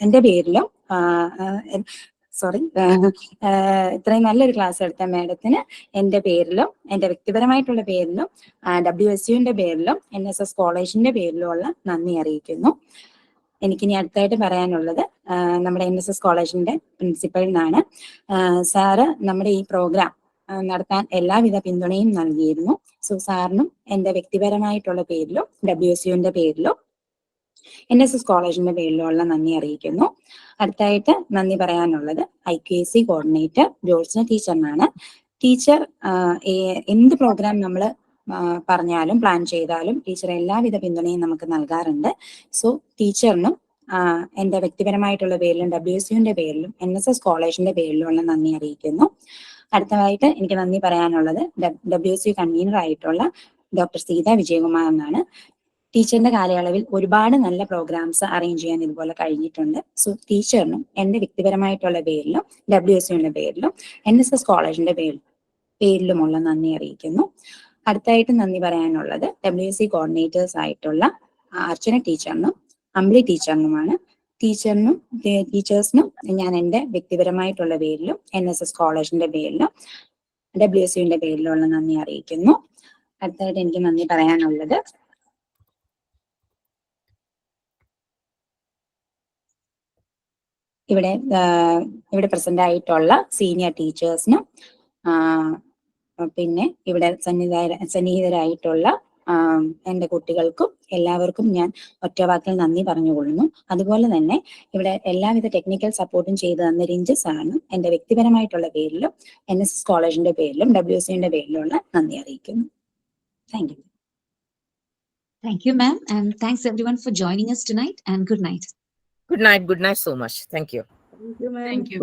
എൻ്റെ പേരിലും ഇത്രയും നല്ലൊരു ക്ലാസ് എടുത്ത മാഡത്തിന് എൻ്റെ പേരിലും എൻ്റെ വ്യക്തിപരമായിട്ടുള്ള പേരിലും WSUവിന്റെ പേരിലും NSS കോളേജിന്റെ പേരിലുമുള്ള നന്ദി അറിയിക്കുന്നു. എനിക്കിനി അടുത്തായിട്ട് പറയാനുള്ളത് നമ്മുടെ NSS കോളേജിന്റെ പ്രിൻസിപ്പലിനാണ്. സാറ് നമ്മുടെ ഈ പ്രോഗ്രാം നടത്താൻ എല്ലാവിധ പിന്തുണയും നൽകിയിരുന്നു. സോ സാറിനും എൻ്റെ വ്യക്തിപരമായിട്ടുള്ള പേരിലും WSUവിന്റെ പേരിലും NSS കോളേജിന്റെ പേരിലുള്ള നന്ദി അറിയിക്കുന്നു. അടുത്തായിട്ട് നന്ദി പറയാനുള്ളത് IQAC കോർഡിനേറ്റർ ജോൾസിന ടീച്ചറിനാണ്. ടീച്ചർ എന്ത് പ്രോഗ്രാം നമ്മൾ പറഞ്ഞാലും പ്ലാൻ ചെയ്താലും ടീച്ചർ എല്ലാവിധ പിന്തുണയും നമുക്ക് നൽകാറുണ്ട്. സോ ടീച്ചറിനും എൻ്റെ വ്യക്തിപരമായിട്ടുള്ള പേരിലും WSUവിന്റെ പേരിലും NSS കോളേജിന്റെ പേരിലുമുള്ള നന്ദി അറിയിക്കുന്നു. അടുത്തതായിട്ട് എനിക്ക് നന്ദി പറയാനുള്ളത് WSU കൺവീനർ ആയിട്ടുള്ള ഡോക്ടർ സീത വിജയകുമാർ എന്നാണ്. ടീച്ചറിന്റെ കാലയളവിൽ ഒരുപാട് നല്ല പ്രോഗ്രാംസ് അറേഞ്ച് ചെയ്യാൻ ഇതുപോലെ കഴിഞ്ഞിട്ടുണ്ട്. സോ ടീച്ചറിനും എൻ്റെ വ്യക്തിപരമായിട്ടുള്ള പേരിലും WSUവിന്റെ പേരിലും NSS കോളേജിന്റെ പേരിലുമുള്ള നന്ദി അറിയിക്കുന്നു. അടുത്തായിട്ട് നന്ദി പറയാനുള്ളത് WSC കോർഡിനേറ്റേഴ്സ് ആയിട്ടുള്ള അർച്ചന ടീച്ചറിനും അമ്പിളി ടീച്ചറിനുമാണ്. ടീച്ചേഴ്സിനും ഞാൻ എൻ്റെ വ്യക്തിപരമായിട്ടുള്ള പേരിലും NSS കോളേജിന്റെ പേരിലും WSUവിന്റെ പേരിലുള്ള നന്ദി അറിയിക്കുന്നു. അടുത്തായിട്ട് എനിക്ക് നന്ദി പറയാനുള്ളത് ഇവിടെ പ്രസന്റ് ആയിട്ടുള്ള സീനിയർ ടീച്ചേഴ്സിനും പിന്നെ ഇവിടെ സന്നിഹിതരായിട്ടുള്ള എൻ്റെ കുട്ടികൾക്കും എല്ലാവർക്കും ഞാൻ ഒറ്റവാക്കിൽ നന്ദി പറഞ്ഞുകൊള്ളുന്നു. അതുപോലെ തന്നെ ഇവിടെ എല്ലാവിധ ടെക്നിക്കൽ സപ്പോർട്ടും ചെയ്തു തന്ന റിഞ്ചസ് ആണ് എൻ്റെ വ്യക്തിപരമായിട്ടുള്ള പേരിലും NSS കോളേജിന്റെ പേരിലും WSUവിന്റെ പേരിലുള്ള നന്ദി അറിയിക്കുന്നു. Thank you. Thank you, ma'am, and thanks everyone for joining us tonight, and good night. Good night so much. Thank you. Thank you, ma'am. Thank you.